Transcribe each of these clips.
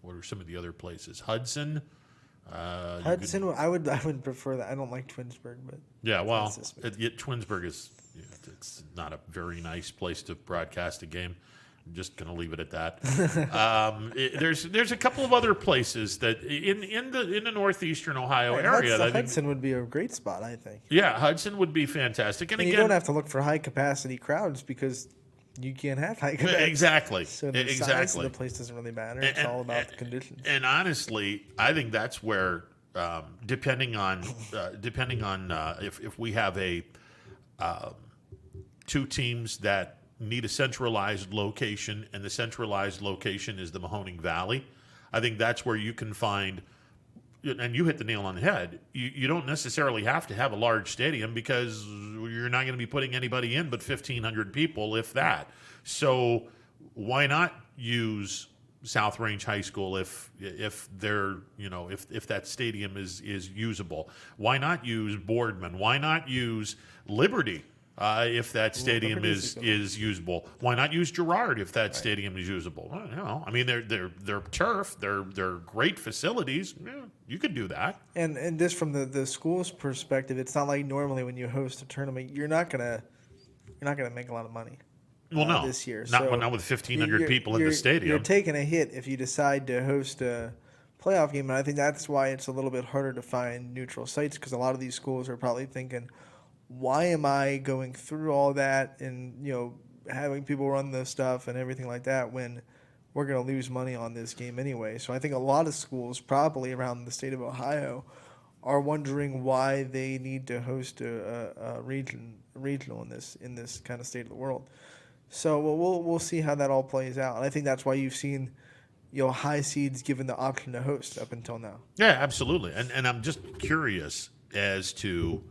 what are some of the other places? Hudson. You could, Hudson, I would prefer that. I don't like Twinsburg, but yeah. that's Well, just me. Twinsburg is it's not a very nice place to broadcast a game. I'm just going to leave it at that. There's a couple of other places that in the northeastern Ohio Right, area that I think. Hudson would be a great spot, I think. Yeah, Hudson would be fantastic. And And you don't again, have to look for high capacity crowds because you can't have high capacity. exactly, So the size of exactly. the place doesn't really matter. It's all about the conditions. And honestly, I think that's where, depending on if we have a two teams that need a centralized location, and the centralized location is the Mahoning Valley, I think that's where you can find. And you hit the nail on the head. You don't necessarily have to have a large stadium because you're not going to be putting anybody in but 1,500 people, if that. So why not use South Range High School if they're if that stadium is usable? Why not use Boardman? Why not use Liberty? If that stadium is usable, why not use Girard if that stadium is usable? Well, I mean they're turf, they're great facilities. Yeah, you could do that. And this from the school's perspective, it's not like normally when you host a tournament, you're not gonna make a lot of money. Well, no, this year. not with 1,500 people in the stadium. You're taking a hit if you decide to host a playoff game, and I think that's why it's a little bit harder to find neutral sites because a lot of these schools are probably thinking, why am I going through all that and having people run the stuff and everything like that when we're going to lose money on this game anyway? So I think a lot of schools probably around the state of Ohio are wondering why they need to host a regional in this kind of state of the world. So we'll see how that all plays out. And I think that's why you've seen high seeds given the option to host up until now. Yeah, absolutely. And I'm just curious as to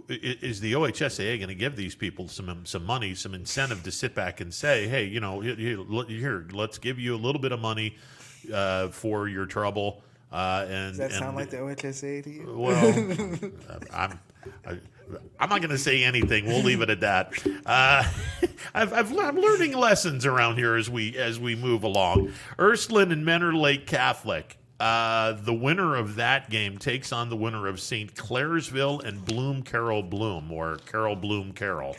is the OHSAA going to give these people some money, some incentive to sit back and say, hey, here, let's give you a little bit of money for your trouble. Does that sound like the OHSAA to you? Well, I'm not going to say anything. We'll leave it at that. I'm learning lessons around here as we move along. Ursuline and Menor Lake Catholic. The winner of that game takes on the winner of St. Clairsville and Bloom Carroll Bloom, or Carroll Bloom Carroll.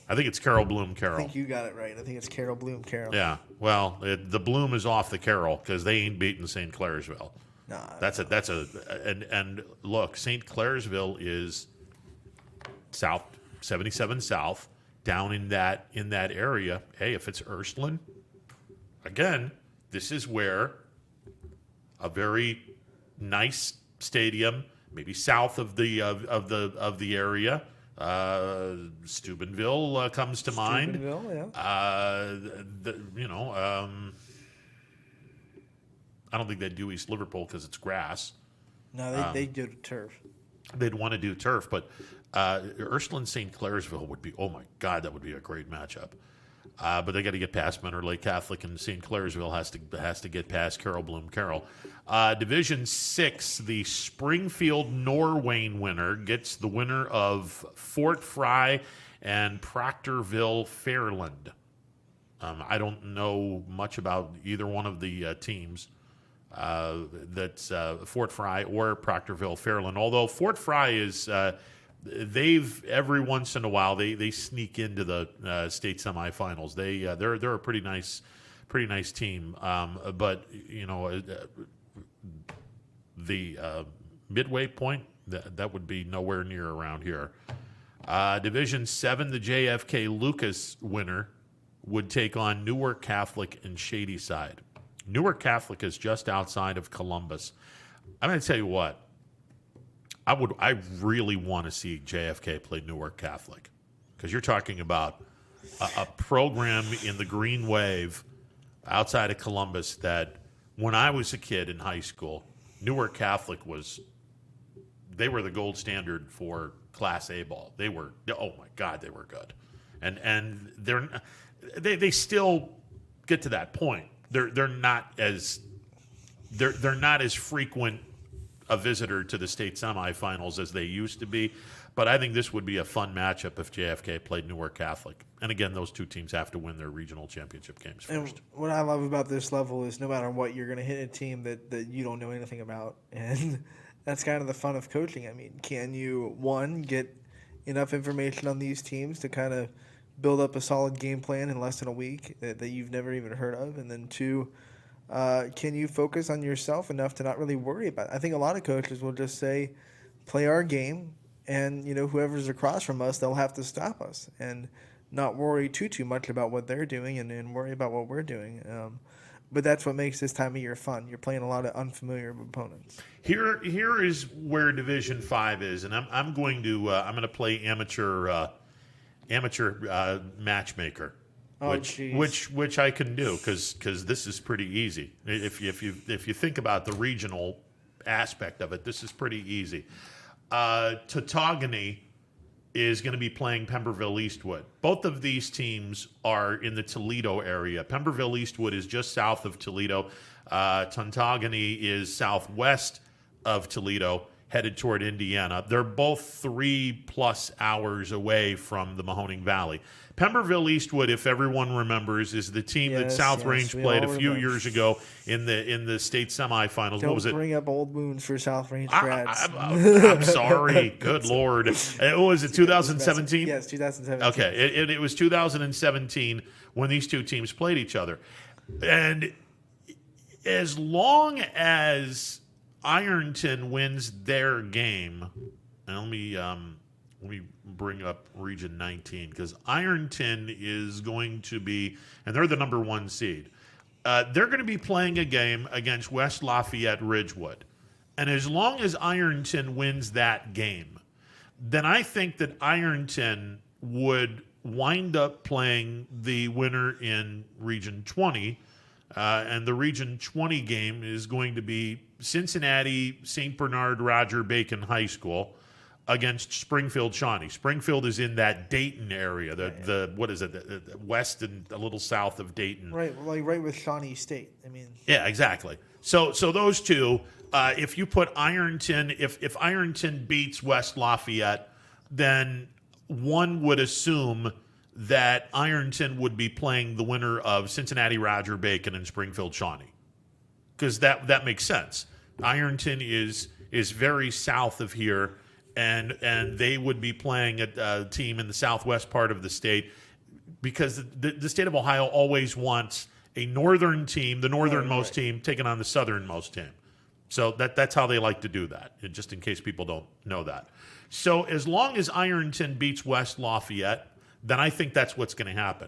I think it's Carroll Bloom Carroll. I think you got it right. I think it's Carroll Bloom Carroll. Yeah. Well, the Bloom is off the Carroll because they ain't beating St. Clairsville. Nah, and look, St. Clairsville is South 77 South down in that area. Hey, if it's Ursuline, again, this is where a very nice stadium, maybe south of the area. Steubenville comes to mind. Steubenville, Yeah. I don't think they'd do East Liverpool because it's grass. No, they do turf. They'd want to do turf, but Ursuline St. Clairsville would be, oh my God, that would be a great matchup. But they got to get past Menor Lake Catholic, and St. Clairsville has to get past Carroll Bloom Carroll. Division 6, the Springfield Norwayne winner gets the winner of Fort Fry and Proctorville Fairland. I don't know much about either one of the teams. That's Fort Fry or Proctorville Fairland. Although Fort Fry is, they've every once in a while they sneak into the state semifinals. They're a pretty nice team. But the midway point that would be nowhere near around here. Division 7, the JFK Lucas winner would take on Newark Catholic and Shadyside. Newark Catholic is just outside of Columbus. I'm going to tell you what. I really want to see JFK play Newark Catholic because you're talking about a program in the Green Wave outside of Columbus that when I was a kid in high school, Newark Catholic they were the gold standard for Class A ball. They were, oh my God, they were good. And they still get to that point. They're not as frequent a visitor to the state semifinals as they used to be, But I think this would be a fun matchup if JFK played Newark Catholic. And again, those two teams have to win their regional championship games first. And what I love about this level is no matter what, you're going to hit a team that you don't know anything about. And that's kind of the fun of coaching. I mean, can you, one, get enough information on these teams to kind of build up a solid game plan in less than a week that you've never even heard of? And then two, can you focus on yourself enough to not really worry about it? I think a lot of coaches will just say, play our game, and whoever's across from us, they'll have to stop us and not worry too much about what they're doing and worry about what we're doing. But that's what makes this time of year fun. You're playing a lot of unfamiliar opponents. Here is where Division 5 is, and I'm going to play amateur matchmaker, which I can do because this is pretty easy. If you think about the regional aspect of it, this is pretty easy. Tautauquas is going to be playing Pemberville Eastwood. Both of these teams are in the Toledo area. Pemberville Eastwood is just south of Toledo. Tautauquas is southwest of Toledo, headed toward Indiana. They're both 3+ hours away from the Mahoning Valley. Pemberville Eastwood, if everyone remembers, is the team that South Range played a few years ago in the state semifinals. What was it? Don't bring up old wounds for South Range grads. I'm sorry. Good Lord. What was it, 2017? Yes, 2017. Okay, it was 2017 when these two teams played each other. And as long as Ironton wins their game, and let me bring up Region 19 because Ironton is going to be, and they're the number 1 seed. They're going to be playing a game against West Lafayette Ridgewood. And as long as Ironton wins that game, then I think that Ironton would wind up playing the winner in Region 20. And the Region 20 game is going to be Cincinnati St. Bernard Roger Bacon High School against Springfield Shawnee. Springfield is in that Dayton area, the what is it, the west and a little south of Dayton. Right, like right with Shawnee State. I mean, yeah, exactly. So those two, if you put Ironton, if Ironton beats West Lafayette, then one would assume that Ironton would be playing the winner of Cincinnati Roger Bacon and Springfield Shawnee, because that makes sense. Ironton is very south of here. And they would be playing a team in the southwest part of the state because the state of Ohio always wants a northern team, the northernmost team, taking on the southernmost team. So that's how they like to do that, just in case people don't know that. So as long as Ironton beats West Lafayette, then I think that's what's going to happen.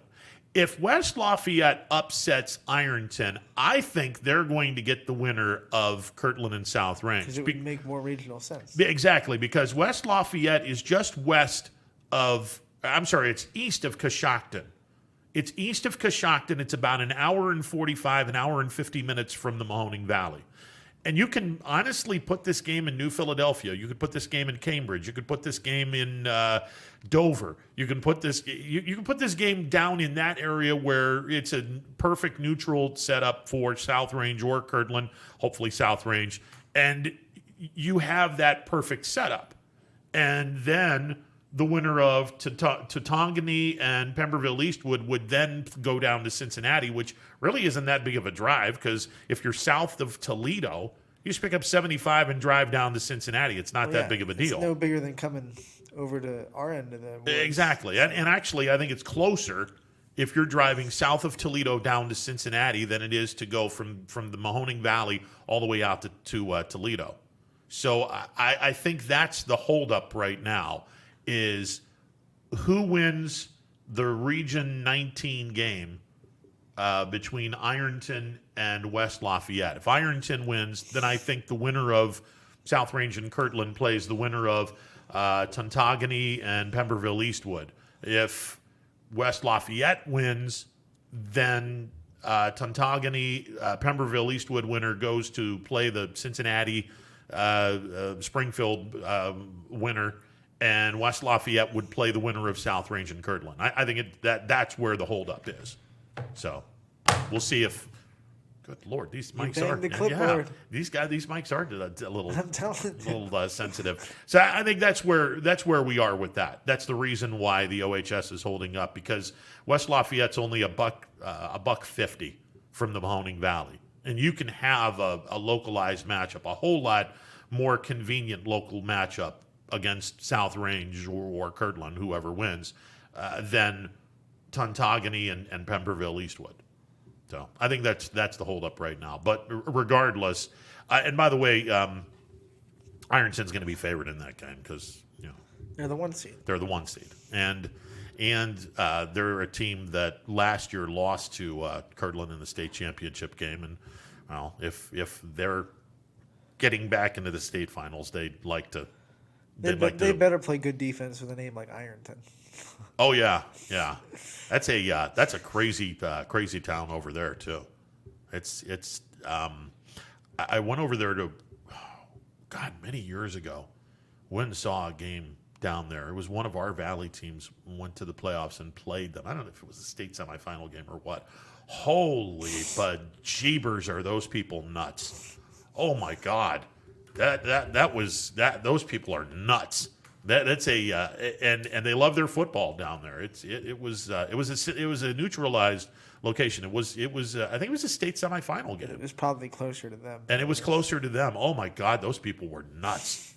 If West Lafayette upsets Ironton, I think they're going to get the winner of Kirtland and South Range. Because it would make more regional sense. Exactly, because West Lafayette is just it's east of Coshocton. It's east of Coshocton. It's about an hour and 50 minutes from the Mahoning Valley. And you can honestly put this game in New Philadelphia. You could put this game in Cambridge. You could put this game in Dover. You can put this. You can put this game down in that area where it's a perfect neutral setup for South Range or Kirtland. Hopefully South Range, and you have that perfect setup. And then the winner of Tautauquas and Pemberville Eastwood would then go down to Cincinnati, which really isn't that big of a drive because if you're south of Toledo, you just pick up 75 and drive down to Cincinnati. It's not that big of a deal. It's no bigger than coming over to our end of the woods. Exactly. And actually, I think it's closer if you're driving south of Toledo down to Cincinnati than it is to go from the Mahoning Valley all the way out to Toledo. So I think that's the holdup right now. Is who wins the Region 19 game between Ironton and West Lafayette. If Ironton wins, then I think the winner of South Range and Kirtland plays the winner of Tautauquas and Pemberville Eastwood. If West Lafayette wins, then Tautauquas, Pemberville Eastwood winner goes to play the Cincinnati Springfield winner. And West Lafayette would play the winner of South Range and Kirtland. I think that's where the holdup is. So we'll see if Good Lord, these You mics banged are the clipboard. these mics are a little I'm telling you. little sensitive. So I think that's where we are with that. That's the reason why the OHS is holding up, because West Lafayette's only a buck $1.50 from the Mahoning Valley, and you can have a localized matchup, a whole lot more convenient local matchup against South Range or Kirtland, whoever wins, than Tuntogany and Pemberville Eastwood. So I think that's the holdup right now. But regardless, and by the way, Ironton's going to be favored in that game because They're the 1 seed. they're the 1 seed, and they're a team that last year lost to Kirtland in the state championship game. And well, if they're getting back into the state finals, they'd like to. They better play good defense with a name like Ironton. Oh yeah. That's a crazy town over there too. I went over there to, many years ago. Went and saw a game down there. It was one of our Valley teams went to the playoffs and played them. I don't know if it was a state semifinal game or what. Holy bejeebers, are those people nuts? Oh my God, those people are nuts. That's and they love their football down there. It was a neutralized location. It was I think it was a state semifinal game. It was probably closer to them. And it was closer to them. Oh my God, those people were nuts,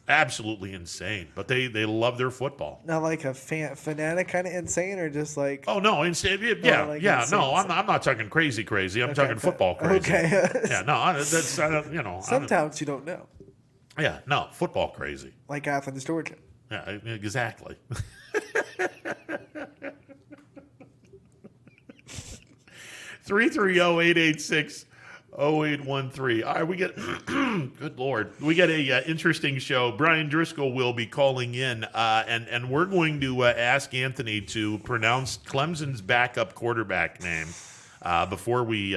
absolutely insane. But they love their football. Not like a fanatic kind of insane, or just like Oh no, insane. Insane. No, I'm not talking crazy. I'm talking football crazy. Okay. Yeah, no, that's some towns you don't know, Yeah, no, football crazy. like Athens, Georgia. Yeah, exactly. 330-886-0813. All right, we get good Lord, we get a interesting show. Brian Driscoll will be calling in, and we're going to ask Anthony to pronounce Clemson's backup quarterback name before we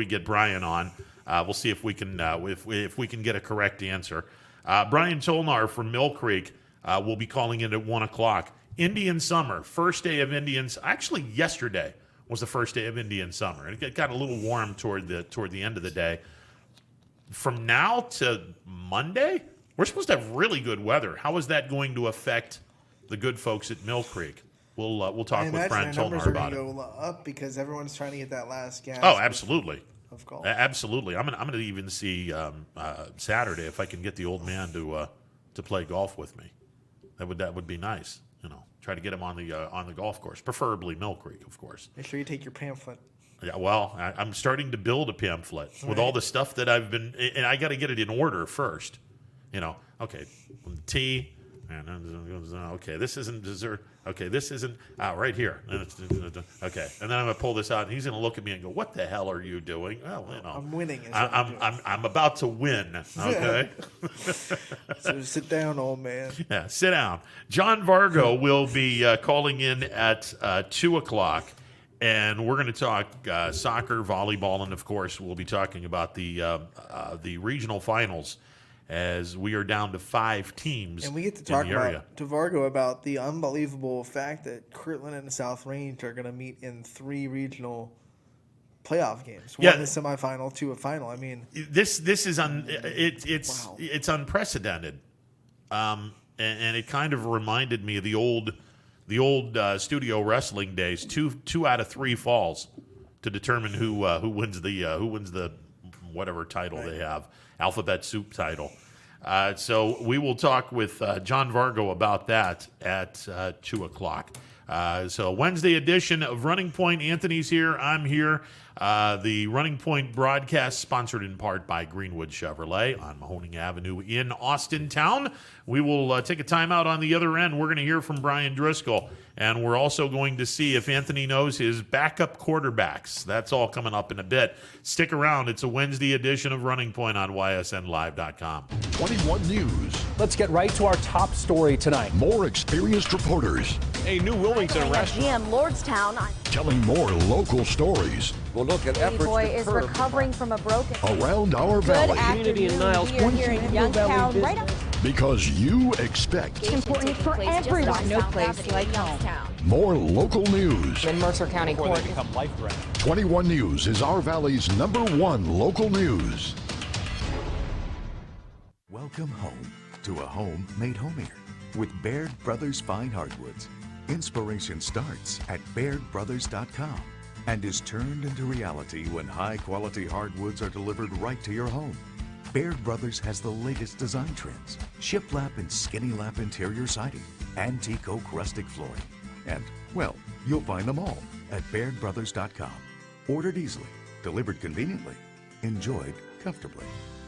get Brian on. We'll see if we can if we can get a correct answer. Brian Tolnar from Mill Creek will be calling in at 1:00. Indian summer, first day of Indians. Actually, yesterday was the first day of Indian summer, and it got a little warm toward the end of the day. From now to Monday, we're supposed to have really good weather. How is that going to affect the good folks at Mill Creek? We'll talk with Brian Tolnar about it. Go up because everyone's trying to get that last gas. Oh, absolutely. Of golf. Absolutely. I'm gonna even see Saturday if I can get the old man to play golf with me. That would be nice. Try to get him on the golf course, preferably Mill Creek, of course. Make sure you take your pamphlet. Yeah, well, I'm starting to build a pamphlet with all the stuff that I've been, and I got to get it in order first. Okay, tea. Okay, this isn't dessert. Okay, this isn't right here. Okay, and then I'm gonna pull this out, and he's gonna look at me and go, "What the hell are you doing?" Well, I'm winning. I'm about to win. Okay. So sit down, old man. Yeah, sit down. John Vargo will be calling in at 2:00, and we're going to talk soccer, volleyball, and of course we'll be talking about the regional finals, as we are down to 5 teams. And we get to talk to Vargo about the unbelievable fact that Kirtland and South Range are going to meet in 3 regional playoff games. One a semifinal, 2 a final. I mean, this is it's unprecedented, and it kind of reminded me of the old studio wrestling days. Two out of 3 falls to determine who wins the whatever title they have, alphabet soup title. So we will talk with John Vargo about that at 2:00. So Wednesday edition of Running Point. Anthony's here. I'm here. The Running Point broadcast sponsored in part by Greenwood Chevrolet on Mahoning Avenue in Austintown. We will take a timeout on the other end. We're going to hear from Brian Driscoll, and we're also going to see if Anthony knows his backup quarterbacks. That's all coming up in a bit. Stick around. It's a Wednesday edition of Running Point on ysnlive.com. 21 News. Let's get right to our top story tonight. More experienced reporters. A new Wilmington restaurant. GM Lordstown. Telling more local stories. We'll look at Baby boy is recovering from a broken. Around our valley. Community in Niles. We are here in Youngstown, right up. Because you expect. Important for everyone. No place like home. More local news. In Mercer County Before Court. they become life-threatening. 21 News is our Valley's #1 local news. Welcome home to a home made homier with Baird Brothers Fine Hardwoods. Inspiration starts at BairdBrothers.com and is turned into reality when high-quality hardwoods are delivered right to your home. Baird Brothers has the latest design trends, shiplap and skinny lap interior siding, antique oak rustic flooring, and, well, you'll find them all at BairdBrothers.com. Ordered easily, delivered conveniently, enjoyed comfortably.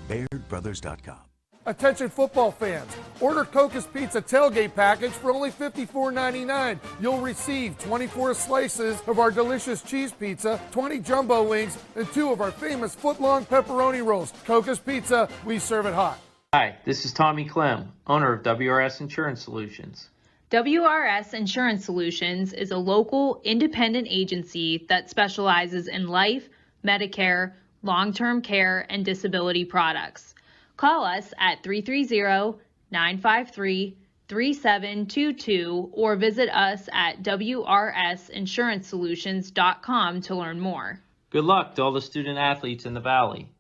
BairdBrothers.com. Attention football fans, order Coca's Pizza tailgate package for only $54.99. You'll receive 24 slices of our delicious cheese pizza, 20 jumbo wings, and 2 of our famous foot-long pepperoni rolls. Coca's Pizza, we serve it hot. Hi, this is Tommy Clem, owner of WRS Insurance Solutions. WRS Insurance Solutions is a local independent agency that specializes in life, Medicare, long-term care, and disability products. Call us at 330-953-3722 or visit us at wrsinsurancesolutions.com to learn more. Good luck to all the student athletes in the Valley.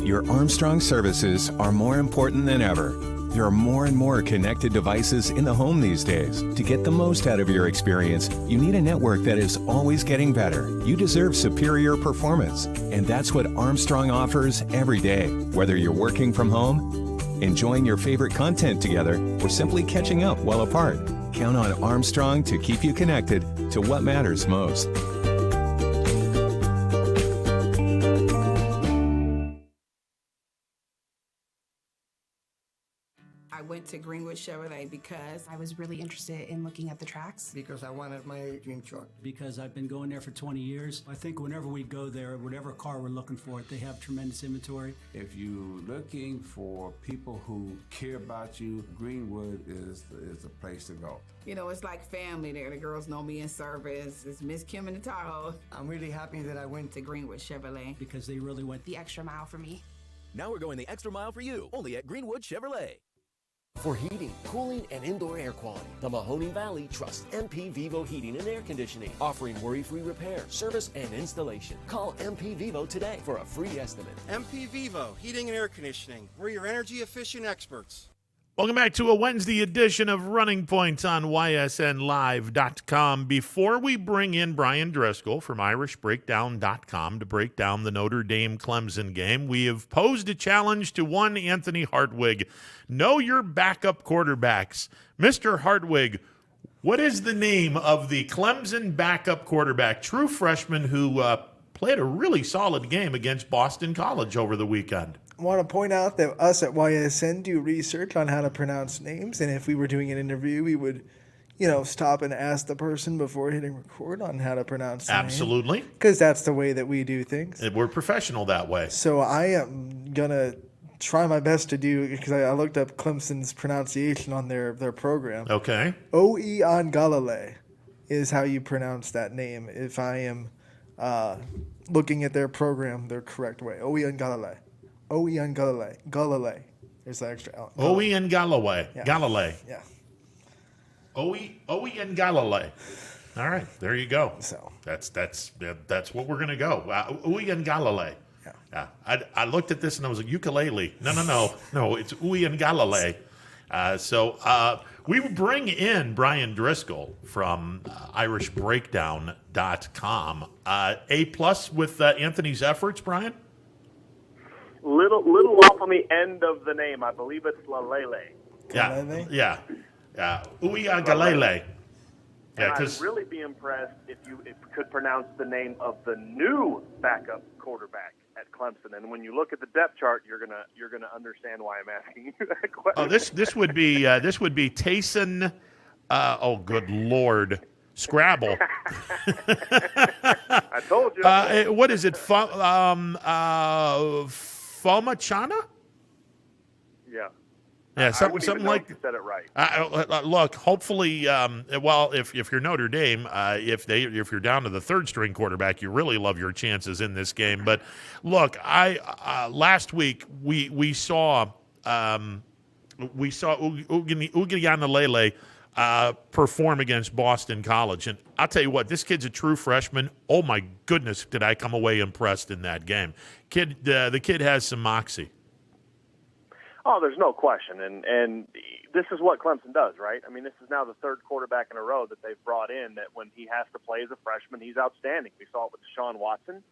Your Armstrong services are more important than ever. There are more and more connected devices in the home these days. To get the most out of your experience, you need a network that is always getting better. You deserve superior performance, and that's what Armstrong offers every day. Whether you're working from home, enjoying your favorite content together, or simply catching up while apart, count on Armstrong to keep you connected to what matters most. I went to Greenwood Chevrolet because I was really interested in looking at the tracks. Because I wanted my dream truck. Because I've been going there for 20 years. I think whenever we go there, whatever car we're looking for, they have tremendous inventory. If you're looking for people who care about you, Greenwood is the place to go. You know, it's like family there. The girls know me in service. It's Miss Kim in the Tahoe. I'm really happy that I went to Greenwood Chevrolet. Because they really went the extra mile for me. Now we're going the extra mile for you, only at Greenwood Chevrolet. For heating, cooling, and indoor air quality, the Mahoning Valley trusts MP Vivo Heating and Air Conditioning, offering worry-free repair, service, and installation. Call MP Vivo today for a free estimate. MP Vivo Heating and Air Conditioning. We're your energy-efficient experts. Welcome back to a Wednesday edition of Running Points on YSNLive.com. Before we bring in Brian Driscoll from IrishBreakdown.com to break down the Notre Dame-Clemson game, we have posed a challenge to one Anthony Hartwig. Know your backup quarterbacks. Mr. Hartwig, what is the name of the Clemson backup quarterback, true freshman who played a really solid game against Boston College over the weekend? I want to point out that us at YSN do research on how to pronounce names, and if we were doing an interview, we would, stop and ask the person before hitting record on how to pronounce the Absolutely. Because that's the way that we do things. We're professional that way. So I am going to try my best to do, because I looked up Clemson's pronunciation on their program. Okay. Oeangalale is how you pronounce that name, if I am looking at their program the correct way. Oeangalale. Galilei. There's the extra L. Oeangalale. Yeah. Galilei. Yeah. Oeangalale. All right, there you go. So that's what we're gonna go. Oeangalale. Yeah. I looked at this and I was like, ukulele. No. It's Oeangalale. So we bring in Brian Driscoll from IrishBreakdown.com. A+ with Anthony's efforts, Brian. Little off on the end of the name. I believe it's Lalele. Yeah. Uiagalele. Yeah, I'd really be impressed if you could pronounce the name of the new backup quarterback at Clemson. And when you look at the depth chart, you're gonna understand why I'm asking you that question. Oh, this would be Taysom. Oh, good Lord. Scrabble. I told you. What is it? Fomachana? Yeah. Yeah, something like you said it right. Look, hopefully, if you're Notre Dame, if you're down to the third string quarterback, you really love your chances in this game. But look, last week we saw Uiagalelei perform against Boston College. And I'll tell you what, this kid's a true freshman. Oh, my goodness, did I come away impressed in that game. The kid has some moxie. Oh, there's no question. And this is what Clemson does, right? I mean, this is now the third quarterback in a row that they've brought in that when he has to play as a freshman, he's outstanding. We saw it with Deshaun Watson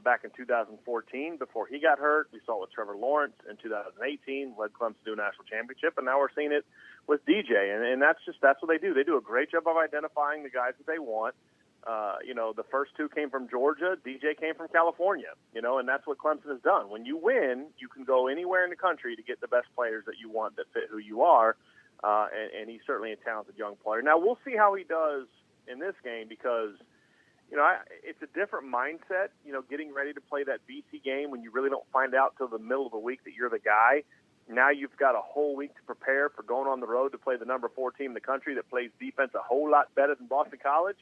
back in 2014 before he got hurt. We saw it with Trevor Lawrence in 2018, led Clemson to a national championship, and now we're seeing it with DJ. And that's what they do. They do a great job of identifying the guys that they want. The first two came from Georgia. DJ came from California, and that's what Clemson has done. When you win, you can go anywhere in the country to get the best players that you want that fit who you are, and he's certainly a talented young player. Now, we'll see how he does in this game because, it's a different mindset, getting ready to play that BC game when you really don't find out till the middle of the week that you're the guy. Now you've got a whole week to prepare for going on the road to play the number 4 team in the country that plays defense a whole lot better than Boston College.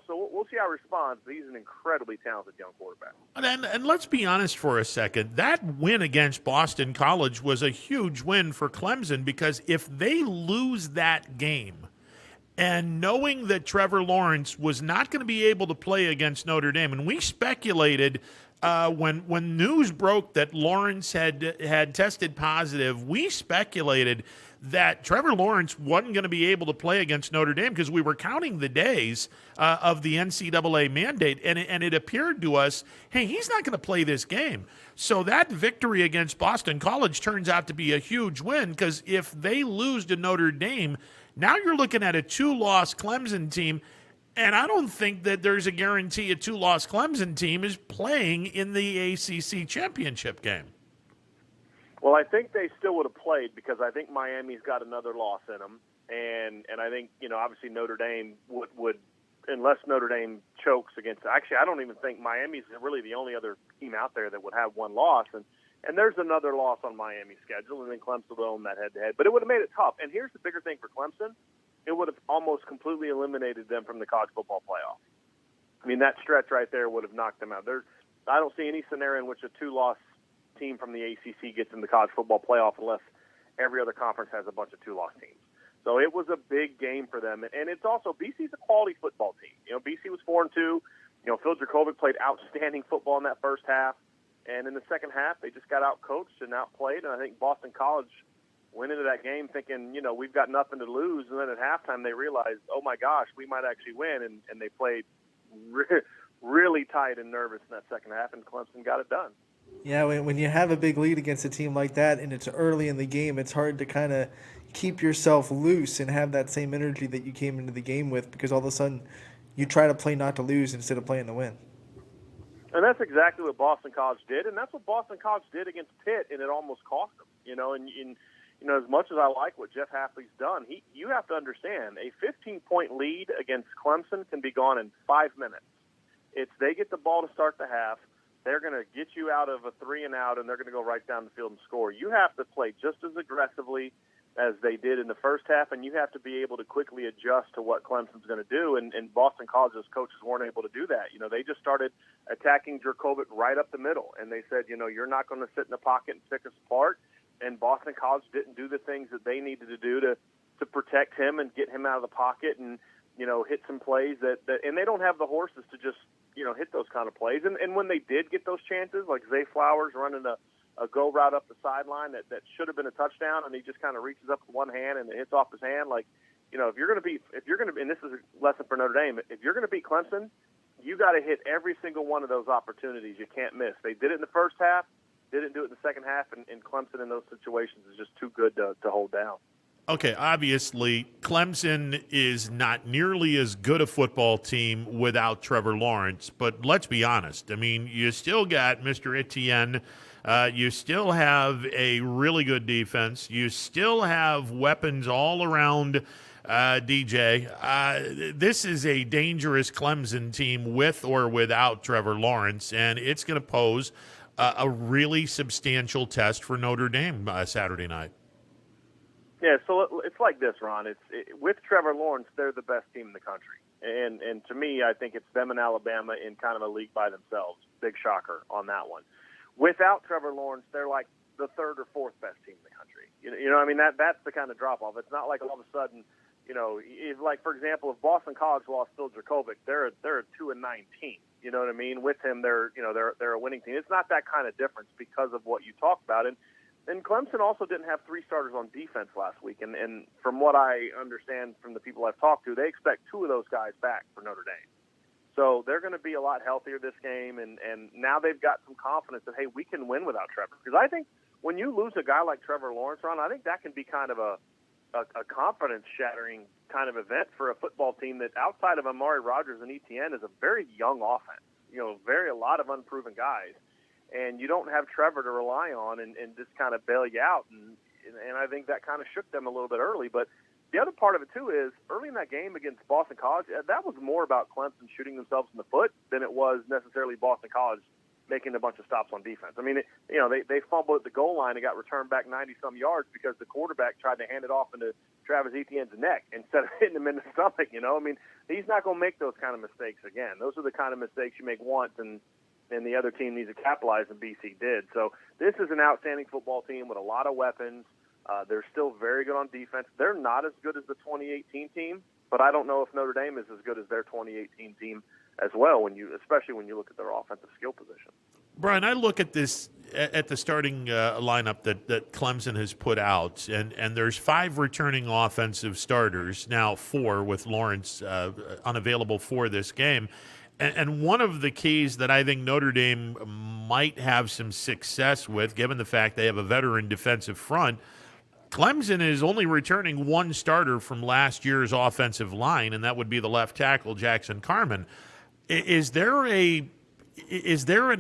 So we'll see how he responds. But he's an incredibly talented young quarterback. And let's be honest for a second. That win against Boston College was a huge win for Clemson because if they lose that game, and knowing that Trevor Lawrence was not going to be able to play against Notre Dame, and we speculated when news broke that Lawrence had tested positive, we speculated that Trevor Lawrence wasn't going to be able to play against Notre Dame because we were counting the days of the NCAA mandate, and it appeared to us, hey, he's not going to play this game. So that victory against Boston College turns out to be a huge win because if they lose to Notre Dame, now you're looking at a 2-loss Clemson team, and I don't think that there's a guarantee a 2-loss Clemson team is playing in the ACC championship game. Well, I think they still would have played because I think Miami's got another loss in them, and I think obviously Notre Dame would unless Notre Dame chokes against. Actually, I don't even think Miami's really the only other team out there that would have one loss, and there's another loss on Miami's schedule, and then Clemson will own that head-to-head. But it would have made it tough. And here's the bigger thing for Clemson: it would have almost completely eliminated them from the college football playoff. I mean, that stretch right there would have knocked them out. I don't see any scenario in which a 2-loss team from the ACC gets in the college football playoff unless every other conference has a bunch of 2-loss teams. So it was a big game for them, and it's also BC's a quality football team. BC was 4-2. Phil Dracovic played outstanding football in that first half, and in the second half they just got outcoached and outplayed. And I think Boston College went into that game thinking, we've got nothing to lose, and then at halftime they realized, oh my gosh, we might actually win, and they played really tight and nervous in that second half, and Clemson got it done. Yeah, when you have a big lead against a team like that and it's early in the game, it's hard to kind of keep yourself loose and have that same energy that you came into the game with because all of a sudden you try to play not to lose instead of playing to win. And that's exactly what Boston College did, and that's what Boston College did against Pitt, and it almost cost them. And as much as I like what Jeff Hafley's done, you have to understand a 15-point lead against Clemson can be gone in 5 minutes. They get the ball to start the half. They're going to get you out of a 3-and-out, and they're going to go right down the field and score. You have to play just as aggressively as they did in the first half, and you have to be able to quickly adjust to what Clemson's going to do. And Boston College's coaches weren't able to do that. They just started attacking Dracovic right up the middle, and they said, you're not going to sit in the pocket and pick us apart. And Boston College didn't do the things that they needed to do to protect him and get him out of the pocket and hit some plays that and they don't have the horses to just hit those kind of plays. And when they did get those chances, like Zay Flowers running a go route up the sideline that should have been a touchdown, and he just kind of reaches up with one hand and it hits off his hand. Like, if you're going to, and this is a lesson for Notre Dame, if you're going to beat Clemson, you got to hit every single one of those opportunities. You can't miss. They did it in the first half, didn't do it in the second half, and Clemson in those situations is just too good to hold down. Okay, obviously, Clemson is not nearly as good a football team without Trevor Lawrence, but let's be honest. I mean, you still got Mr. Etienne. You still have a really good defense. You still have weapons all around DJ. This is a dangerous Clemson team with or without Trevor Lawrence, and it's going to pose a really substantial test for Notre Dame Saturday night. Yeah, so it's like this, Ron. With Trevor Lawrence, they're the best team in the country. And to me, I think it's them and Alabama in kind of a league by themselves. Big shocker on that one. Without Trevor Lawrence, they're like the third or fourth best team in the country. You know what I mean? That's the kind of drop-off. It's not like all of a sudden, You know, if, like, for example, if Boston College lost Phil Dracovic, they're a 2-9 team. You know what I mean? With him, they're a winning team. It's not that kind of difference because of what you talked about. And Clemson also didn't have 3 starters on defense last week. And from what I understand from the people I've talked to, they expect 2 of those guys back for Notre Dame. So they're going to be a lot healthier this game. And now they've got some confidence that, hey, we can win without Trevor. Because I think when you lose a guy like Trevor Lawrence, Ron, I think that can be kind of a confidence-shattering kind of event for a football team that, outside of Amari Rodgers and Etienne, is a very young offense. You know, a lot of unproven guys, and you don't have Trevor to rely on and just kind of bail you out. And I think that kind of shook them a little bit early. But the other part of it too is early in that game against Boston College, that was more about Clemson shooting themselves in the foot than it was necessarily Boston College making a bunch of stops on defense. I mean, they fumbled at the goal line and got returned back 90-some yards because the quarterback tried to hand it off into Travis Etienne's neck instead of hitting him in the stomach, you know? I mean, he's not going to make those kind of mistakes again. Those are the kind of mistakes you make once, and the other team needs to capitalize, and BC did. So this is an outstanding football team with a lot of weapons. They're still very good on defense. They're not as good as the 2018 team, but I don't know if Notre Dame is as good as their 2018 team as well, especially when you look at their offensive skill position. Brian, I look at this at the starting lineup that Clemson has put out, and there's 5 returning offensive starters, now 4 with Lawrence unavailable for this game. And one of the keys that I think Notre Dame might have some success with, given the fact they have a veteran defensive front, Clemson is only returning 1 starter from last year's offensive line, and that would be the left tackle, Jackson Carman. Is there an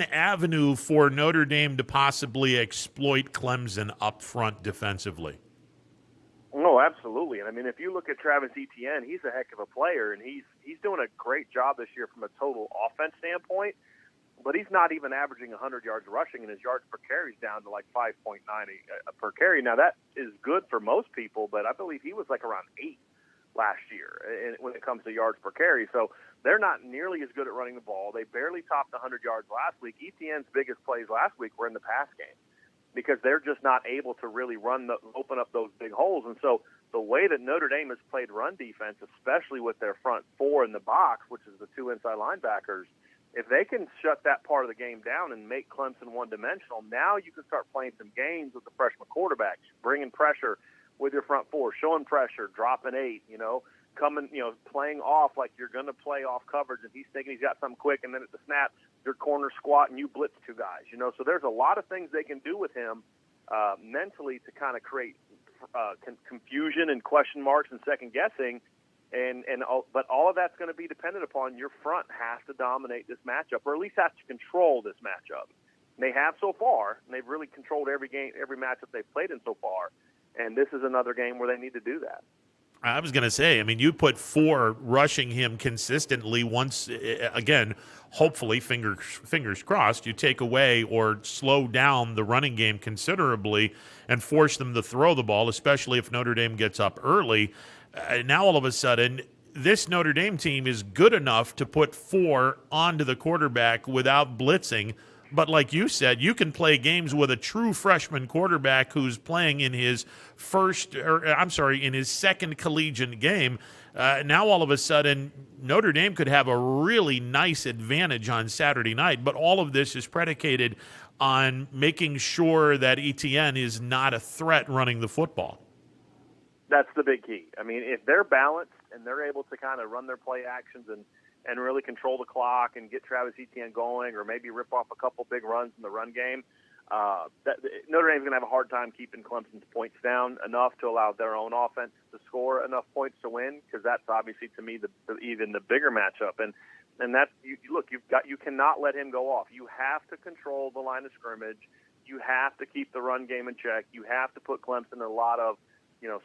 avenue for Notre Dame to possibly exploit Clemson up front defensively? No, absolutely. And I mean, if you look at Travis Etienne, he's a heck of a player, and he's doing a great job this year from a total offense standpoint. But he's not even averaging 100 yards rushing, and his yards per carry is down to like 5.9 per carry. Now that is good for most people, but I believe he was like around 8 last year when it comes to yards per carry. So they're not nearly as good at running the ball. They barely topped 100 yards last week. Etienne's biggest plays last week were in the pass game because they're just not able to really open up those big holes. And so the way that Notre Dame has played run defense, especially with their front 4 in the box, which is the 2 inside linebackers, if they can shut that part of the game down and make Clemson one-dimensional, now you can start playing some games with the freshman quarterbacks, bringing pressure with your front 4, showing pressure, dropping 8, coming, playing off like you're going to play off coverage, and he's thinking he's got something quick, and then at the snap, your corner squat, and you blitz 2 guys. So there's a lot of things they can do with him mentally to kind of create confusion and question marks and second guessing. But all of that's going to be dependent upon your front has to dominate this matchup, or at least has to control this matchup. And they have so far, and they've really controlled every matchup they've played in so far. And this is another game where they need to do that. I was going to say, I mean, you put 4 rushing him consistently once, again, hopefully, fingers crossed, you take away or slow down the running game considerably and force them to throw the ball, especially if Notre Dame gets up early. Now, all of a sudden, this Notre Dame team is good enough to put 4 onto the quarterback without blitzing. But like you said, you can play games with a true freshman quarterback who's playing in his second collegiate game. Now, all of a sudden, Notre Dame could have a really nice advantage on Saturday night. But all of this is predicated on making sure that Etienne is not a threat running the football. That's the big key. I mean, if they're balanced and they're able to kind of run their play actions and really control the clock and get Travis Etienne going, or maybe rip off a couple big runs in the run game, Notre Dame's going to have a hard time keeping Clemson's points down enough to allow their own offense to score enough points to win, because that's obviously, to me, even the bigger matchup. And that's you cannot let him go off. You have to control the line of scrimmage. You have to keep the run game in check. You have to put Clemson in a lot of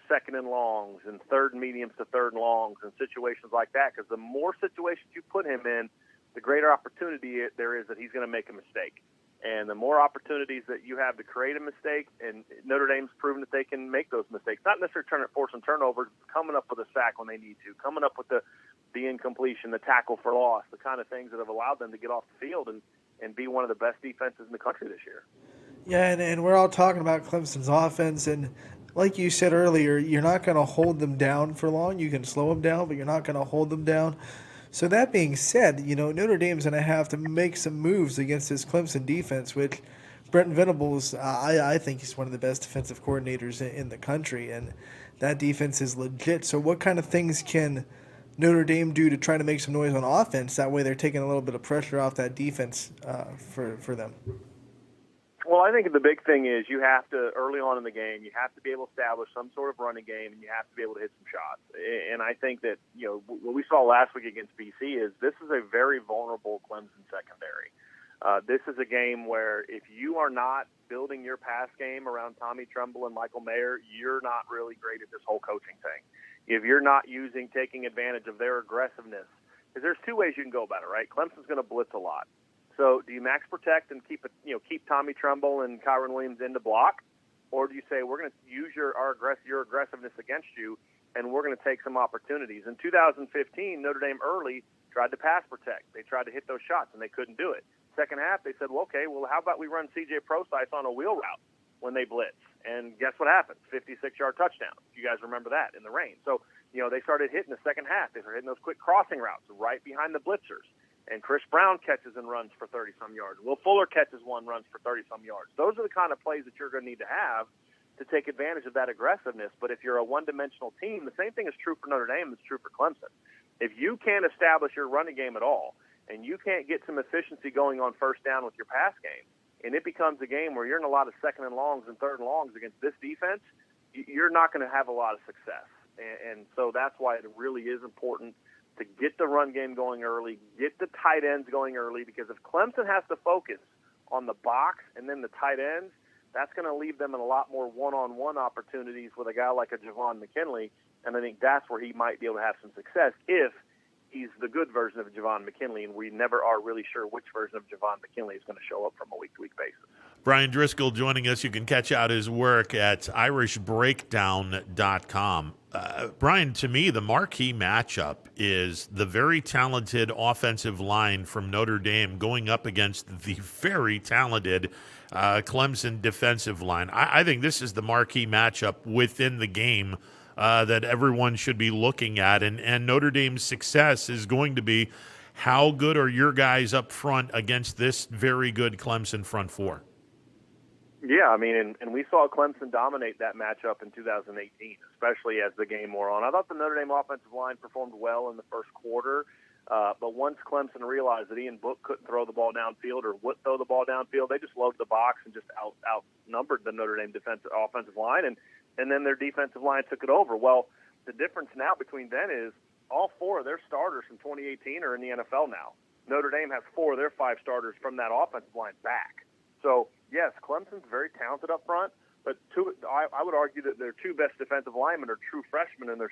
second and longs and third and mediums to third and longs and situations like that, because the more situations you put him in, the greater opportunity there is that he's going to make a mistake. And the more opportunities that you have to create a mistake, and Notre Dame's proven that they can make those mistakes, not necessarily forcing turnovers, coming up with a sack when they need to, coming up with the incompletion, the tackle for loss, the kind of things that have allowed them to get off the field and be one of the best defenses in the country this year. Yeah, and we're all talking about Clemson's offense, and like you said earlier, you're not going to hold them down for long. You can slow them down, but you're not going to hold them down. So that being said, Notre Dame's going to have to make some moves against this Clemson defense, which Brent Venables, I think he's one of the best defensive coordinators in the country, and that defense is legit. So what kind of things can Notre Dame do to try to make some noise on offense? That way they're taking a little bit of pressure off that defense for them. Well, I think the big thing is you have to, early on in the game, you have to be able to establish some sort of running game, and you have to be able to hit some shots. And I think that, what we saw last week against BC is this is a very vulnerable Clemson secondary. This is a game where if you are not building your pass game around Tommy Tremble and Michael Mayer, you're not really great at this whole coaching thing. If you're not taking advantage of their aggressiveness, because there's two ways you can go about it, right? Clemson's going to blitz a lot. So do you max protect and keep Tommy Tremble and Kyron Williams in the block, or do you say we're going to use your aggressiveness against you, and we're going to take some opportunities? In 2015, Notre Dame early tried to pass protect. They tried to hit those shots, and they couldn't do it. Second half, they said, well, okay, how about we run C.J. Prosise on a wheel route when they blitz? And guess what happened? 56-yard touchdown. You guys remember that in the rain. So, they started hitting the second half. They started hitting those quick crossing routes right behind the blitzers. And Chris Brown catches and runs for 30-some yards. Will Fuller catches one, runs for 30-some yards. Those are the kind of plays that you're going to need to have to take advantage of that aggressiveness. But if you're a one-dimensional team, the same thing is true for Notre Dame that's true for Clemson. If you can't establish your running game at all, and you can't get some efficiency going on first down with your pass game, and it becomes a game where you're in a lot of second and longs and third and longs against this defense, you're not going to have a lot of success. And so that's why it really is important to get the run game going early, get the tight ends going early, because if Clemson has to focus on the box and then the tight ends, that's going to leave them in a lot more one-on-one opportunities with a guy like a Javon McKinley, and I think that's where he might be able to have some success if he's the good version of Javon McKinley, and we never are really sure which version of Javon McKinley is going to show up from a week-to-week basis. Brian Driscoll joining us. You can catch out his work at irishbreakdown.com. Brian, to me, the marquee matchup is the very talented offensive line from Notre Dame going up against the very talented Clemson defensive line. I think this is the marquee matchup within the game that everyone should be looking at. And Notre Dame's success is going to be how good are your guys up front against this very good Clemson front four? Yeah, I mean, and we saw Clemson dominate that matchup in 2018, especially as the game wore on. I thought the Notre Dame offensive line performed well in the first quarter, but once Clemson realized that Ian Book couldn't throw the ball downfield or wouldn't throw the ball downfield, they just loaded the box and just outnumbered the Notre Dame offensive line, and then their defensive line took it over. Well, the difference now between then is all four of their starters from 2018 are in the NFL now. Notre Dame has four of their five starters from that offensive line back. So, yes, Clemson's very talented up front, but I would argue that their two best defensive linemen are true freshmen, and their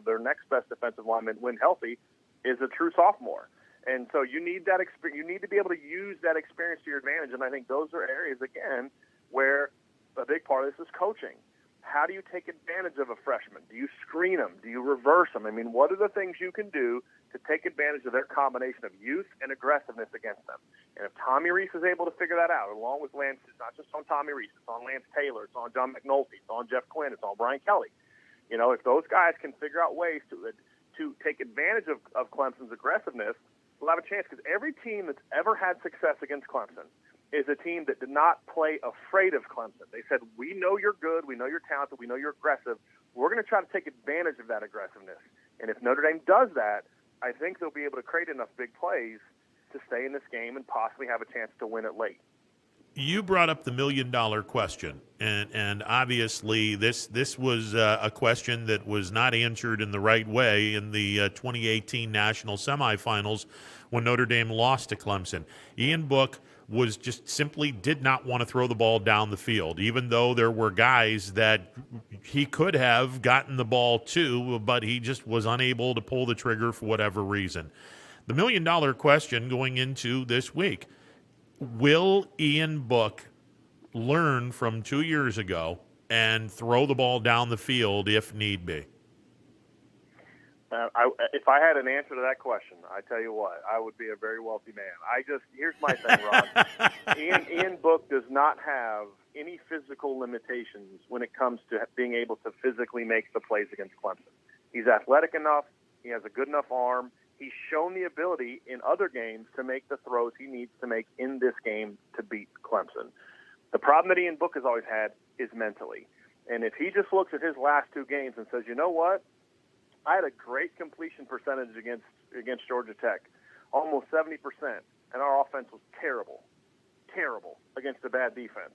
their next best defensive lineman, when healthy, is a true sophomore. And so you need that experience. You need to be able to use that experience to your advantage, and I think those are areas, again, where a big part of this is coaching. How do you take advantage of a freshman? Do you screen them? Do you reverse them? I mean, what are the things you can do to take advantage of their combination of youth and aggressiveness against them? And if Tommy Rees is able to figure that out, along with Lance, it's not just on Tommy Rees, it's on Lance Taylor, it's on John McNulty, it's on Jeff Quinn, it's on Brian Kelly. If those guys can figure out ways to take advantage of Clemson's aggressiveness, we'll have a chance, because every team that's ever had success against Clemson is a team that did not play afraid of Clemson. They said, we know you're good, we know you're talented, we know you're aggressive. We're going to try to take advantage of that aggressiveness. And if Notre Dame does that, I think they'll be able to create enough big plays to stay in this game and possibly have a chance to win it late. You brought up the $1 million question, and obviously this was a question that was not answered in the right way in the 2018 national semifinals when Notre Dame lost to Clemson. Ian Book was just simply did not want to throw the ball down the field, even though there were guys that he could have gotten the ball to, but he just was unable to pull the trigger for whatever reason. The $1 million question going into this week: will Ian Book learn from 2 years ago and throw the ball down the field if need be? If I had an answer to that question, I tell you what, I would be a very wealthy man. Here's my thing, Ron. Ian Book does not have any physical limitations when it comes to being able to physically make the plays against Clemson. He's athletic enough. He has a good enough arm. He's shown the ability in other games to make the throws he needs to make in this game to beat Clemson. The problem that Ian Book has always had is mentally. And if he just looks at his last two games and says, you know what, I had a great completion percentage against Georgia Tech, almost 70%, and our offense was terrible against a bad defense.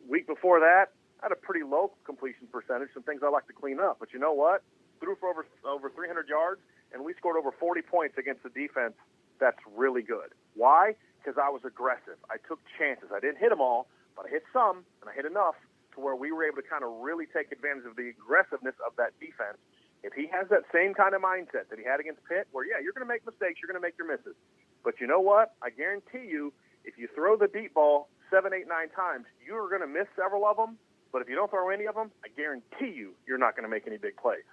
Week before that, I had a pretty low completion percentage, some things I like to clean up. But you know what? Threw for over 300 yards, and we scored over 40 points against a defense that's really good. Why? Because I was aggressive. I took chances. I didn't hit them all, but I hit some, and I hit enough to where we were able to kind of really take advantage of the aggressiveness of that defense. If he has that same kind of mindset that he had against Pitt, where, yeah, you're going to make mistakes, you're going to make your misses. But you know what? I guarantee you, if you throw the deep ball 7, 8, 9 times, you are going to miss several of them. But if you don't throw any of them, I guarantee you're not going to make any big plays.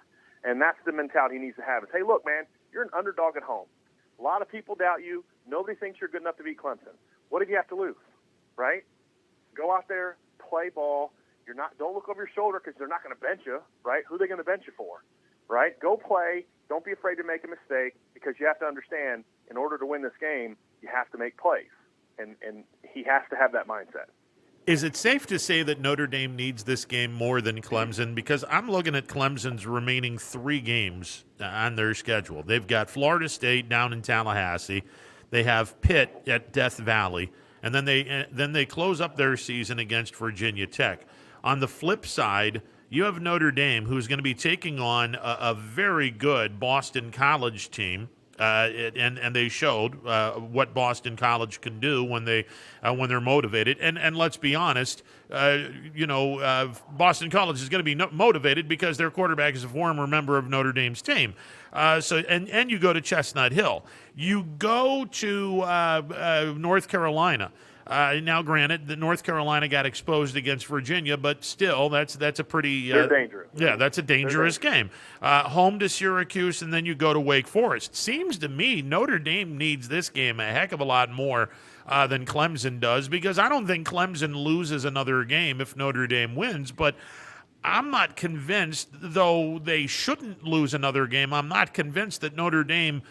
And that's the mentality he needs to have. Is, hey, look, man, you're an underdog at home. A lot of people doubt you. Nobody thinks you're good enough to beat Clemson. What if you have to lose, right? Go out there, play ball. Don't look over your shoulder because they're not going to bench you, right? Who are they going to bench you for, right? Go play. Don't be afraid to make a mistake because you have to understand, in order to win this game, you have to make plays. And he has to have that mindset. Is it safe to say that Notre Dame needs this game more than Clemson? Because I'm looking at Clemson's remaining 3 games on their schedule. They've got Florida State down in Tallahassee. They have Pitt at Death Valley. And then they close up their season against Virginia Tech. On the flip side, you have Notre Dame, who's going to be taking on a very good Boston College team. And they showed what Boston College can do when they're motivated. And let's be honest, Boston College is going to be motivated because their quarterback is a former member of Notre Dame's team. And you go to Chestnut Hill. You go to North Carolina. Now, granted, the North Carolina got exposed against Virginia, but still, that's a pretty they're dangerous. Yeah, that's a dangerous game. Home to Syracuse, and then you go to Wake Forest. Seems to me Notre Dame needs this game a heck of a lot more than Clemson does, because I don't think Clemson loses another game if Notre Dame wins, but I'm not convinced, though they shouldn't lose another game, I'm not convinced that Notre Dame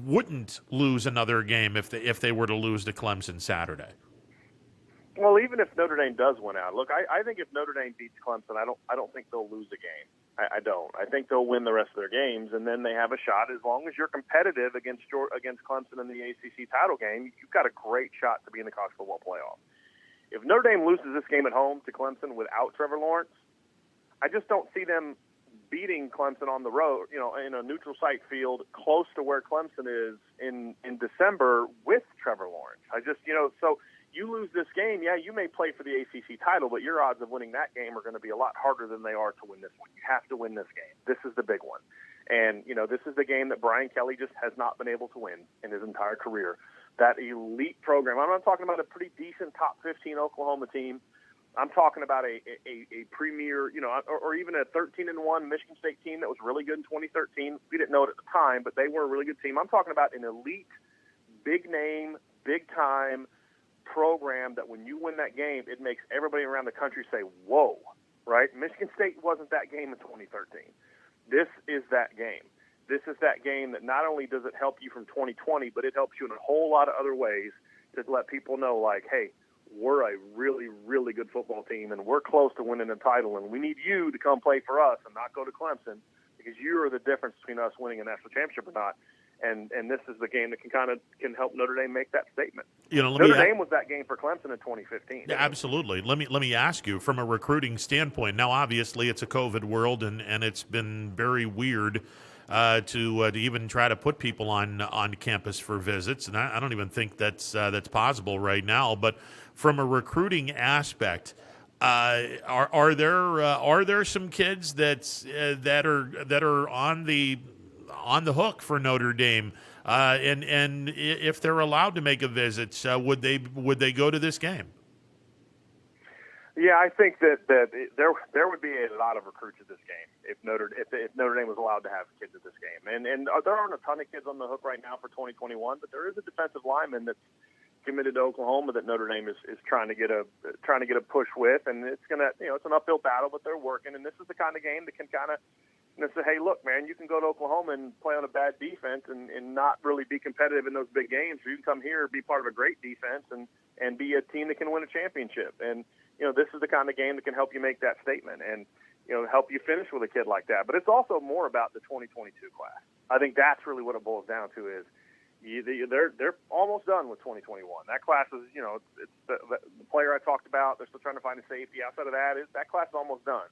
wouldn't lose another game if they were to lose to Clemson Saturday. Well, even if Notre Dame does win out, look, I think if Notre Dame beats Clemson, I don't think they'll lose a game. I don't. I think they'll win the rest of their games, and then they have a shot. As long as you're competitive against Clemson in the ACC title game, you've got a great shot to be in the college football playoff. If Notre Dame loses this game at home to Clemson without Trevor Lawrence, I just don't see them beating Clemson on the road, in a neutral site field close to where Clemson is in December with Trevor Lawrence. So you lose this game, yeah, you may play for the ACC title, but your odds of winning that game are going to be a lot harder than they are to win this one. You have to win this game. This is the big one. And, this is the game that Brian Kelly just has not been able to win in his entire career. That elite program, I'm not talking about a pretty decent top 15 Oklahoma team. I'm talking about a premier, or even a 13-1 Michigan State team that was really good in 2013. We didn't know it at the time, but they were a really good team. I'm talking about an elite, big name, big time program that when you win that game, it makes everybody around the country say, whoa, right? Michigan State wasn't that game in 2013. This is that game. This is that game that not only does it help you from 2020, but it helps you in a whole lot of other ways to let people know, like, hey, we're a really, really good football team, and we're close to winning a title, and we need you to come play for us and not go to Clemson, because you are the difference between us winning a national championship or not. And this is the game that can help Notre Dame make that statement. Notre Dame was that game for Clemson in 2015. Yeah, absolutely. Let me ask you, from a recruiting standpoint. Now, obviously, it's a COVID world, and it's been very weird to even try to put people on campus for visits, and I don't even think that's possible right now. But from a recruiting aspect, are there some kids that are on the hook for Notre Dame, and if they're allowed to make a visit, would they go to this game? Yeah, I think that there would be a lot of recruits at this game if Notre Dame was allowed to have kids at this game. And there aren't a ton of kids on the hook right now for 2021, but there is a defensive lineman that's committed to Oklahoma that Notre Dame is trying to get a push with, and it's it's an uphill battle, but they're working. And this is the kind of game that can kind of say, hey, look, man, you can go to Oklahoma and play on a bad defense and not really be competitive in those big games, or you can come here and be part of a great defense and be a team that can win a championship. And this is the kind of game that can help you make that statement and, help you finish with a kid like that. But it's also more about the 2022 class. I think that's really what it boils down to is they're almost done with 2021. That class is, it's the player I talked about. They're still trying to find a safety. Outside of that, that class is almost done.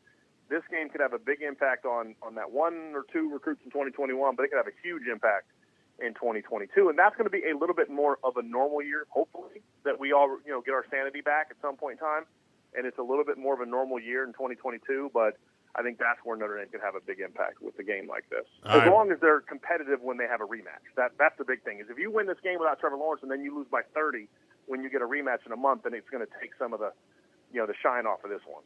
This game could have a big impact on that one or two recruits in 2021, but it could have a huge impact in 2022. And that's going to be a little bit more of a normal year, hopefully, that we all, get our sanity back at some point in time. And it's a little bit more of a normal year in 2022, but I think that's where Notre Dame could have a big impact with a game like this. As long as they're competitive when they have a rematch. That's the big thing, is if you win this game without Trevor Lawrence and then you lose by 30 when you get a rematch in a month, then it's going to take some of the, the shine off of this one.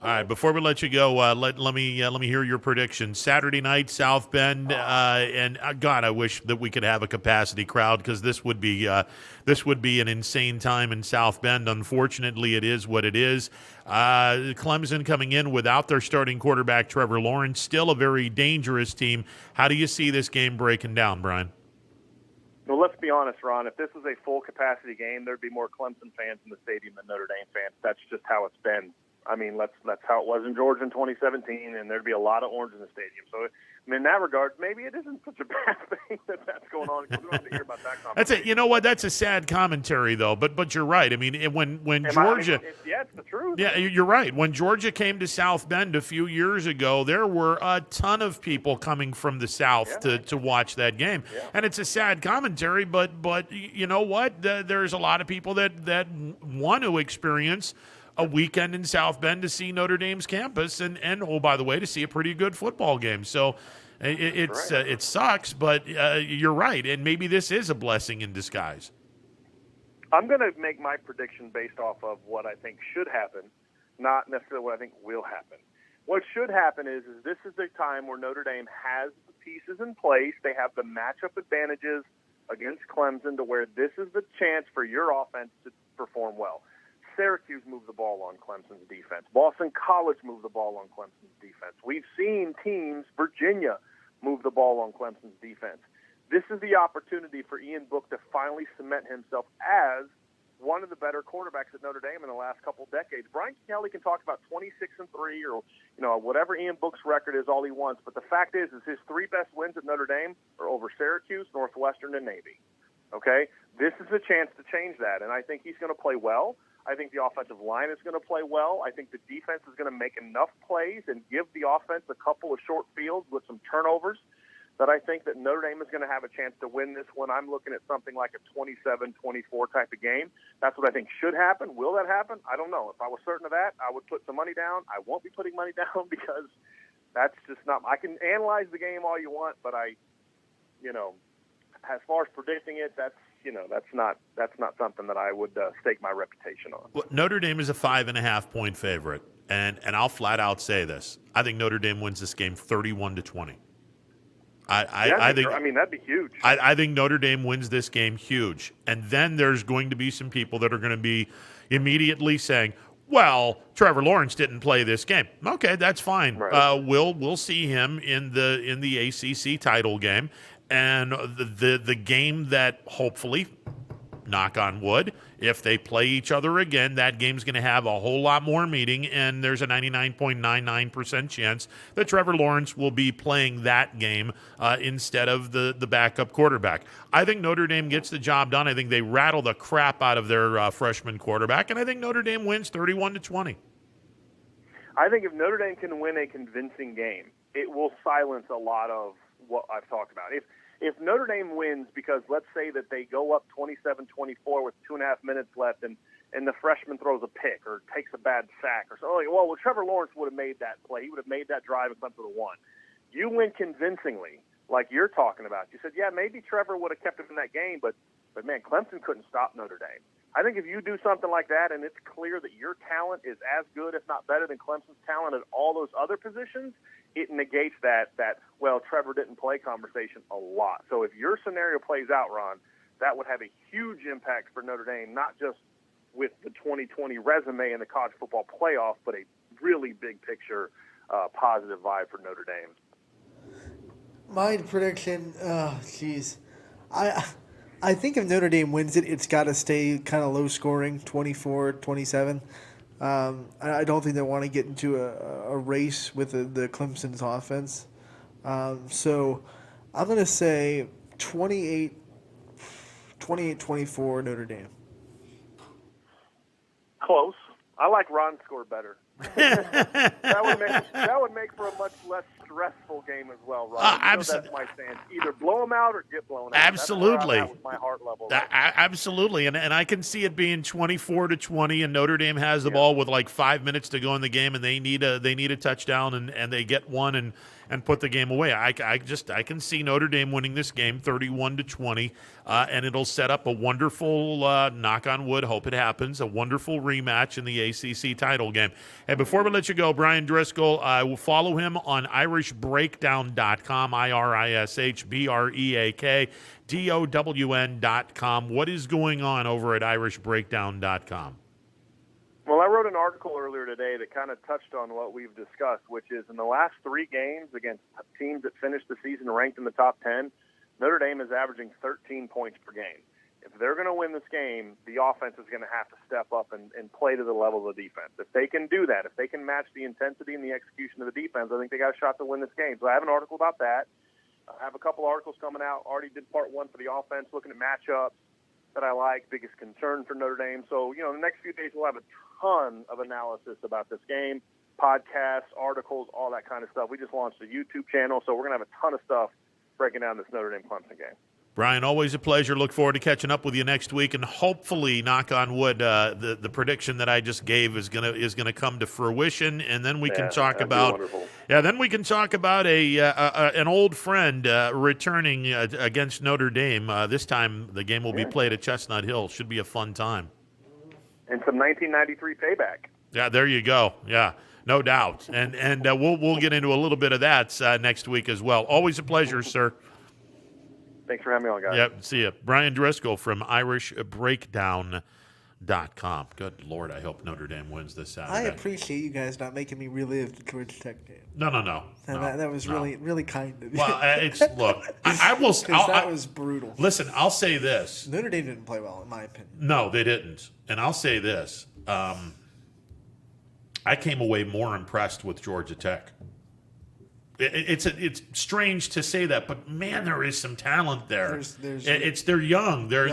All right, before we let you go, let me hear your prediction. Saturday night, South Bend, and God, I wish that we could have a capacity crowd because this would be an insane time in South Bend. Unfortunately, it is what it is. Clemson coming in without their starting quarterback Trevor Lawrence, still a very dangerous team. How do you see this game breaking down, Brian? Well, let's be honest, Ron. If this was a full capacity game, there'd be more Clemson fans in the stadium than Notre Dame fans. That's just how it's been. I mean, that's how it was in Georgia in 2017, and there'd be a lot of orange in the stadium. So, in that regard, maybe it isn't such a bad thing that's going on. We don't have to hear about that conversation. That's it. You know what? That's a sad commentary, though. But you're right. I mean, when Georgia, it's the truth. Yeah, you're right. When Georgia came to South Bend a few years ago, there were a ton of people coming from the South to watch that game, and it's a sad commentary. But you know what? There's a lot of people that want to experience a weekend in South Bend to see Notre Dame's campus and oh, by the way, to see a pretty good football game. So it sucks, but you're right. And maybe this is a blessing in disguise. I'm going to make my prediction based off of what I think should happen, not necessarily what I think will happen. What should happen is this is the time where Notre Dame has the pieces in place. They have the matchup advantages against Clemson to where this is the chance for your offense to perform well. Syracuse moved the ball on Clemson's defense. Boston College moved the ball on Clemson's defense. We've seen teams, Virginia, move the ball on Clemson's defense. This is the opportunity for Ian Book to finally cement himself as one of the better quarterbacks at Notre Dame in the last couple of decades. Brian Kelly can talk about 26-3 or whatever Ian Book's record is all he wants, but the fact is his three best wins at Notre Dame are over Syracuse, Northwestern, and Navy. Okay? This is a chance to change that, and I think he's going to play well. I think the offensive line is going to play well. I think the defense is going to make enough plays and give the offense a couple of short fields with some turnovers that I think that Notre Dame is going to have a chance to win this one. I'm looking at something like a 27-24 type of game. That's what I think should happen. Will that happen? I don't know. If I was certain of that, I would put some money down. I won't be putting money down because that's just not – I can analyze the game all you want, but as far as predicting it, that's not something that I would stake my reputation on. Well, Notre Dame is a 5.5-point favorite, and I'll flat out say this: I think Notre Dame wins this game 31-20. I think that'd be huge. I think Notre Dame wins this game huge, and then there's going to be some people that are going to be immediately saying, "Well, Trevor Lawrence didn't play this game." Okay, that's fine. Right. We'll see him in the ACC title game. And the game that hopefully, knock on wood, if they play each other again, that game's going to have a whole lot more meaning, and there's a 99.99% chance that Trevor Lawrence will be playing that game instead of the backup quarterback. I think Notre Dame gets the job done. I think they rattle the crap out of their freshman quarterback, and I think Notre Dame wins 31-20. I think if Notre Dame can win a convincing game, it will silence a lot of what I've talked about. If Notre Dame wins because let's say that they go up 27-24 with 2.5 minutes left and the freshman throws a pick or takes a bad sack or so, well, Trevor Lawrence would have made that play. He would have made that drive and Clemson would have won. You win convincingly, like you're talking about. You said, yeah, maybe Trevor would have kept him in that game, but man, Clemson couldn't stop Notre Dame. I think if you do something like that and it's clear that your talent is as good, if not better, than Clemson's talent at all those other positions, it negates that well, Trevor didn't play conversation a lot. So if your scenario plays out, Ron, that would have a huge impact for Notre Dame, not just with the 2020 resume in the college football playoff, but a really big picture positive vibe for Notre Dame. My prediction, I think if Notre Dame wins it, it's got to stay kind of low scoring, 24-27. I don't think they want to get into a race with the Clemson's offense. So I'm going to say 28-24 Notre Dame. Close. I like Ron's score better. that would make for a much less stressful game as well, Ron. That's my stance. Either blow them out or get blown out. Absolutely. That's where I'm at with my heart level. Right? Absolutely. And I can see it being 24-20, and Notre Dame has the ball with like 5 minutes to go in the game, and they need a touchdown, and they get one and put the game away. I can see Notre Dame winning this game 31-20, and it'll set up a wonderful, knock on wood, hope it happens, a wonderful rematch in the ACC title game. And before we let you go, Brian Driscoll, will follow him on irishbreakdown.com, IRISHBREAKDOWN.com. What is going on over at irishbreakdown.com? Well, I wrote an article earlier today that kind of touched on what we've discussed, which is in the last 3 games against teams that finished the season ranked in the top 10, Notre Dame is averaging 13 points per game. If they're going to win this game, the offense is going to have to step up and play to the level of the defense. If they can do that, if they can match the intensity and the execution of the defense, I think they got a shot to win this game. So I have an article about that. I have a couple articles coming out. Already did part 1 for the offense, looking at matchups that I like, biggest concern for Notre Dame. So, in the next few days we'll have a ton of analysis about this game, podcasts, articles, all that kind of stuff. We just launched a YouTube channel, so we're going to have a ton of stuff breaking down this Notre Dame-Clemson game. Brian, always a pleasure. Look forward to catching up with you next week, and hopefully, knock on wood, the prediction that I just gave is gonna come to fruition, and then we can talk about an old friend returning against Notre Dame. This time, the game will be played at Chestnut Hill. Should be a fun time. And some 1993 payback. Yeah, there you go. Yeah, no doubt. And we'll get into a little bit of that next week as well. Always a pleasure, sir. Thanks for having me on, guys. Yep, see you. Brian Driscoll from irishbreakdown.com. Good Lord, I hope Notre Dame wins this Saturday. I appreciate you guys not making me relive the Georgia Tech game. No. That was really kind of you. Well, look, I will. That was brutal. Listen, I'll say this. Notre Dame didn't play well, in my opinion. No, they didn't. And I'll say this. I came away more impressed with Georgia Tech. It's strange to say that, but man, there is some talent there. They're young. They're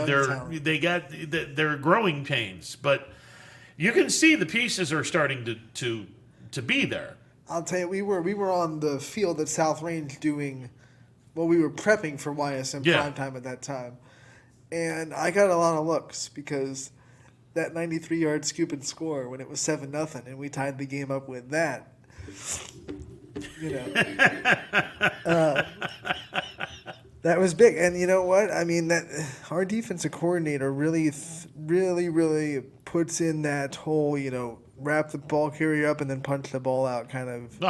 growing pains, but you can see the pieces are starting to be there. I'll tell you, we were on the field at South Range we were prepping for YSM primetime at that time, and I got a lot of looks because that 93-yard scoop and score when it was 7-0, and we tied the game up with that. That was big, and you know what? I mean, that our defensive coordinator really puts in that whole, wrap the ball carrier up and then punch the ball out kind of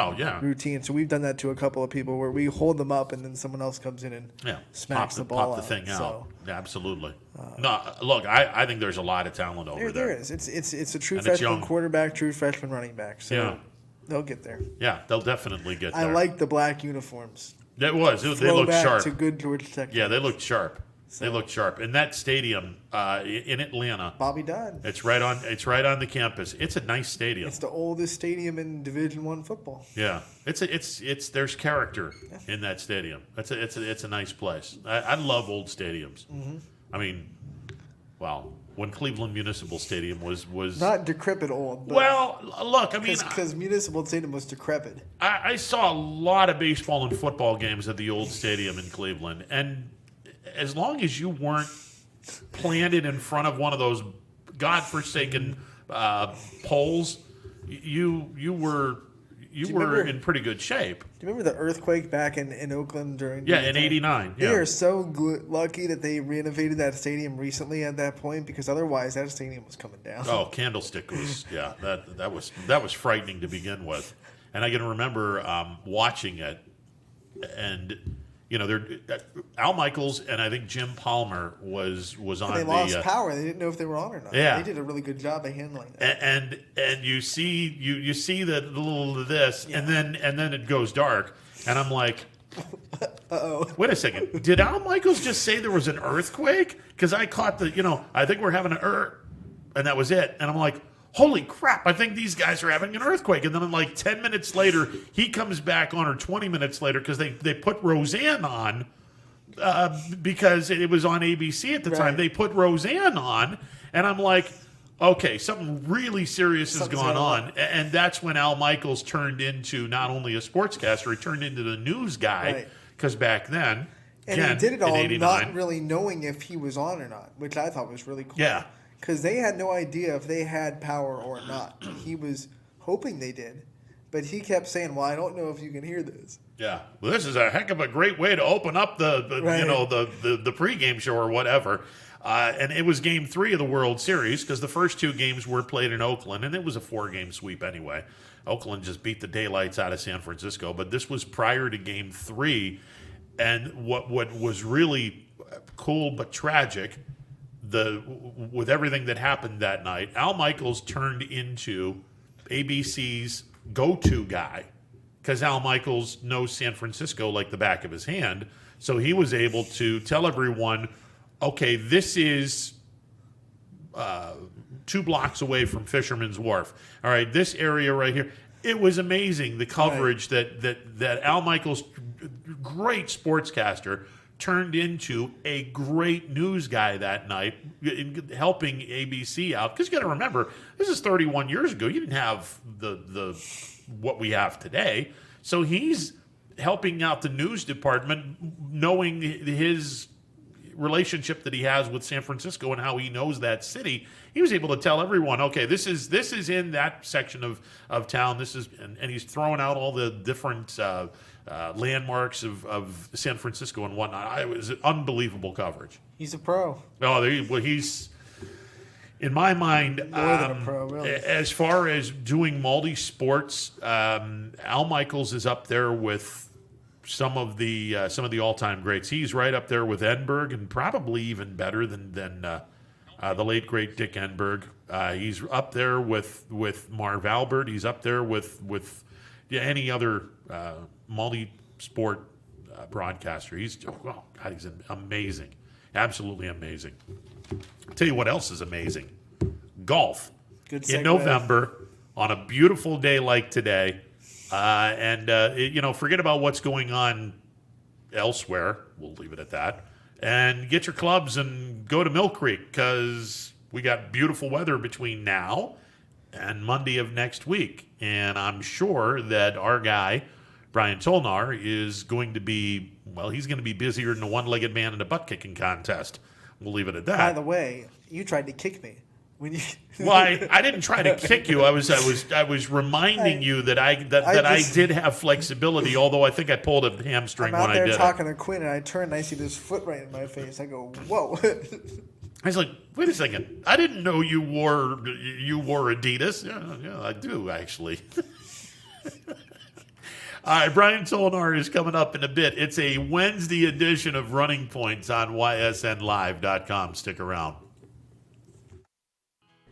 routine. So we've done that to a couple of people where we hold them up and then someone else comes in and smacks the ball out. Pop the thing out. So, absolutely. No, look, I think there's a lot of talent over there. There is. It's a true freshman quarterback, true freshman running back. So they'll get there. Yeah, they'll definitely get there. I like the black uniforms. They looked sharp. To good Georgia Tech. Yeah, they looked sharp. They looked sharp. And that stadium in Atlanta, Bobby Dodd. It's right on the campus. It's a nice stadium. It's the oldest stadium in Division I football. Yeah, there's character in that stadium. It's a nice place. I love old stadiums. Mm-hmm. I mean, wow. When Cleveland Municipal Stadium was not decrepit old. Well, look, I mean, because Municipal Stadium was decrepit. I saw a lot of baseball and football games at the old stadium in Cleveland, and as long as you weren't planted in front of one of those godforsaken poles, you you were in pretty good shape. Do you remember the earthquake back in Oakland during? Yeah, in '89. They are so lucky that they renovated that stadium recently at that point, because otherwise that stadium was coming down. Oh, Candlestick was that was frightening to begin with, and I can remember watching it, and Al Michaels and I think Jim Palmer was on. They lost power. They didn't know if they were on or not. Yeah. They did a really good job of handling that. And you see the little of this, and then it goes dark, and I'm like, uh-oh. Wait a second. Did Al Michaels just say there was an earthquake? Because I caught I think we're having an and that was it. And I'm like, holy crap, I think these guys are having an earthquake. And then like 10 minutes later, he comes back on, or 20 minutes later, because they put Roseanne on, because it was on ABC at the time. They put Roseanne on, and I'm like, okay, something really serious has gone on. And that's when Al Michaels turned into not only a sportscaster, he turned into the news guy, because back then, and he did it all not really knowing if he was on or not, which I thought was really cool. Yeah. Because they had no idea if they had power or not. He was hoping they did, but he kept saying, well, I don't know if you can hear this. Yeah. Well, this is a heck of a great way to open up the pregame show or whatever. And it was Game 3 of the World Series, because the first two games were played in Oakland, and it was a 4-game sweep anyway. Oakland just beat the daylights out of San Francisco, but this was prior to Game 3. And what was really cool but tragic, with everything that happened that night, Al Michaels turned into ABC's go-to guy, because Al Michaels knows San Francisco like the back of his hand. So he was able to tell everyone, okay, this is 2 blocks away from Fisherman's Wharf. All right, this area right here. It was amazing, the coverage that Al Michaels, great sportscaster, turned into a great news guy that night, helping ABC out. Because you got to remember, this is 31 years ago. You didn't have the what we have today. So he's helping out the news department, knowing his relationship that he has with San Francisco and how he knows that city. He was able to tell everyone, okay, this is in that section of town. This is, and he's throwing out all the different landmarks of San Francisco and whatnot. It was unbelievable coverage. He's a pro. Oh, he's, in my mind, more than a pro, really. As far as doing multi-sports, Al Michaels is up there with some of the all-time greats. He's right up there with Enberg, and probably even better than the late great Dick Enberg. He's up there with Marv Albert. He's up there with any other multi-sport broadcaster. He's amazing, absolutely amazing. I'll tell you what else is amazing: golf. Good segue. In November on a beautiful day like today. Forget about what's going on elsewhere. We'll leave it at that. And get your clubs and go to Mill Creek, because we got beautiful weather between now and Monday of next week. And I'm sure that our guy, Brian Tolnar, is going to be, he's going to be busier than a one-legged man in a butt-kicking contest. We'll leave it at that. By the way, you tried to kick me. Well, I didn't try to kick you. I was reminding you that I did have flexibility. Although I think I pulled a hamstring when I did. I'm out there talking to Quinn, and I turn and I see this foot right in my face. I go, whoa! I was like, wait a second. I didn't know you wore Adidas. Yeah, I do actually. All right, Brian Tolnar is coming up in a bit. It's a Wednesday edition of Running Points on ysnlive.com. Stick around.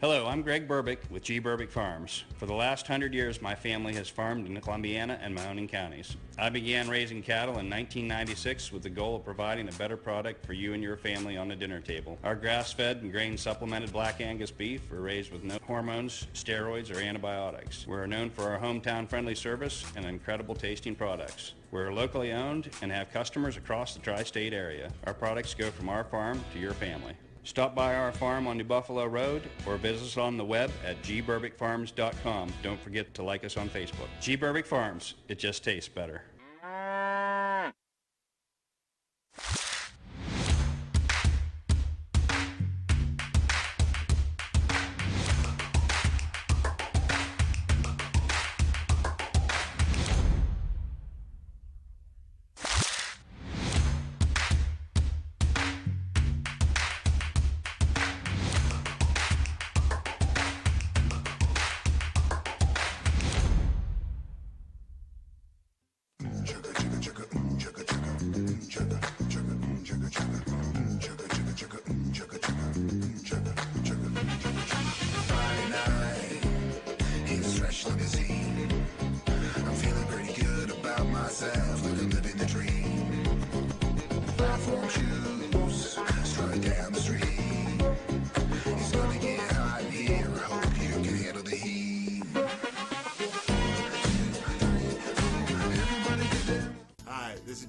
Hello, I'm Greg Burbick with G. Burbick Farms. For the last 100 years, my family has farmed in Columbiana and Mahoning counties. I began raising cattle in 1996 with the goal of providing a better product for you and your family on the dinner table. Our grass-fed and grain-supplemented Black Angus beef are raised with no hormones, steroids, or antibiotics. We're known for our hometown-friendly service and incredible tasting products. We're locally owned and have customers across the tri-state area. Our products go from our farm to your family. Stop by our farm on New Buffalo Road or visit us on the web at gburbickfarms.com. Don't forget to like us on Facebook. G. Burbick Farms, it just tastes better.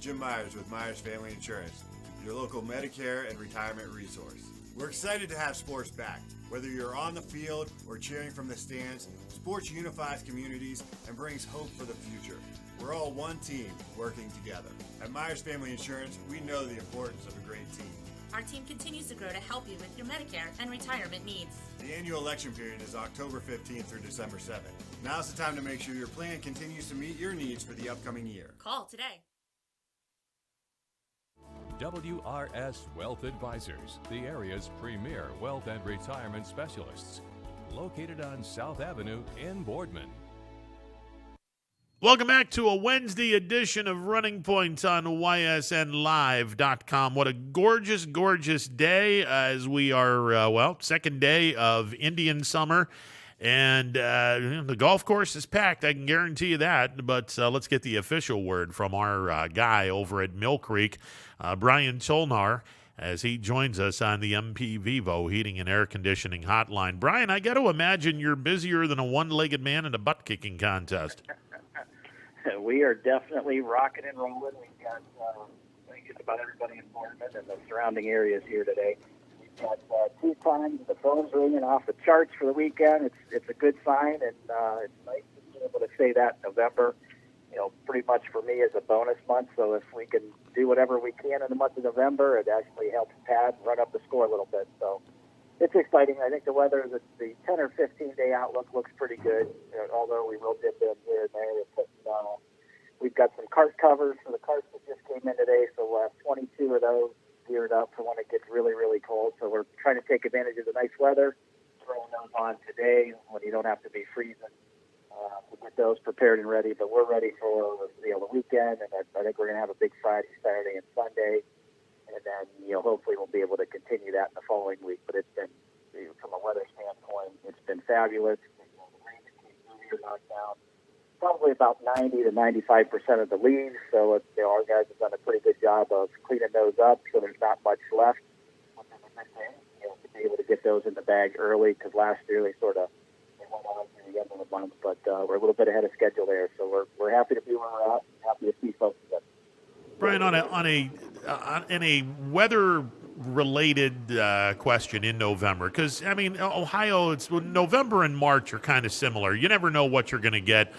Jim Myers with Myers Family Insurance, your local Medicare and retirement resource. We're excited to have sports back. Whether you're on the field or cheering from the stands, sports unifies communities and brings hope for the future. We're all one team working together. At Myers Family Insurance, we know the importance of a great team. Our team continues to grow to help you with your Medicare and retirement needs. The annual election period is October 15th through December 7th. Now's the time to make sure your plan continues to meet your needs for the upcoming year. Call today. WRS Wealth Advisors, the area's premier wealth and retirement specialists. Located on South Avenue in Boardman. Welcome back to a Wednesday edition of Running Points on YSNLive.com. What a gorgeous, gorgeous day as we are, second day of Indian summer. And the golf course is packed, I can guarantee you that. But let's get the official word from our guy over at Mill Creek, Brian Tolnar, as he joins us on the MP Vivo Heating and Air Conditioning Hotline. Brian, I got to imagine you're busier than a one-legged man in a butt-kicking contest. We are definitely rocking and rolling. We've got, I think just about everybody in Boardman and the surrounding areas here today. We've got 2 times, the phone's ringing off the charts for the weekend. It's a good sign, and it's nice to be able to say that November, pretty much for me is a bonus month. So if we can do whatever we can in the month of November, it actually helps pad and run up the score a little bit. So it's exciting. I think the weather, the 10 or 15-day outlook looks pretty good, although we will dip in here and there. We've got some cart covers for the carts that just came in today, so we'll have 22 of those geared up for when it gets really, really cold. So we're trying to take advantage of the nice weather, throwing those on today when you don't have to be freezing to get those prepared and ready. But we're ready for the weekend, and I think we're going to have a big Friday, Saturday, and Sunday. And then, hopefully we'll be able to continue that in the following week. But it's been, from a weather standpoint, it's been fabulous. The rain that came through here knocked down probably about 90 to 95% of the leaves. So, our guys have done a pretty good job of cleaning those up, so there's not much left. Which is a good thing, to be able to get those in the bag early, because last year they went on to the end of the month. But we're a little bit ahead of schedule there, so we're happy to be where we're at, happy to see folks again. Brian, in a weather-related question in November, because Ohio, it's November and March are kind of similar. You never know what you're going to get.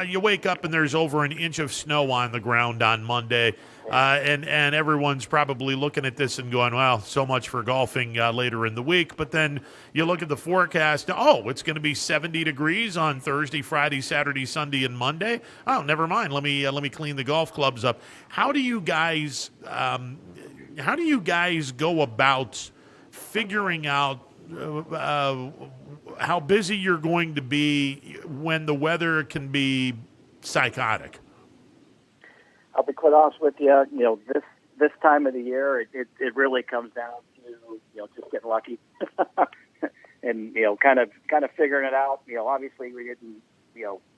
You wake up and there's over an inch of snow on the ground on Monday, and everyone's probably looking at this and going, "Well, so much for golfing later in the week." But then you look at the forecast. Oh, it's going to be 70 degrees on Thursday, Friday, Saturday, Sunday, and Monday. Oh, never mind. Let me clean the golf clubs up. How do you guys go about figuring out how busy you're going to be when the weather can be psychotic? I'll be quite honest with you. This time of the year, it really comes down to just getting lucky, and kind of figuring it out. Obviously we didn't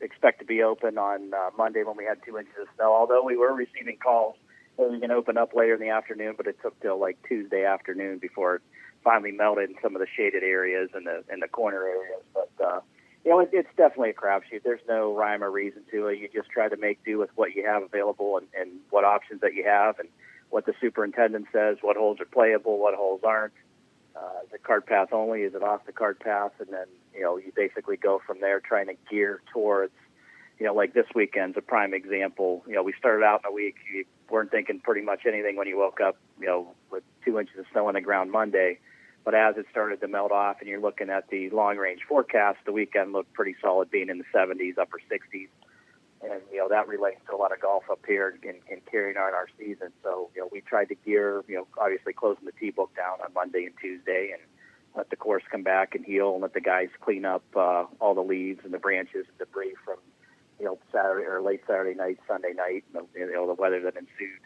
expect to be open on Monday when we had 2 inches of snow. Although we were receiving calls that we can open up later in the afternoon, but it took till like Tuesday afternoon before it finally melted in some of the shaded areas and the corner areas. But it's definitely a crapshoot. There's no rhyme or reason to it. You just try to make do with what you have available and what options that you have and what the superintendent says, what holes are playable, what holes aren't. Is it cart path only? Is it off the cart path? And then, you basically go from there trying to gear towards, like this weekend's a prime example. We started out in a week, you weren't thinking pretty much anything when you woke up, with 2 inches of snow on the ground Monday. But as it started to melt off and you're looking at the long-range forecast, the weekend looked pretty solid, being in the 70s, upper 60s. And, that relates to a lot of golf up here in carrying on our season. So, we tried to gear, obviously closing the tee book down on Monday and Tuesday and let the course come back and heal and let the guys clean up all the leaves and the branches and debris from, Saturday or late Saturday night, Sunday night, the weather that ensued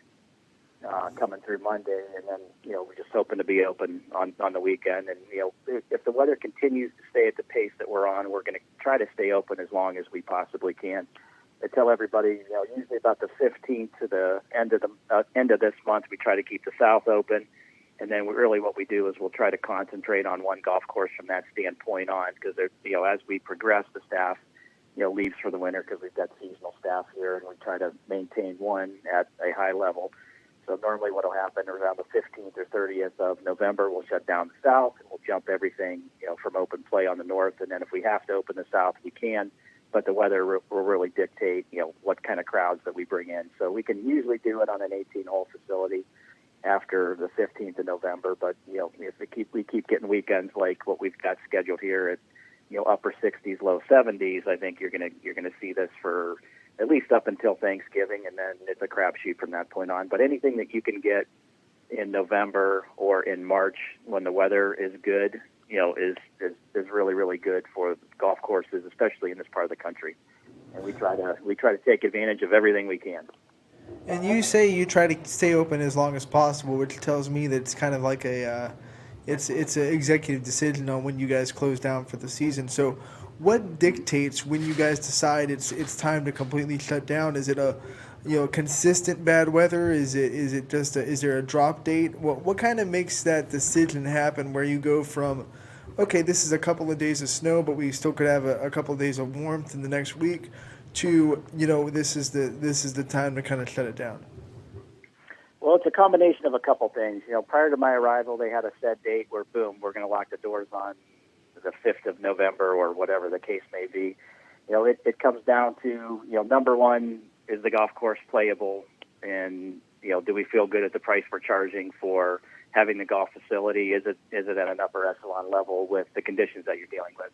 coming through Monday. And then, we're just hoping to be open on the weekend. And, if the weather continues to stay at the pace that we're on, we're going to try to stay open as long as we possibly can. I tell everybody, usually about the 15th to the end of this month, we try to keep the South open. And then really what we do is we'll try to concentrate on one golf course from that standpoint on, because as we progress, the staff, leaves for the winter because we've got seasonal staff here, and we try to maintain one at a high level. So normally what will happen around the 15th or 30th of November, we'll shut down the south, and we'll jump everything, from open play on the north. And then if we have to open the south, we can. But the weather will really dictate, what kind of crowds that we bring in. So we can usually do it on an 18-hole facility after the 15th of November. But, if we keep getting weekends like what we've got scheduled here at, upper 60s, low 70s, I think you're gonna see this for at least up until Thanksgiving, and then it's a crapshoot from that point on. But anything that you can get in November or in March when the weather is good, is really, really good for golf courses, especially in this part of the country. And we try to take advantage of everything we can. And you say you try to stay open as long as possible, which tells me that it's kind of like it's an executive decision on when you guys close down for the season. So what dictates when you guys decide it's time to completely shut down? Is it a consistent bad weather? Is there a drop date? What kind of makes that decision happen where you go from, okay, this is a couple of days of snow, but we still could have a couple of days of warmth in the next week, to this is the time to kind of shut it down? Well, it's a combination of a couple things. Prior to my arrival, they had a set date where, boom, we're going to lock the doors on the 5th of November or whatever the case may be. It comes down to, number one, is the golf course playable? And, do we feel good at the price we're charging for having the golf facility? Is it at an upper echelon level with the conditions that you're dealing with?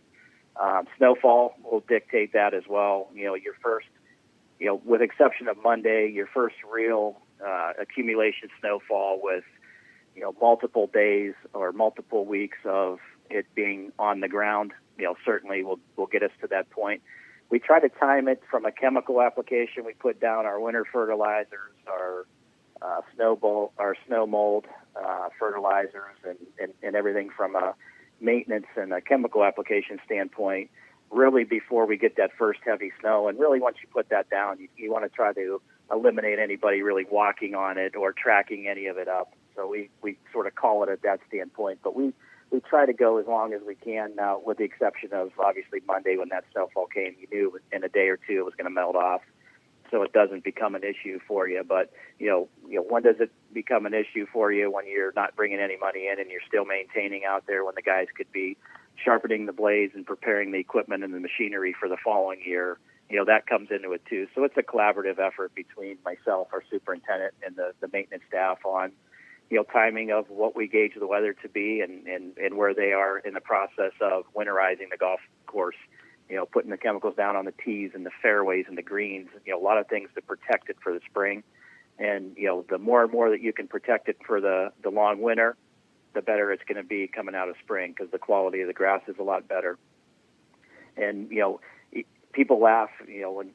Snowfall will dictate that as well. Your first, with exception of Monday, your first real accumulation snowfall with, multiple days or multiple weeks of it being on the ground, certainly will get us to that point. We try to time it from a chemical application. We put down our winter fertilizers, our snow mold fertilizers, and everything from a maintenance and a chemical application standpoint, really before we get that first heavy snow. And really, once you put that down, you want to try to eliminate anybody really walking on it or tracking any of it up. So we sort of call it at that standpoint. But we try to go as long as we can now, with the exception of obviously Monday when that snowfall came. You knew in a day or two it was going to melt off, so it doesn't become an issue for you. But when does it become an issue for you? When you're not bringing any money in and you're still maintaining out there, when the guys could be sharpening the blades and preparing the equipment and the machinery for the following year. That comes into it too. So it's a collaborative effort between myself, our superintendent, and the maintenance staff on timing of what we gauge the weather to be and where they are in the process of winterizing the golf course, putting the chemicals down on the tees and the fairways and the greens, a lot of things to protect it for the spring. And, the more and more that you can protect it for the long winter, the better it's going to be coming out of spring, because the quality of the grass is a lot better. And, people laugh,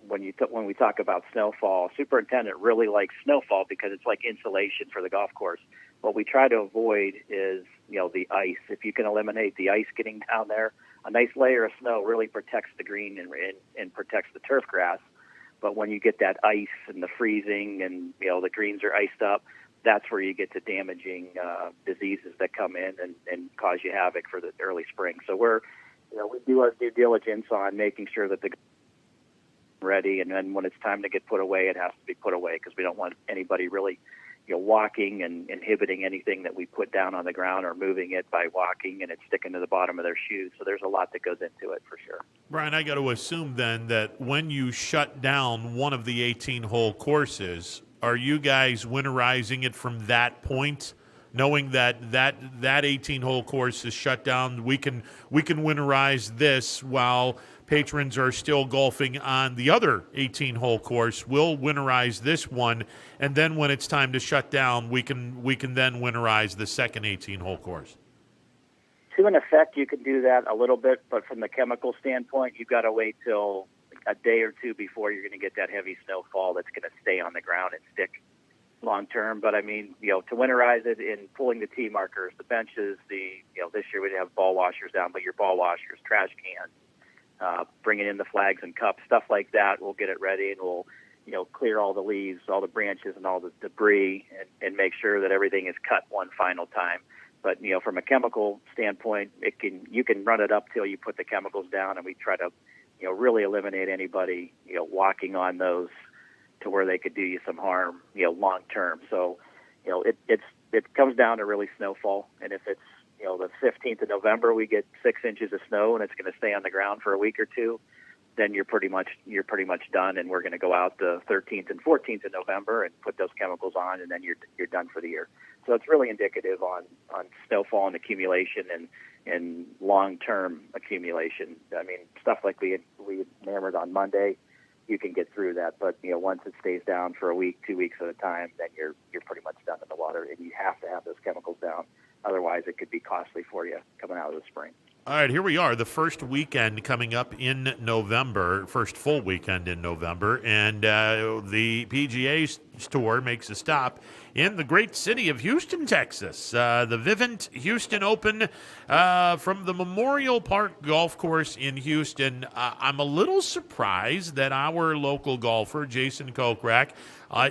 when we talk about snowfall. Superintendent really likes snowfall because it's like insulation for the golf course. What we try to avoid is, the ice. If you can eliminate the ice getting down there, a nice layer of snow really protects the green and protects the turf grass. But when you get that ice and the freezing and, the greens are iced up, that's where you get to damaging diseases that come in and cause you havoc for the early spring. So we do our due diligence on making sure that the ready, and then when it's time to get put away, it has to be put away, because we don't want anybody really walking and inhibiting anything that we put down on the ground, or moving it by walking and it's sticking to the bottom of their shoes. So there's a lot that goes into it for sure. Brian, I got to assume then that when you shut down one of the 18-hole courses, are you guys winterizing it from that point, knowing that 18-hole course is shut down? We can winterize this while patrons are still golfing on the other 18-hole course. We'll winterize this one, and then when it's time to shut down, we can then winterize the second 18-hole course. To an effect, you can do that a little bit, but from the chemical standpoint, you've got to wait till a day or two before you're going to get that heavy snowfall that's going to stay on the ground and stick long term. But I mean, to winterize it in pulling the tee markers, the benches, this year we didn't have ball washers down, but your ball washers, trash cans, bringing in the flags and cups, stuff like that. We'll get it ready, and we'll, clear all the leaves, all the branches, and all the debris, and make sure that everything is cut one final time. But, from a chemical standpoint, you can run it up till you put the chemicals down, and we try to really eliminate anybody, walking on those to where they could do you some harm, long term. So, it comes down to really snowfall. And if it's, the 15th of November, we get 6 inches of snow and it's going to stay on the ground for a week or two, then you're pretty much done. And we're going to go out the 13th and 14th of November and put those chemicals on, and then you're done for the year. So it's really indicative on snowfall and accumulation and long-term accumulation. I mean, stuff like we hammered on Monday, you can get through that. But, once it stays down for a week, 2 weeks at a time, then you're pretty much done in the water, and you have to have those chemicals down. Otherwise, it could be costly for you coming out of the spring. All right, here we are, the first weekend coming up in November, first full weekend in November, and the PGA Tour makes a stop in the great city of Houston, Texas. The Vivint Houston Open from the Memorial Park Golf Course in Houston. I'm a little surprised that our local golfer, Jason Kokrak,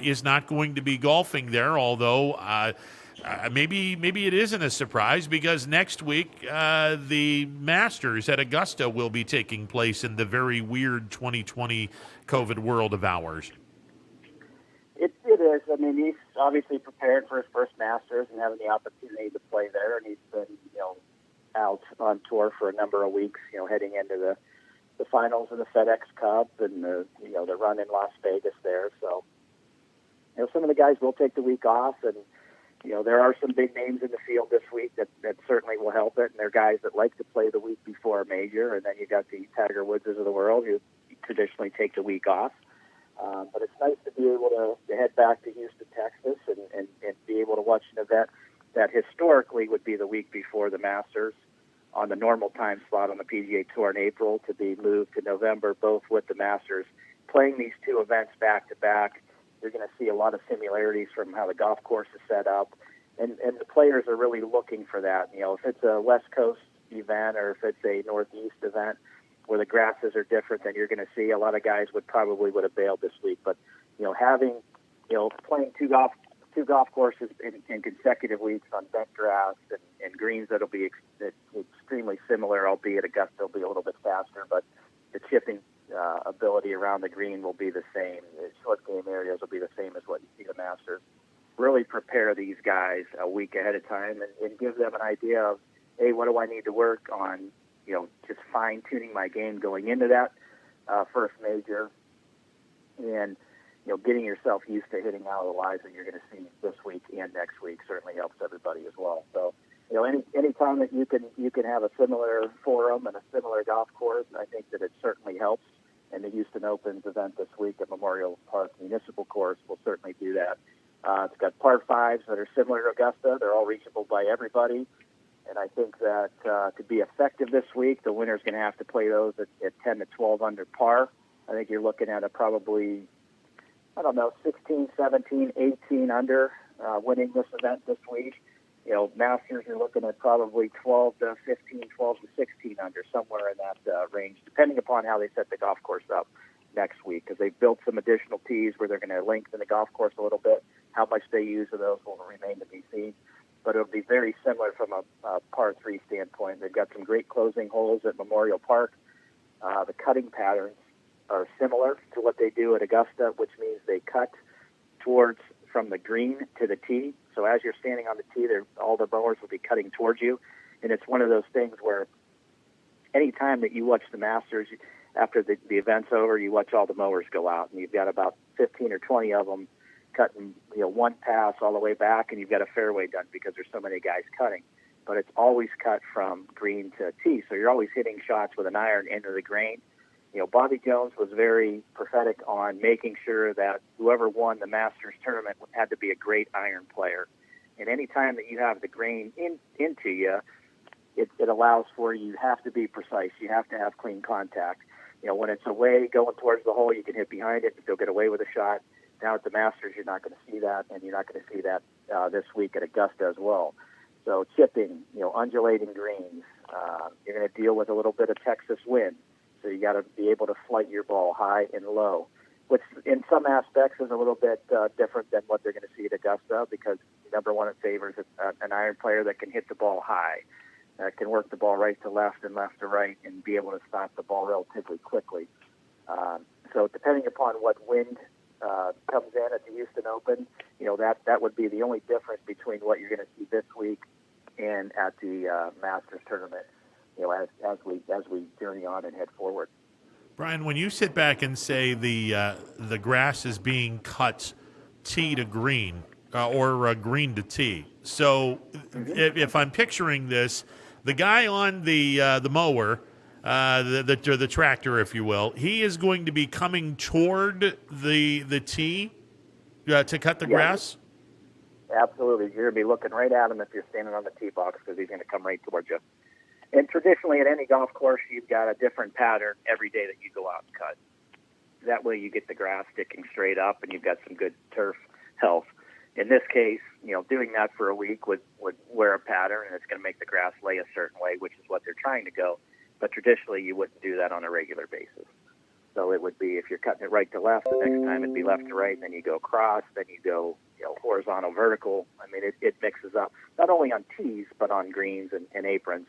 is not going to be golfing there, although maybe it isn't a surprise, because next week the Masters at Augusta will be taking place in the very weird 2020 COVID world of ours. It is. I mean, he's obviously prepared for his first Masters and having the opportunity to play there, and he's been, out on tour for a number of weeks, heading into the finals of the FedEx Cup and the run in Las Vegas there. So, some of the guys will take the week off, and there are some big names in the field this week that certainly will help it, and they're guys that like to play the week before a major, and then you got the Tiger Woodses of the world who traditionally take the week off. But it's nice to be able to head back to Houston, Texas, and be able to watch an event that historically would be the week before the Masters on the normal time slot on the PGA Tour in April, to be moved to November, both with the Masters. Playing these two events back-to-back, you're going to see a lot of similarities from how the golf course is set up, and the players are really looking for that. If it's a West Coast event or if it's a Northeast event where the grasses are different, then you're going to see a lot of guys would have bailed this week. But having playing two golf courses in consecutive weeks on bent grass and greens that'll be extremely similar, albeit Augusta will be a little bit faster, but the chipping ability around the green will be the same. The short game areas will be the same as what you see the Masters. Really prepare these guys a week ahead of time and give them an idea of, hey, what do I need to work on? Just fine-tuning my game going into that first major, and getting yourself used to hitting out of the lies that you're going to see this week and next week certainly helps everybody as well. So, any time that you can have a similar forum and a similar golf course, I think that it certainly helps. And the Houston Open's event this week at Memorial Park Municipal Course will certainly do that. It's got par fives that are similar to Augusta. They're all reachable by everybody. And I think that to be effective this week, the winner's going to have to play those at 10 to 12 under par. I think you're looking at probably 16, 17, 18 under winning this event this week. Masters, you're looking at probably 12 to 15, 12 to 16 under, somewhere in that range, depending upon how they set the golf course up next week, because they've built some additional tees where they're going to lengthen the golf course a little bit. How much they use of those will remain to be seen. But it'll be very similar from a par 3 standpoint. They've got some great closing holes at Memorial Park. The cutting patterns are similar to what they do at Augusta, which means they cut towards from the green to the tee. So as you're standing on the tee, all the mowers will be cutting towards you. And it's one of those things where any time that you watch the Masters, after the event's over, you watch all the mowers go out, and you've got about 15 or 20 of them cutting, one pass all the way back, and you've got a fairway done because there's so many guys cutting. But it's always cut from green to tee, so you're always hitting shots with an iron into the grain. Bobby Jones was very prophetic on making sure that whoever won the Masters tournament had to be a great iron player. And any time that you have the grain into you, it allows for you have to be precise. You have to have clean contact. When it's away going towards the hole, you can hit behind it and still get away with a shot. Now at the Masters, you're not going to see that, and you're not going to see that this week at Augusta as well. So chipping, undulating greens. You're going to deal with a little bit of Texas wind. So you got to be able to flight your ball high and low, which in some aspects is a little bit different than what they're going to see at Augusta, because number one, it favors an iron player that can hit the ball high. can work the ball right to left and left to right and be able to stop the ball relatively quickly. So depending upon what wind comes in at the Houston Open, that would be the only difference between what you're going to see this week and at the Masters tournament. As we journey on and head forward. Brian, when you sit back and say the grass is being cut tee to green or green to tee, so if I'm picturing this, the guy on the mower, the tractor, if you will, he is going to be coming toward the tee to cut the grass? Absolutely. You're going to be looking right at him if you're standing on the tee box because he's going to come right towards you. And traditionally at any golf course, you've got a different pattern every day that you go out and cut. That way you get the grass sticking straight up and you've got some good turf health. In this case, doing that for a week would wear a pattern, and it's going to make the grass lay a certain way, which is what they're trying to go. But traditionally, you wouldn't do that on a regular basis. So it would be, if you're cutting it right to left, the next time it'd be left to right, and then you go across, then you go horizontal, vertical. I mean, it mixes up, not only on tees, but on greens and aprons.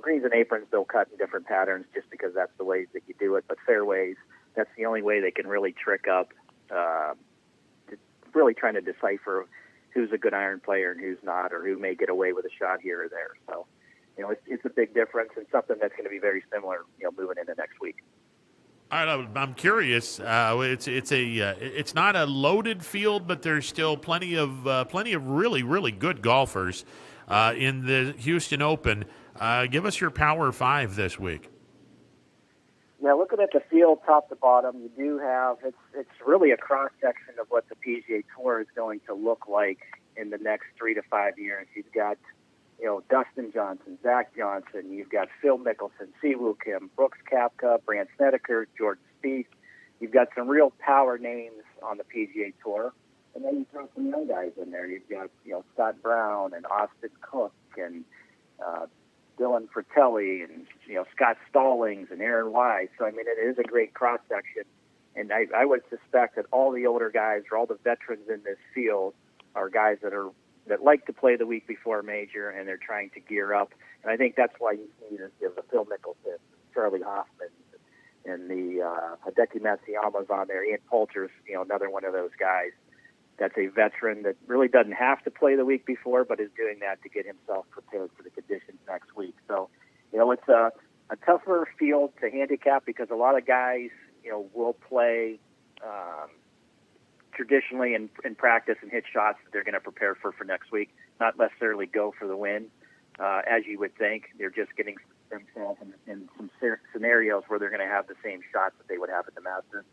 Greens and aprons, they'll cut in different patterns just because that's the ways that you do it. But fairways, that's the only way they can really trick up, really trying to decipher who's a good iron player and who's not, or who may get away with a shot here or there. So, it's a big difference and something that's going to be very similar, moving into next week. All right, I'm curious. It's not a loaded field, but there's still plenty of really, really good golfers in the Houston Open. Give us your Power 5 this week. Yeah, looking at the field top to bottom, you do have, it's really a cross-section of what the PGA Tour is going to look like in the next 3 to 5 years. You've got, Dustin Johnson, Zach Johnson, you've got Phil Mickelson, Siwoo Kim, Brooks Koepka, Brandt Snedeker, Jordan Spieth. You've got some real power names on the PGA Tour. And then you throw some young guys in there. You've got, Scott Brown and Austin Cook and Dylan Fratelli and, Scott Stallings and Aaron Wise. So, I mean, it is a great cross-section. And I would suspect that all the older guys or all the veterans in this field are guys that like to play the week before a major, and they're trying to gear up. And I think that's why you see the Phil Mickelson, Charlie Hoffman, and the Hideki Matsuyama's on there. Ian Poulter's, another one of those guys that's a veteran that really doesn't have to play the week before, but is doing that to get himself prepared for the conditions next week. So, it's a tougher field to handicap because a lot of guys, will play traditionally in practice and hit shots that they're going to prepare for next week, not necessarily go for the win, as you would think. They're just getting themselves in some scenarios where they're going to have the same shots that they would have at the Masters.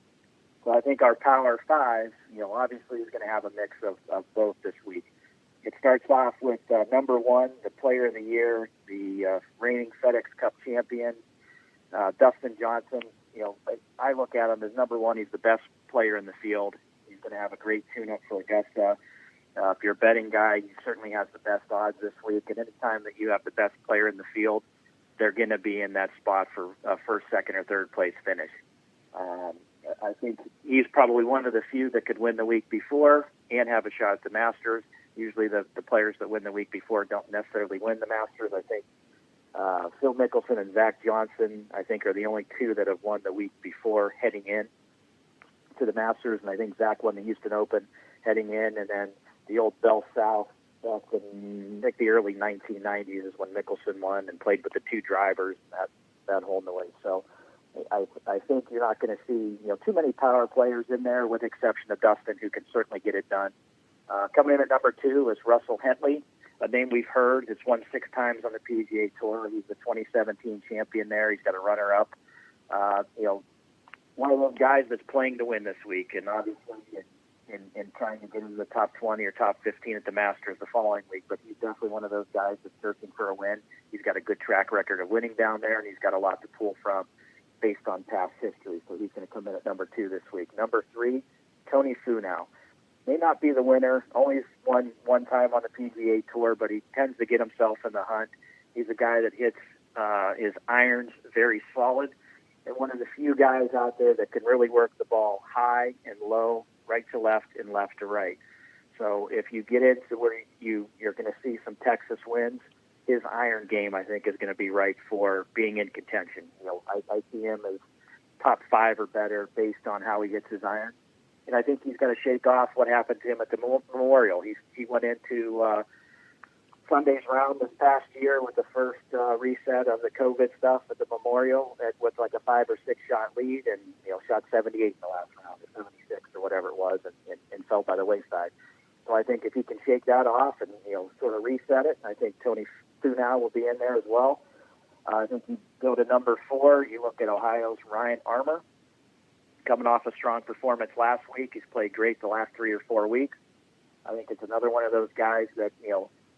So I think our Power 5, obviously is going to have a mix of both this week. It starts off with number one, the player of the year, the reigning FedEx Cup champion, Dustin Johnson. I look at him as number one. He's the best player in the field. He's going to have a great tune-up for Augusta. If you're a betting guy, he certainly has the best odds this week. And any time that you have the best player in the field, they're going to be in that spot for first, second, or third place finish. I think he's probably one of the few that could win the week before and have a shot at the Masters. Usually the players that win the week before don't necessarily win the Masters. I think Phil Mickelson and Zach Johnson, I think, are the only two that have won the week before heading in to the Masters. And I think Zach won the Houston Open heading in, and then the old Bell South back in, I think, the early 1990s is when Mickelson won and played with the two drivers that whole noise. So I think you're not going to see too many power players in there, with the exception of Dustin, who can certainly get it done. Coming in at number two is Russell Henley, a name we've heard. It's won 6 times on the PGA Tour. He's the 2017 champion there. He's got a runner-up. One of those guys that's playing to win this week, and obviously in trying to get into the top 20 or top 15 at the Masters the following week. But he's definitely one of those guys that's searching for a win. He's got a good track record of winning down there, and he's got a lot to pull from based on past history. So he's going to come in at number 2 this week. Number 3, Tony Finau. May not be the winner, only won one time on the PGA Tour, but he tends to get himself in the hunt. He's a guy that hits his irons very solid, and one of the few guys out there that can really work the ball high and low, right to left and left to right. So if you get into where you're going to see some Texas winds, his iron game, I think, is going to be right for being in contention. I see him as top 5 or better based on how he hits his iron. And I think he's going to shake off what happened to him at the Memorial. He went into Sunday's round this past year with the first reset of the COVID stuff at the Memorial with like a 5 or 6 shot lead, and shot 78 in the last round, or 76 or whatever it was, and fell by the wayside. So I think if he can shake that off and sort of reset it, I think Tony Finau will be in there as well. I think you go to number 4. You look at Ohio's Ryan Armour, coming off a strong performance last week. He's played great the last 3 or 4 weeks. I think it's another one of those guys that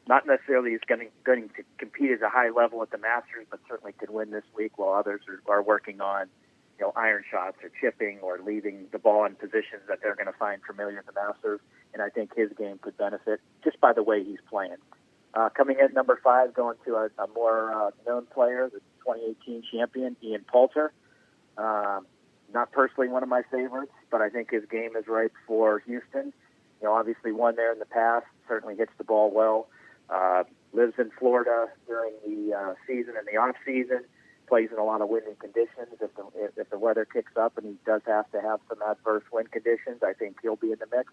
not necessarily is going to compete at a high level at the Masters, but certainly could win this week while others are working on iron shots or chipping or leaving the ball in positions that they're going to find familiar at the Masters. And I think his game could benefit just by the way he's playing. Coming in at number 5, going to a more known player, the 2018 champion, Ian Poulter. Not personally one of my favorites, but I think his game is ripe for Houston. Obviously won there in the past, certainly hits the ball well. Lives in Florida during the season and the off-season. Plays in a lot of windy conditions. If the weather kicks up and he does have to have some adverse wind conditions, I think he'll be in the mix.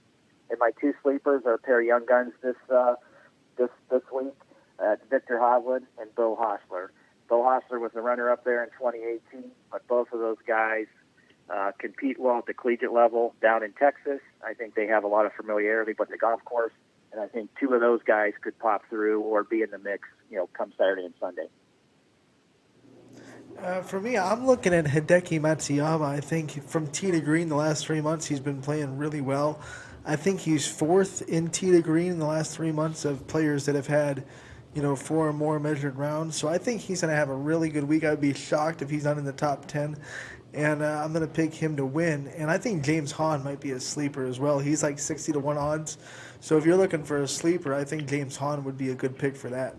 And my 2 sleepers are a pair of young guns this week, Victor Hovland and Bo Hostler. Bo Hostler was the runner-up there in 2018, but both of those guys compete well at the collegiate level down in Texas. I think they have a lot of familiarity with the golf course, and I think 2 of those guys could pop through or be in the mix, come Saturday and Sunday. For me, I'm looking at Hideki Matsuyama. I think from tee to green the last 3 months, he's been playing really well. I think he's 4th in tee to green in the last 3 months of players that have had, 4 or more measured rounds. So I think he's going to have a really good week. I'd be shocked if he's not in the top 10. And I'm going to pick him to win. And I think James Hahn might be a sleeper as well. He's like 60-1 odds. So if you're looking for a sleeper, I think James Hahn would be a good pick for that.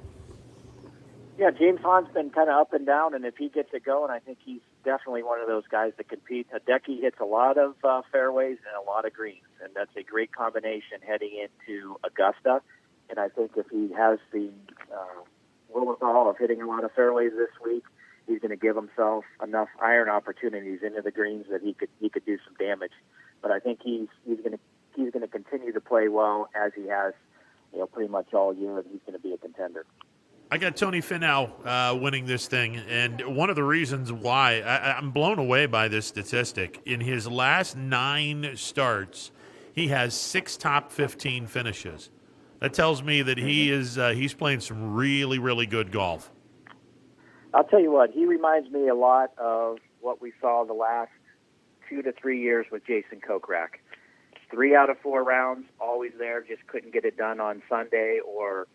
Yeah, James Hahn's been kind of up and down, and if he gets it going, I think he's definitely one of those guys that compete. Hideki hits a lot of fairways and a lot of greens, and that's a great combination heading into Augusta. And I think if he has the wherewithal of hitting a lot of fairways this week, he's going to give himself enough iron opportunities into the greens that he could do some damage. But I think he's going to continue to play well as he has, pretty much all year, and he's going to be a contender. I got Tony Finau winning this thing, and one of the reasons why I'm blown away by this statistic. In his last 9 starts, he has 6 top 15 finishes. That tells me that he's playing some really, really good golf. I'll tell you what, he reminds me a lot of what we saw the last 2 to 3 years with Jason Kokrak. 3 out of 4 rounds, always there, just couldn't get it done on Sunday, or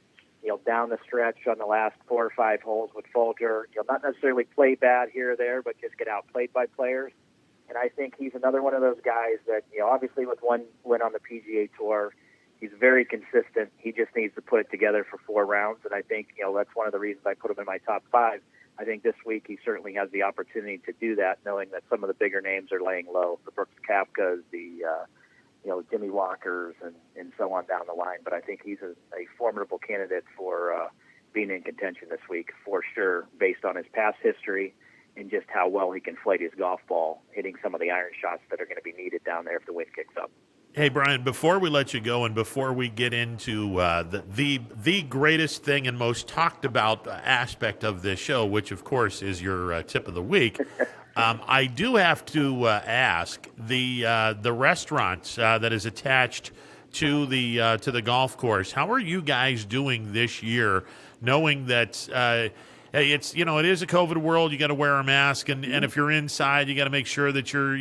down the stretch on the last 4 or 5 holes with Folger. Not necessarily play bad here or there, but just get outplayed by players. And I think he's another one of those guys that, obviously with one win on the PGA Tour, he's very consistent. He just needs to put it together for 4 rounds. And I think, that's one of the reasons I put him in my top 5. I think this week he certainly has the opportunity to do that, knowing that some of the bigger names are laying low. The Brooks Koepkas, the Jimmy Walkers, and so on down the line. But I think he's a formidable candidate for being in contention this week for sure, based on his past history and just how well he can flight his golf ball, hitting some of the iron shots that are going to be needed down there if the wind kicks up. Hey, Brian, before we let you go and before we get into the greatest thing and most talked about aspect of this show, which, of course, is your tip of the week, I do have to ask the restaurant that is attached to the golf course. How are you guys doing this year, knowing that hey, it's it is a COVID world. You got to wear a mask, and if you're inside, you got to make sure that you're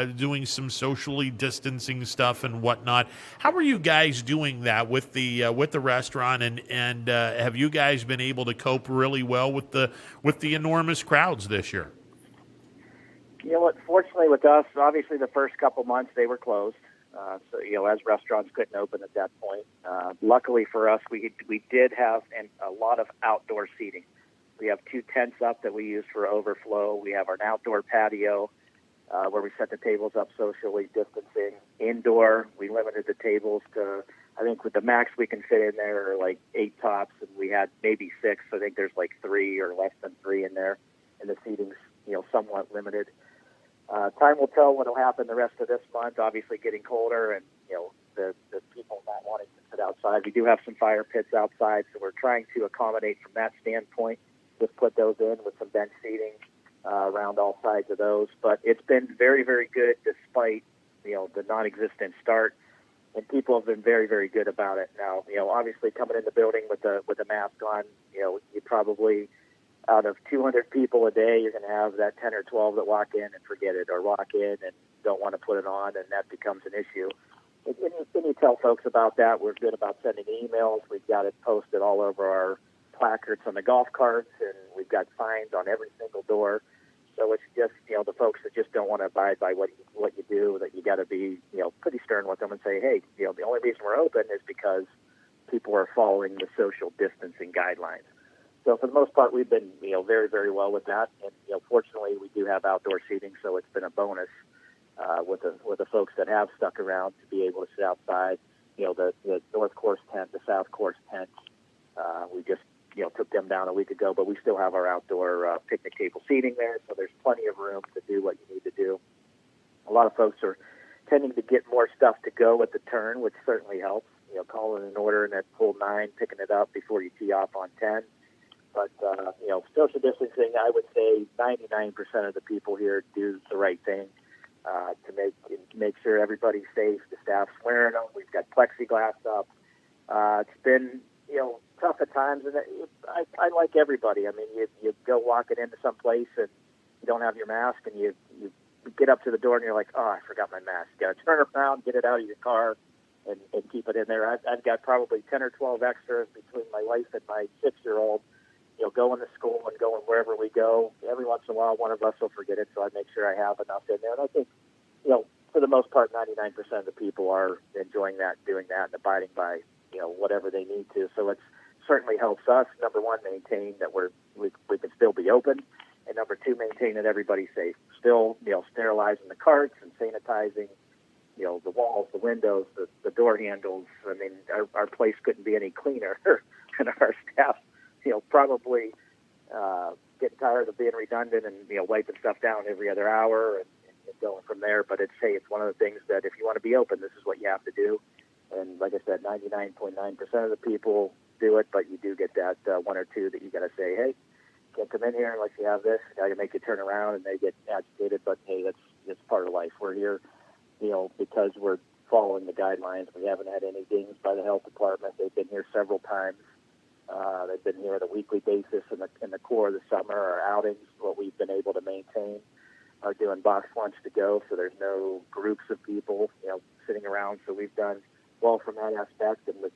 doing some socially distancing stuff and whatnot. How are you guys doing that with the restaurant, and have you guys been able to cope really well with the enormous crowds this year? Fortunately with us, obviously the first couple months they were closed. So, as restaurants couldn't open at that point. Luckily for us, we did have a lot of outdoor seating. We have 2 tents up that we use for overflow. We have our outdoor patio where we set the tables up socially distancing. Indoor, we limited the tables to, I think with the max we can fit in there are like 8 tops, and we had maybe 6. I think there's like 3 or less than 3 in there, and the seating's, somewhat limited. Time will tell what will happen the rest of this month. Obviously, getting colder, and the people not wanting to sit outside. We do have some fire pits outside, so we're trying to accommodate from that standpoint. Just put those in with some bench seating around all sides of those. But it's been very, very good despite the non-existent start, and people have been very, very good about it. Now, obviously coming in the building with a mask on, you probably, out of 200 people a day, you're going to have that 10 or 12 that walk in and forget it, or walk in and don't want to put it on, and that becomes an issue. And you tell folks about that. We're good about sending emails. We've got it posted all over our placards on the golf carts, and we've got signs on every single door. So it's just, the folks that just don't want to abide by what you do, that you got to be, pretty stern with them and say, hey, the only reason we're open is because people are following the social distancing guidelines. So for the most part, we've been, very, very well with that. And, fortunately, we do have outdoor seating, so it's been a bonus with the folks that have stuck around to be able to sit outside. The North Course tent, the South Course tent, we just, took them down a week ago, but we still have our outdoor picnic table seating there, so there's plenty of room to do what you need to do. A lot of folks are tending to get more stuff to go at the turn, which certainly helps. Calling an order and at hole 9, picking it up before you tee off on 10. But, social distancing, I would say 99% of the people here do the right thing to make sure everybody's safe. The staff's wearing them. We've got plexiglass up. It's been, tough at times, and I like everybody. I mean, you go walking into some place and you don't have your mask, and you get up to the door and you're like, oh, I forgot my mask. You got to turn around, get it out of your car, and keep it in there. I've got probably 10 or 12 extras between my wife and my 6-year-old, going to school and going wherever we go. Every once in a while, one of us will forget it, so I make sure I have enough in there. And I think, for the most part, 99% of the people are enjoying that, doing that, and abiding by, whatever they need to. So it certainly helps us, number one, maintain that we can still be open, and number two, maintain that everybody's safe. Still, sterilizing the carts and sanitizing, the walls, the windows, the door handles. I mean, our place couldn't be any cleaner, and our staff, probably getting tired of being redundant and, wiping stuff down every other hour and going from there. But it's one of the things that if you want to be open, this is what you have to do. And like I said, 99.9% of the people do it, but you do get that 1 or 2 that you got to say, hey, can't come in here unless you have this. Now you make you turn around, and they get agitated. But hey, that's part of life. We're here, because we're following the guidelines. We haven't had any dings by the health department. They've been here several times. They've been here on a weekly basis in the core of the summer. Our outings, what we've been able to maintain, are doing box lunch to go, so there's no groups of people, sitting around. So we've done well from that aspect, and with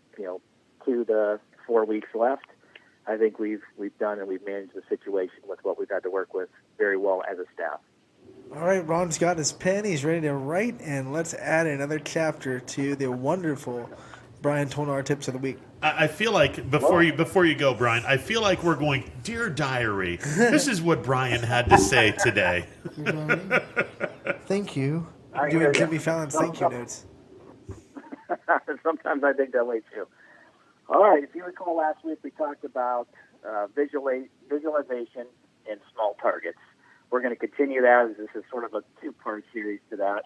2 to 4 weeks left, I think we've done and we've managed the situation with what we've had to work with very well as a staff. All right, Ron's got his pen. He's ready to write, and let's add another chapter to the wonderful Brian Tonar tips of the week. I feel like before you go, Brian, I feel like we're going, Dear Diary. This is what Brian had to say today. Thank you. I'm doing Jimmy Fallon's thank you notes. Sometimes I think that way too. All right, if you recall last week we talked about visualization and small targets. We're going to continue that as this is sort of a 2-part series to that.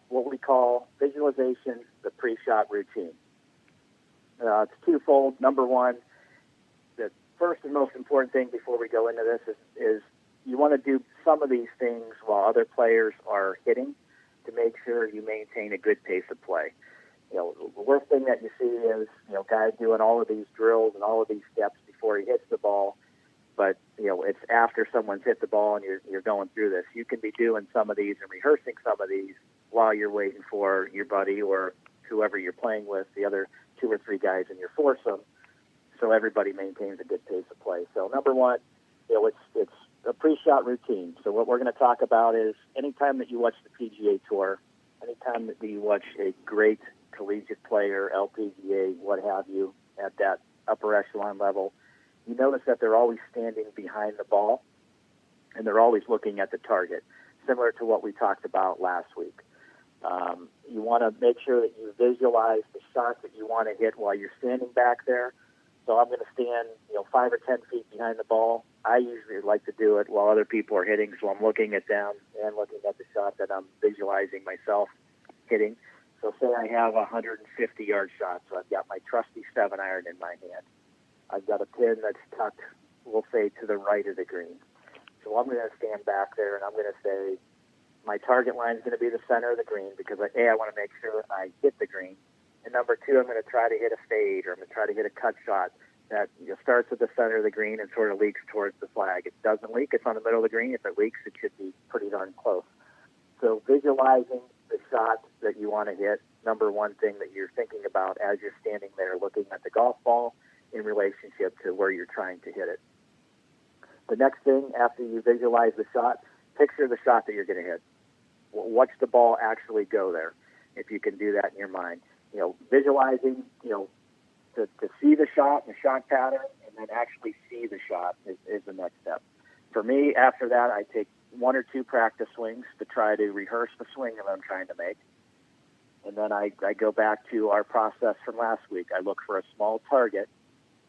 What we call visualization, the pre-shot routine. It's twofold. Number one, the first and most important thing before we go into this is you want to do some of these things while other players are hitting to make sure you maintain a good pace of play. The worst thing that you see is, guys doing all of these drills and all of these steps before he hits the ball, but, it's after someone's hit the ball and you're going through this. You can be doing some of these and rehearsing some of these while you're waiting for your buddy or whoever you're playing with, the other 2 or 3 guys in your foursome, so everybody maintains a good pace of play. So number one, it's a pre-shot routine. So what we're going to talk about is anytime that you watch the PGA Tour, anytime that you watch a great collegiate player, LPGA, what have you, at that upper echelon level, you notice that they're always standing behind the ball, and they're always looking at the target, similar to what we talked about last week. You want to make sure that you visualize the shot that you want to hit while you're standing back there. So I'm going to stand, 5 or 10 feet behind the ball. I usually like to do it while other people are hitting, so I'm looking at them and looking at the shot that I'm visualizing myself hitting. So say I have a 150-yard shot, so I've got my trusty 7-iron in my hand. I've got a pin that's tucked, we'll say, to the right of the green. So I'm going to stand back there, and I'm going to say my target line is going to be the center of the green because, I want to make sure I hit the green. And number 2, I'm going to try to hit a fade, or I'm going to try to hit a cut shot that starts at the center of the green and sort of leaks towards the flag. It doesn't leak. It's on the middle of the green. If it leaks, it should be pretty darn close. So visualizing the shot that you want to hit, number one thing that you're thinking about as you're standing there looking at the golf ball in relationship to where you're trying to hit it. The next thing, after you visualize the shot, picture the shot that you're going to hit. Watch the ball actually go there, if you can do that in your mind. Visualizing, to see the shot and the shot pattern, and then actually see the shot is the next step. For me, after that, I take 1 or 2 practice swings to try to rehearse the swing that I'm trying to make. And then I go back to our process from last week. I look for a small target,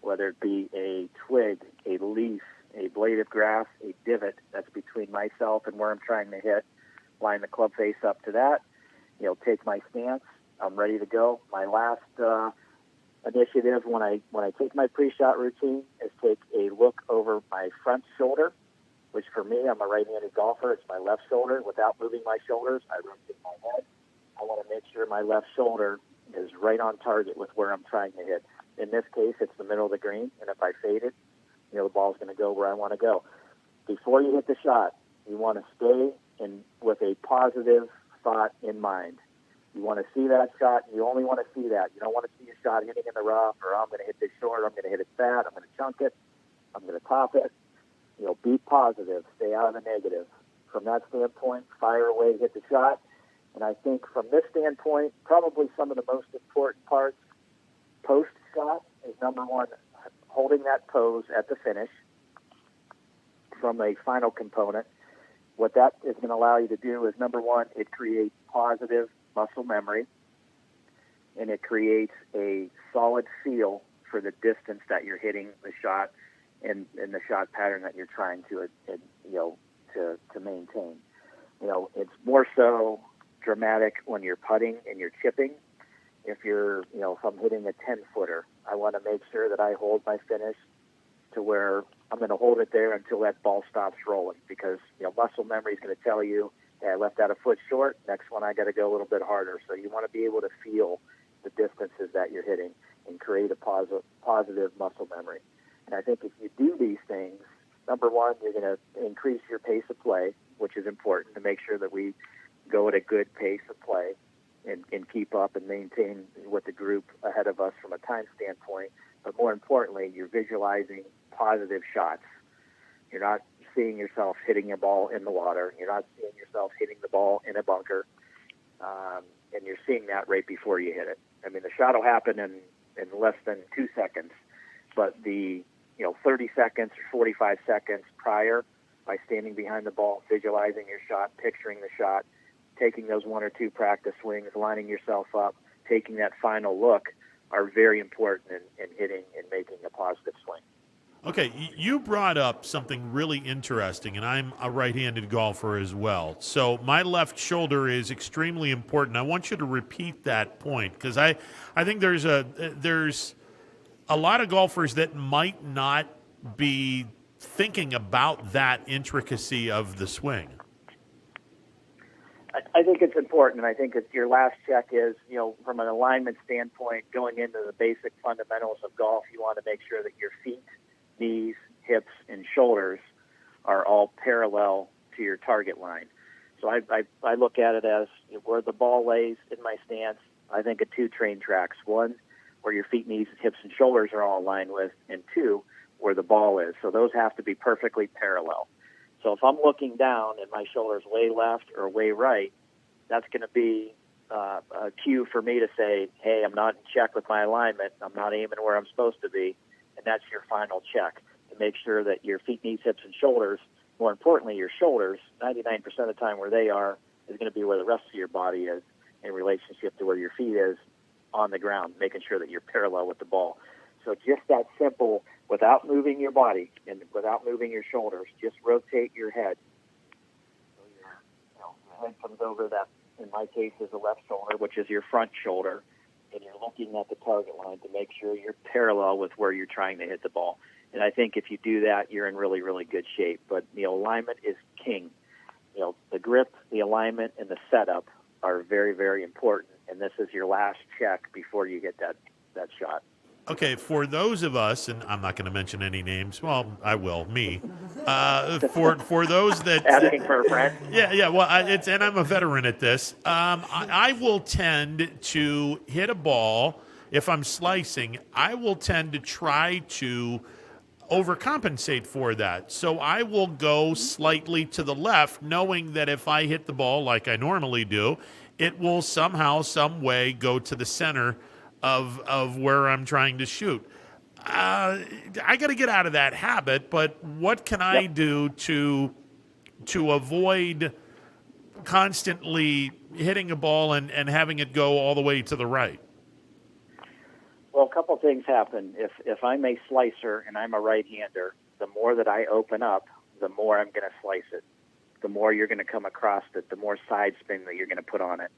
whether it be a twig, a leaf, a blade of grass, a divot that's between myself and where I'm trying to hit. Line the club face up to that. Take my stance. I'm ready to go. My last initiative when I take my pre-shot routine is take a look over my front shoulder, which for me, I'm a right-handed golfer. It's my left shoulder. Without moving my shoulders, I rotate my head. I want to make sure my left shoulder is right on target with where I'm trying to hit. In this case, it's the middle of the green, and if I fade it, the ball's going to go where I want to go. Before you hit the shot, you want to stay with a positive thought in mind. You want to see that shot, and you only want to see that. You don't want to see a shot hitting in the rough, or I'm going to hit this short, I'm going to hit it fat, I'm going to chunk it, I'm going to top it. Be positive, stay out of the negative. From that standpoint, fire away, hit the shot. And I think from this standpoint, probably some of the most important parts post-shot is, number 1, holding that pose at the finish from a final component. What that is going to allow you to do is, number 1, it creates positive muscle memory, and it creates a solid feel for the distance that you're hitting the shot and the shot pattern that you're trying to maintain. It's more so dramatic when you're putting and you're chipping. If I'm hitting a 10-footer, I want to make sure that I hold my finish to where I'm going to hold it there until that ball stops rolling, because muscle memory is going to tell you, hey, I left that a foot short. Next one, I got to go a little bit harder. So you want to be able to feel the distances that you're hitting and create a positive muscle memory. And I think if you do these things, number 1, you're going to increase your pace of play, which is important to make sure that we go at a good pace of play and keep up and maintain with the group ahead of us from a time standpoint. But more importantly, you're visualizing positive shots. You're not seeing yourself hitting your ball in the water. You're not seeing yourself hitting the ball in a bunker. And you're seeing that right before you hit it. I mean, the shot will happen in less than 2 seconds, but the 30 seconds or 45 seconds prior, by standing behind the ball, visualizing your shot, picturing the shot, taking those 1 or 2 practice swings, lining yourself up, taking that final look, are very important in hitting and making a positive swing. Okay, you brought up something really interesting, and I'm a right-handed golfer as well. So my left shoulder is extremely important. I want you to repeat that point, because I think there's a lot of golfers that might not be thinking about that intricacy of the swing. I think it's important, and I think your last check is, from an alignment standpoint, going into the basic fundamentals of golf, you want to make sure that your feet, knees, hips, and shoulders are all parallel to your target line. So I look at it as where the ball lays in my stance. I think of 2 train tracks. 1, where your feet, knees, hips, and shoulders are all aligned with, and 2, where the ball is. So those have to be perfectly parallel. So if I'm looking down and my shoulder's way left or way right, that's going to be a cue for me to say, hey, I'm not in check with my alignment. I'm not aiming where I'm supposed to be. And that's your final check, to make sure that your feet, knees, hips, and shoulders, more importantly, your shoulders, 99% of the time where they are is going to be where the rest of your body is. in relationship to where your feet is on the ground, making sure that you're parallel with the ball. So just that simple, without moving your body and without moving your shoulders, just rotate your head. So your head comes over that, in my case, is the left shoulder, which is your front shoulder, and you're looking at the target line to make sure you're parallel with where you're trying to hit the ball. And I think if you do that, you're in really, really good shape. But, alignment is king. The grip, the alignment, and the setup are very, very important. And this is your last check before you get that shot. Okay, for those of us, and I'm not going to mention any names. Well, I will. Me. For those that asking for a friend. Yeah. Well, and I'm a veteran at this. I will tend to hit a ball if I'm slicing. I will tend to try to overcompensate for that. So I will go slightly to the left, knowing that if I hit the ball like I normally do, it will somehow, some way go to the center of where I'm trying to shoot. I got to get out of that habit, but what can I do to avoid constantly hitting a ball and having it go all the way to the right? Well, a couple of things happen. If I'm a slicer and I'm a right-hander, the more that I open up, the more I'm going to slice it. The more you're going to come across it, the more side spin that you're going to put on it.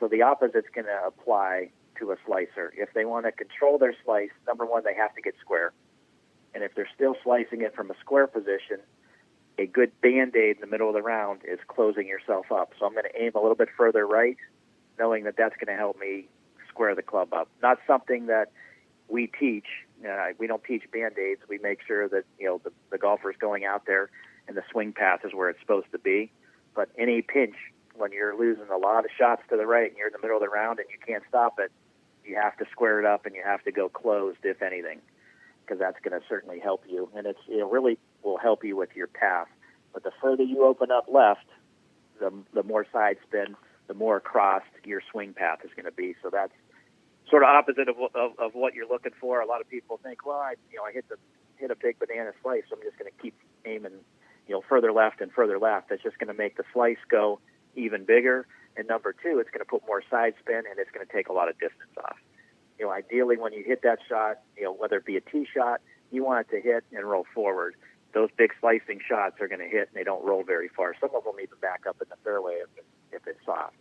So the opposite's going to apply to a slicer. If they want to control their slice, number one, they have to get square. And if they're still slicing it from a square position, a good Band-Aid in the middle of the round is closing yourself up. So I'm going to aim a little bit further right, knowing that that's going to help me square the club up. Not something that we teach. We don't teach Band-Aids. We make sure that the golfer's going out there and the swing path is where it's supposed to be. But any pinch, when you're losing a lot of shots to the right and you're in the middle of the round and you can't stop it, you have to square it up and you have to go closed, if anything, because that's going to certainly help you. And it really will help you with your path. But the further you open up left, the more side spin, the more across your swing path is going to be. So that's sort of opposite of what you're looking for. A lot of people think, well, I hit a big banana slice, so I'm just going to keep aiming, further left and further left. That's just going to make the slice go even bigger. And number two, it's going to put more side spin, and it's going to take a lot of distance off. Ideally, when you hit that shot, whether it be a tee shot, you want it to hit and roll forward. Those big slicing shots are going to hit, and they don't roll very far. Some of them even back up in the fairway if it's soft.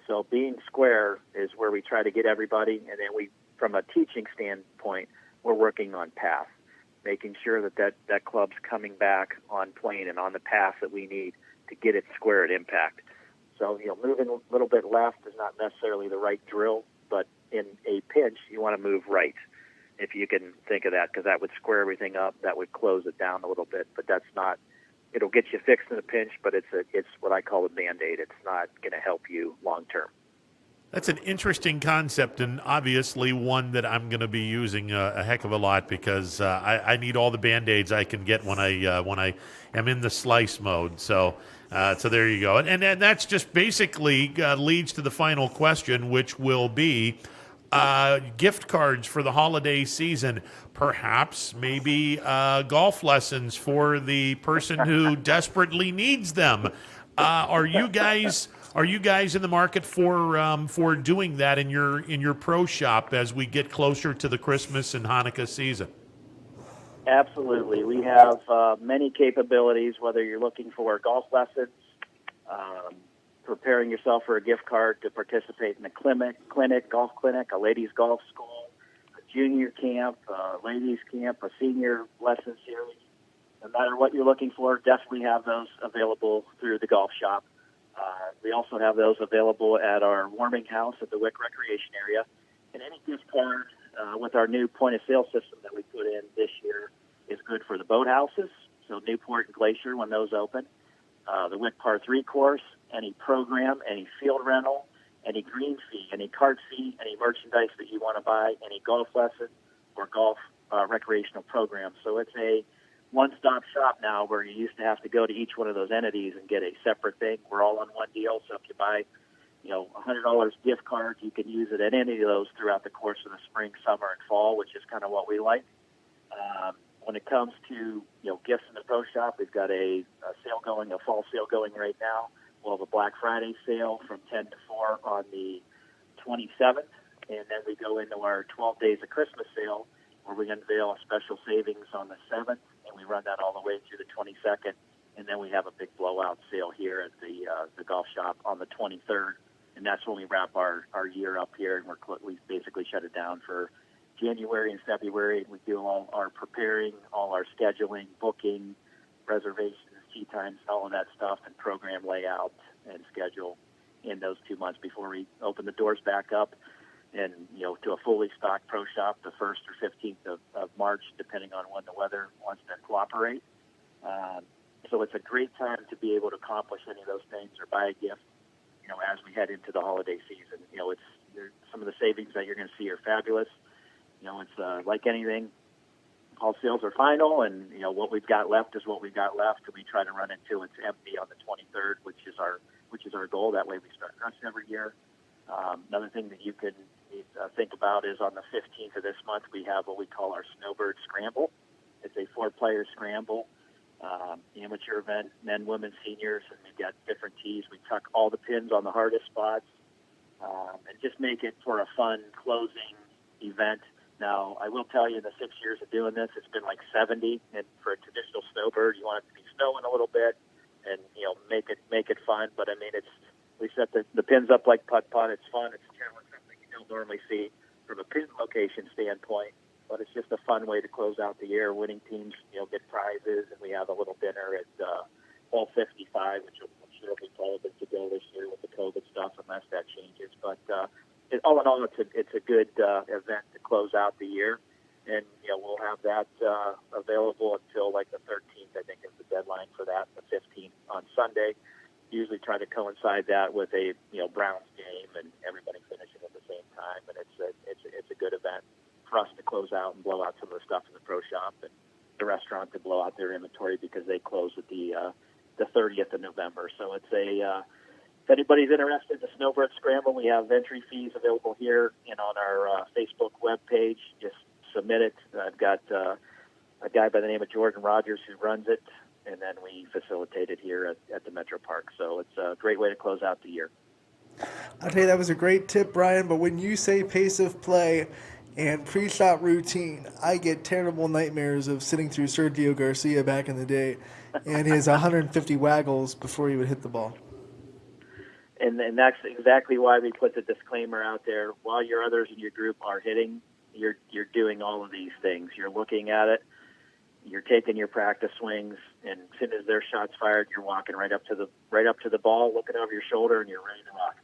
So being square is where we try to get everybody, and then from a teaching standpoint, we're working on path, making sure that club's coming back on plane and on the path that we need to get it square at impact. So, moving a little bit left is not necessarily the right drill, but in a pinch, you want to move right, if you can think of that, because that would square everything up. That would close it down a little bit, but that's not – it'll get you fixed in a pinch, but it's what I call a Band-Aid. It's not going to help you long term. That's an interesting concept, and obviously one that I'm going to be using a heck of a lot, because I need all the Band-Aids I can get when I am in the slice mode. So there you go. And that's just basically leads to the final question, which will be gift cards for the holiday season. Perhaps maybe golf lessons for the person who desperately needs them. Are you guys in the market for doing that in your pro shop as we get closer to the Christmas and Hanukkah season? Absolutely. We have many capabilities, whether you're looking for golf lessons, preparing yourself for a gift card to participate in a golf clinic, a ladies golf school, a junior camp, a ladies camp, a senior lesson series. No matter what you're looking for, definitely have those available through the golf shop. We also have those available at our warming house at the Wick Recreation Area. And any gift card with our new point-of-sale system that we put in this year is good for the boathouses, so Newport and Glacier when those open, the Wick Par 3 course, any program, any field rental, any green fee, any cart fee, any merchandise that you want to buy, any golf lesson or golf recreational program. So it's a one-stop shop now where you used to have to go to each one of those entities and get a separate thing. We're all on one deal, so if you buy $100 gift card, you can use it at any of those throughout the course of the spring, summer, and fall, which is kind of what we like. When it comes to gifts in the pro shop, we've got a fall sale going right now. we'll have a Black Friday sale from 10 to 4 on the 27th, and then we go into our 12 Days of Christmas sale, where we unveil a special savings on the 7th, and we run that all the way through the 22nd, and then we have a big blowout sale here at the golf shop on the 23rd, and that's when we wrap our year up here, and we basically shut it down for January and February. We do all our preparing, all our scheduling, booking, reservations, tee times, all of that stuff, and program layout and schedule in those 2 months before we open the doors back up and, to a fully stocked pro shop the 1st or 15th of March, depending on when the weather wants to cooperate. So it's a great time to be able to accomplish any of those things or buy a gift, as we head into the holiday season. Some of the savings that you're going to see are fabulous. It's like anything, all sales are final, and what we've got left is what we've got left, and we try to run until it's empty on the 23rd, which is our goal. That way we start fresh every year. Another thing that you could think about is on the 15th of this month we have what we call our Snowbird Scramble. It's a 4-player scramble, amateur event, men, women, seniors, and we've got different tees. We tuck all the pins on the hardest spots, and just make it for a fun closing event. Now, I will tell you, in the 6 years of doing this, it's been like 70. And for a traditional snowbird, you want it to be snowing a little bit, and make it fun. But I mean, we set the pins up like putt-putt. It's fun. It's something you don't normally see from a pin location standpoint. But it's just a fun way to close out the year. Winning teams, get prizes, and we have a little dinner at hole 55, which I'm sure will be probably to go this year with the COVID stuff, unless that changes. But all in all, it's a good event to close out the year, and we'll have that available until like the 13th. I think is the deadline for that. The 15th on Sunday. Usually try to coincide that with a Browns game and everybody finishing at the same time, and it's a good event for us to close out and blow out some of the stuff in the pro shop, and the restaurant to blow out their inventory because they close at the 30th of November. So it's if anybody's interested in the Snowbird Scramble, we have entry fees available here and on our Facebook webpage. Just submit it. I've got a guy by the name of Jordan Rogers who runs it, and then we facilitate it here at the Metro Park. So it's a great way to close out the year. I'll tell you, that was a great tip, Brian, but when you say pace of play and pre-shot routine, I get terrible nightmares of sitting through Sergio Garcia back in the day and his 150 waggles before he would hit the ball. And that's exactly why we put the disclaimer out there. While your others in your group are hitting, you're doing all of these things. You're looking at it. You're taking your practice swings, and as soon as their shot's fired, you're walking right up to the ball, looking over your shoulder, and you're ready to rock.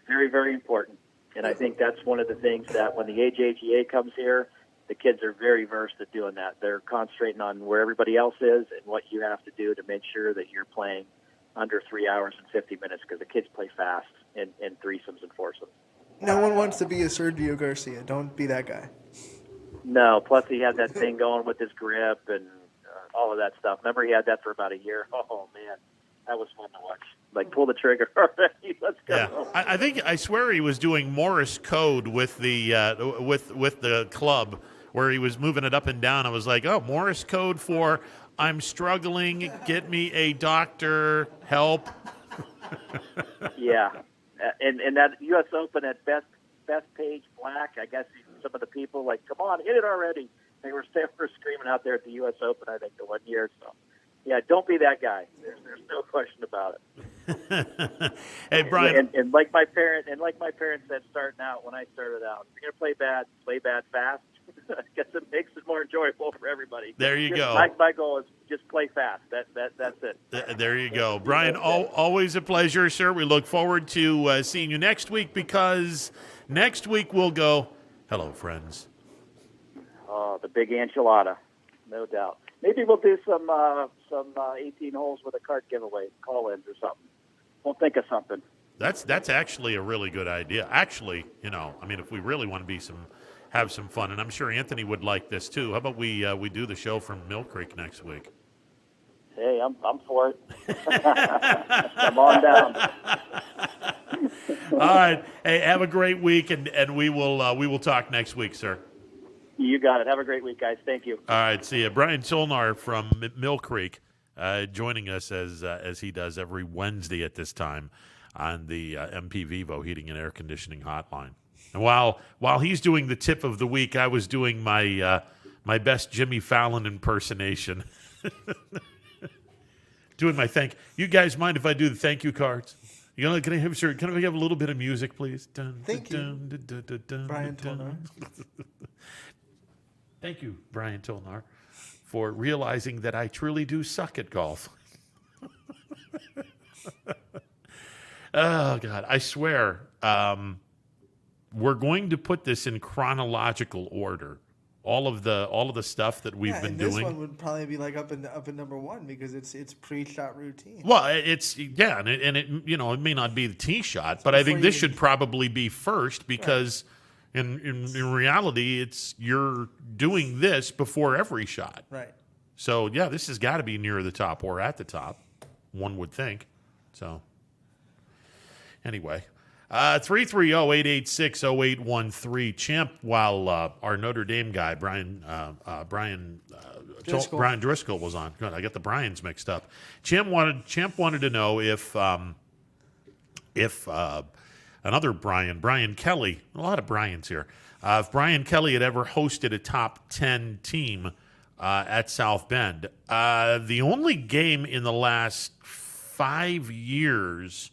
Very, very important. And I think that's one of the things that when the AJGA comes here, the kids are very versed at doing that. They're concentrating on where everybody else is and what you have to do to make sure that you're playing under 3 hours and 50 minutes, because the kids play fast in threesomes and foursomes. No one wants to be a Sergio Garcia. Don't be that guy. No, plus he had that thing going with his grip and all of that stuff. Remember, he had that for about a year. Oh, man, that was fun to watch. Like, pull the trigger already. Let's go. Yeah. I swear he was doing Morse code with the with the club, where he was moving it up and down. I was like, oh, Morse code for I'm struggling, get me a doctor, help. Yeah. And that U.S. Open at best page black, I guess some of the people like, come on, hit it already. They were screaming out there at the U.S. Open, I think, the 1 year. So, yeah, don't be that guy. There's no question about it. Hey, Brian. And like my parents said starting out, when I started out, if you're going to play bad fast. I guess it makes it more enjoyable for everybody. There you go. My goal is just play fast. That's it. There you go. Brian, always a pleasure, sir. We look forward to seeing you next week, because next week we'll go, hello, friends. Oh, the big enchilada, no doubt. Maybe we'll do some 18 holes with a cart giveaway, call-ins or something. We'll think of something. That's actually a really good idea. Actually, if we really want to have some fun, and I'm sure Anthony would like this too. How about we do the show from Mill Creek next week? Hey, I'm for it. Come on down. All right. Hey, have a great week, and we will talk next week, sir. You got it. Have a great week, guys. Thank you. All right. See you. Brian Solnar from Mill Creek. joining us as he does every Wednesday at this time on the MP Vivo Heating and Air Conditioning Hotline. And while he's doing the tip of the week, I was doing my my best Jimmy Fallon impersonation. Doing my thank. You guys mind if I do the thank you cards? Can I have a little bit of music, please? Thank you, Brian Tolnar. Thank you, Brian Tolnar, for realizing that I truly do suck at golf. Oh God, I swear. We're going to put this in chronological order. All of the stuff that we've been doing. This one would probably be like up in number 1 because it's pre-shot routine. Well, it's and it it may not be the tee shot, but I think this should probably be first because in reality you're doing this before every shot. Right. So yeah, this has got to be near the top or at the top, one would think. So anyway. 330-886-0813. Champ, while our Notre Dame guy, Brian Driscoll was on. Good, I got the Bryans mixed up. Champ wanted to know if another Brian Kelly, a lot of Bryans here, if Brian Kelly had ever hosted a top 10 team at South Bend. The only game in the last 5 years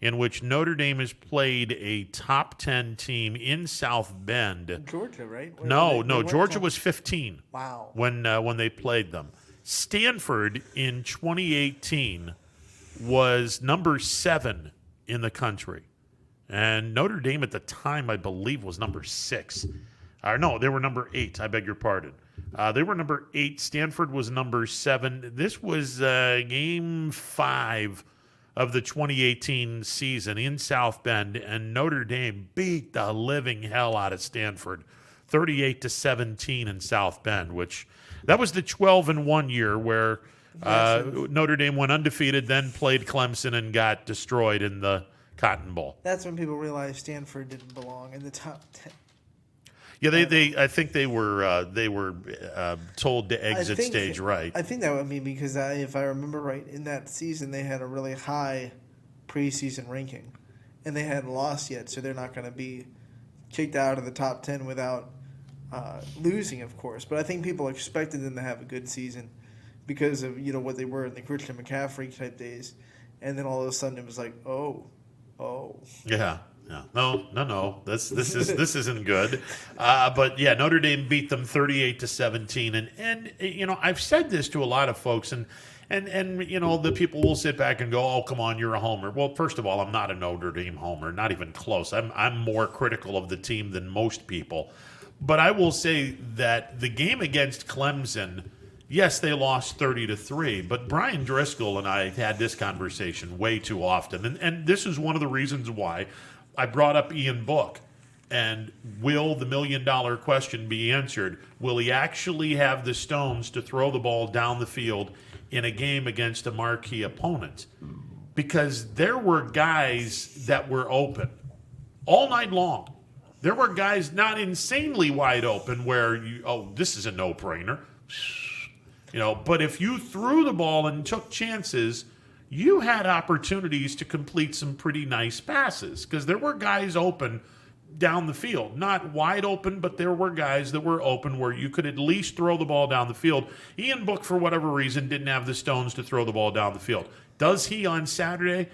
in which Notre Dame has played a top 10 team in South Bend. Georgia, right? No, Georgia was 15. Wow. When they played them. Stanford in 2018 was number 7 in the country. And Notre Dame at the time, I believe, was number 6. No, they were number 8. I beg your pardon. They were number 8. Stanford was number 7. This was game 5 of the 2018 season in South Bend, and Notre Dame beat the living hell out of Stanford, 38-17 in South Bend, which that was the 12-1 year where Notre Dame went undefeated, then played Clemson and got destroyed in the Cotton Bowl. That's when people realized Stanford didn't belong in the top 10. Yeah, I think they were told to exit stage right. I think that would be because if I remember right, in that season they had a really high preseason ranking, and they hadn't lost yet, so they're not going to be kicked out of the top 10 without losing, of course. But I think people expected them to have a good season because of what they were in the Christian McCaffrey type days, and then all of a sudden it was like, oh. Yeah. Yeah. No. This isn't good. But yeah, Notre Dame beat them 38-17, and I've said this to a lot of folks, and the people will sit back and go, "Oh, come on, you're a homer." Well, first of all, I'm not a Notre Dame homer, not even close. I'm more critical of the team than most people, but I will say that the game against Clemson. Yes, they lost 30-3, but Brian Driscoll and I had this conversation way too often, and this is one of the reasons why I brought up Ian Book. And will the $1 million question be answered? Will he actually have the stones to throw the ball down the field in a game against a marquee opponent? Because there were guys that were open all night long. There were guys not insanely wide open where this is a no-brainer. But if you threw the ball and took chances, you had opportunities to complete some pretty nice passes because there were guys open down the field. Not wide open, but there were guys that were open where you could at least throw the ball down the field. Ian Book, for whatever reason, didn't have the stones to throw the ball down the field. Does he on Saturday?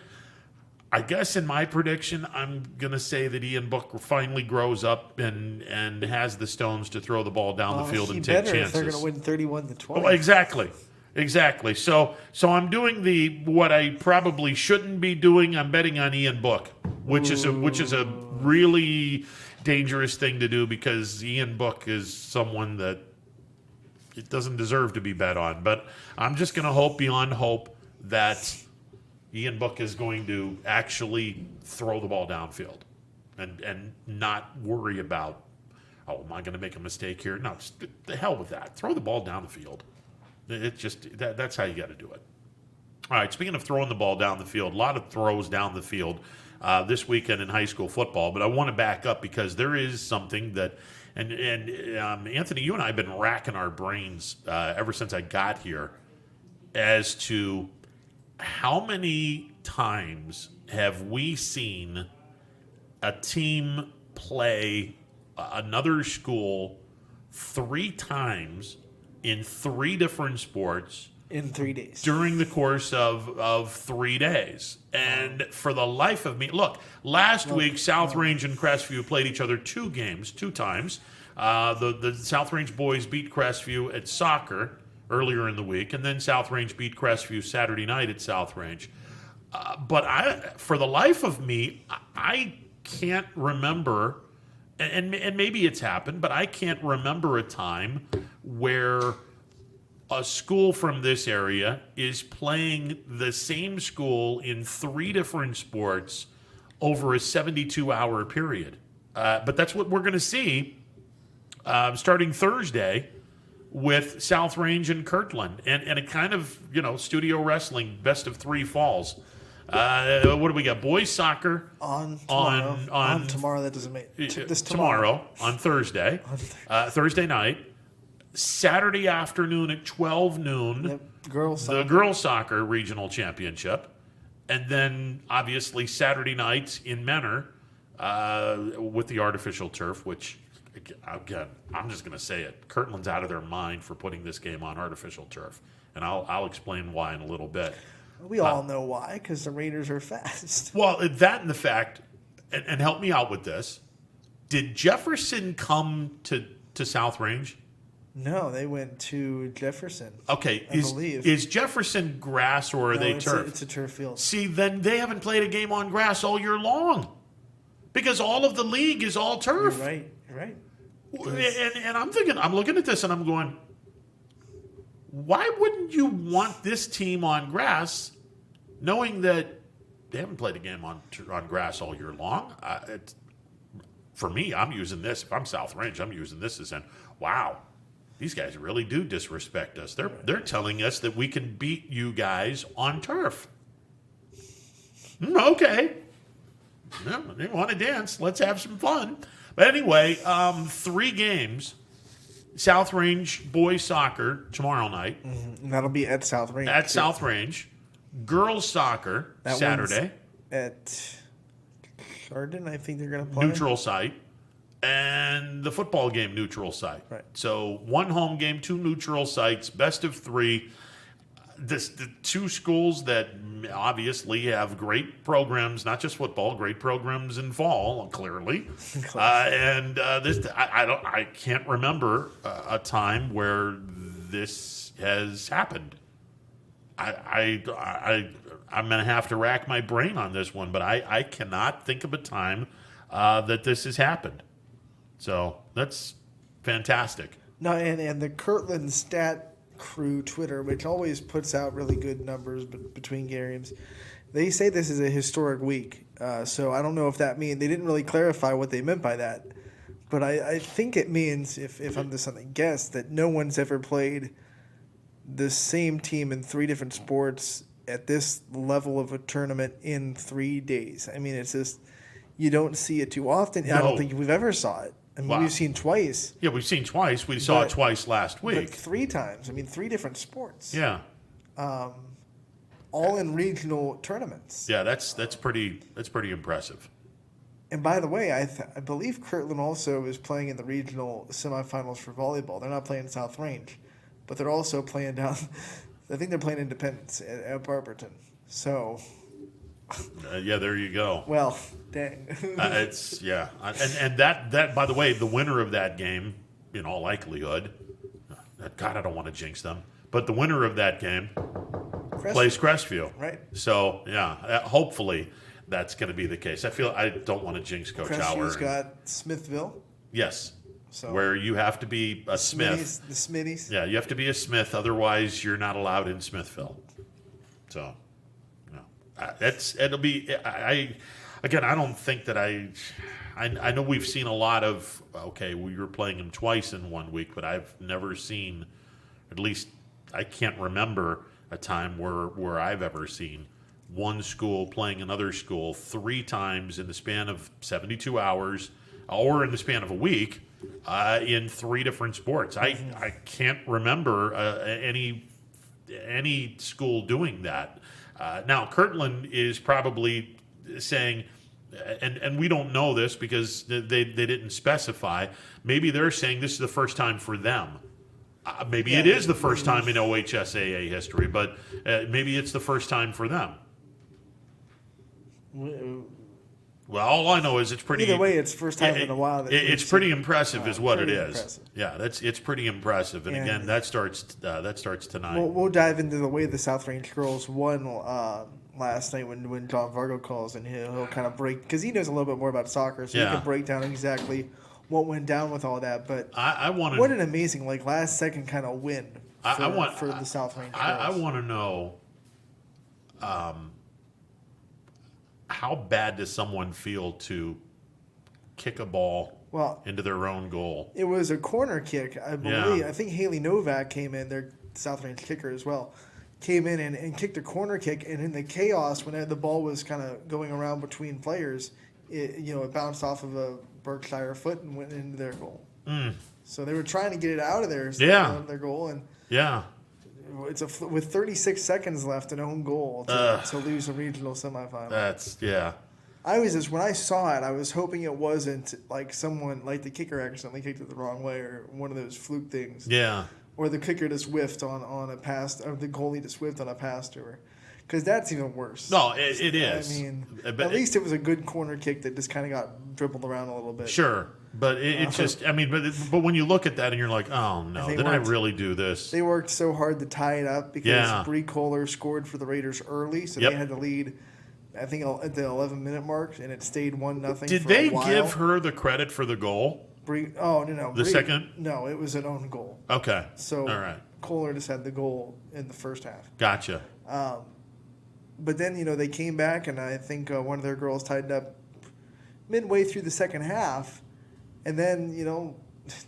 I guess in my prediction, I'm going to say that Ian Book finally grows up and has the stones to throw the ball down the field and take chances. If they're going to win 31-20. Oh, exactly. So I'm doing what I probably shouldn't be doing. I'm betting on Ian Book, which is a really dangerous thing to do because Ian Book is someone that it doesn't deserve to be bet on. But I'm just going to hope beyond hope that Ian Book is going to actually throw the ball downfield and not worry about, am I going to make a mistake here? No, just the hell with that. Throw the ball down the field. It's just that's how you got to do it. All right, speaking of throwing the ball down the field, a lot of throws down the field this weekend in high school football, but I want to back up because there is something that, and Anthony, you and I have been racking our brains ever since I got here. as to how many times have we seen a team play another school 3 times in 3 different sports in 3 days during the course of 3 days. And for the life of me, look, last week South Range and Crestview played each other 2 times. The South Range boys beat Crestview at soccer earlier in the week, and then South Range beat Crestview Saturday night at South Range. But for the life of me, I can't remember, and maybe it's happened, but I can't remember a time where a school from this area is playing the same school in 3 different sports over a 72-hour period. But that's what we're going to see starting Thursday with South Range and Kirtland. And a kind of, studio wrestling, best of 3 falls. What do we got? Boys soccer on tomorrow. That doesn't make tomorrow on Thursday. Thursday night. Saturday afternoon at 12 noon, the girls soccer regional championship, and then obviously Saturday night in Menor with the artificial turf. Which again, I'm just going to say it. Kirtland's out of their mind for putting this game on artificial turf, and I'll explain why in a little bit. We all know why, because the Raiders are fast. Well, that and the fact, and help me out with this. Did Jefferson come to South Range? No, they went to Jefferson. Okay, I believe. Is Jefferson grass or are they turf? It's a turf field. See, then they haven't played a game on grass all year long, because all of the league is all turf. You're right. And I'm thinking, I'm looking at this and I'm going, why wouldn't you want this team on grass, knowing that they haven't played a game on grass all year long? For me, I'm using this. If I'm South Range, I'm using this as in, wow. These guys really do disrespect us. They're telling us that we can beat you guys on turf. Okay. Yeah, they want to dance. Let's have some fun. But anyway, 3 games. South Range boys soccer tomorrow night. Mm-hmm. And that'll be at South Range. At South Range. Girls soccer Saturday. At Chardon, I think they're going to play. Neutral site. And the football game neutral site. Right. So 1 home game, 2 neutral sites, best of 3. The 2 schools that obviously have great programs, not just football, great programs in fall, clearly. I can't remember a time where this has happened. I'm going to have to rack my brain on this one, but I cannot think of a time that this has happened. So that's fantastic. No, and the Kirtland Stat Crew Twitter, which always puts out really good numbers between games, they say this is a historic week. So I don't know if that means, they didn't really clarify what they meant by that. But I think it means, if I'm just something guess, that no one's ever played the same team in 3 different sports at this level of a tournament in 3 days. I mean, it's just, you don't see it too often. No. I don't think we've ever saw it. I mean, we've seen twice. Yeah, we've seen twice. We saw it twice last week. But 3 times. I mean, 3 different sports. Yeah. All in regional tournaments. Yeah, that's pretty impressive. And by the way, I believe Kirtland also is playing in the regional semifinals for volleyball. They're not playing South Range, but they're also playing down. I think they're playing Independence at Barberton. So. Yeah, there you go. Well, dang. And that by the way, the winner of that game, in all likelihood, God, I don't want to jinx them, but the winner of that game plays Crestview. Right. So yeah, hopefully that's going to be the case. I don't want to jinx Coach Howard. Crestvew's got Smithville. Yes. So where you have to be a Smith. The Smitties. Yeah, you have to be a Smith, otherwise you're not allowed in Smithville. So. It'll be. I don't think that I know we've seen a lot of. Okay, we were playing them twice in 1 week, but I've never seen. At least I can't remember a time where I've ever seen one school playing another school 3 times in the span of 72 hours, or in the span of a week, in 3 different sports. I can't remember any any school doing that. Now, Kirtland is probably saying, and we don't know this because they didn't specify, maybe they're saying this is the first time for them. Maybe it is the first time in OHSAA history, but maybe it's the first time for them. Well, all I know is it's pretty. Either way, it's first time in a while. It's pretty impressive, is what it is. Impressive. Yeah, it's pretty impressive. And again, that starts tonight. We'll dive into the way the South Range girls won last night when John Vargo calls, and he'll kind of break, because he knows a little bit more about soccer, so he can break down exactly what went down with all that. But what an amazing last second kind of win for the South Range girls. I want to know. How bad does someone feel to kick a ball into their own goal? It was a corner kick, I believe. I think Haley Novak came in, their South Range kicker as well, came in and kicked a corner kick, and in the chaos when the ball was kind of going around between players, it bounced off of a Berkshire foot and went into their goal. So they were trying to get it out of there, their goal, and it's with 36 seconds left, an own goal to lose a regional semifinal. When I saw it, I was hoping it wasn't like someone, like the kicker accidentally kicked it the wrong way, or one of those fluke things. Yeah. Or the kicker just whiffed on a pass, or the goalie just whiffed on a pass to her. Because that's even worse. No, it is. I mean, at least it was a good corner kick that just kind of got dribbled around a little bit. Sure. But it just, I mean, but when you look at that and you're like, oh no, did I really do this? They worked so hard to tie it up because Bree Kohler scored for the Raiders early, so they had to lead, I think, at the 11-minute mark, and it stayed 1-0. Did they give her the credit for the goal? No. The second? No, it was an own goal. Okay. So all right. Kohler just had the goal in the first half. Gotcha. But then, they came back, and I think one of their girls tied it up midway through the second half. And then,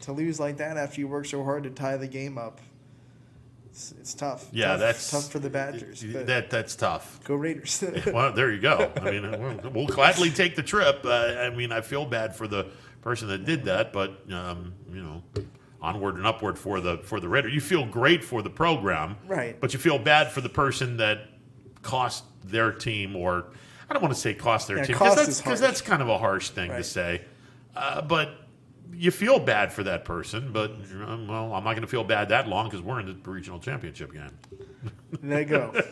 to lose like that after you work so hard to tie the game up, it's tough. Yeah, that's tough for the Badgers. That's tough. Go Raiders. Well, there you go. I mean, we'll gladly take the trip. I mean, I feel bad for the person that did that, but onward and upward for the Raiders. You feel great for the program, right? But you feel bad for the person that cost their team, or I don't want to say cost their team, because that's kind of a harsh thing to say. But you feel bad for that person, but well, I'm not going to feel bad that long because we're in the regional championship game. There you go. I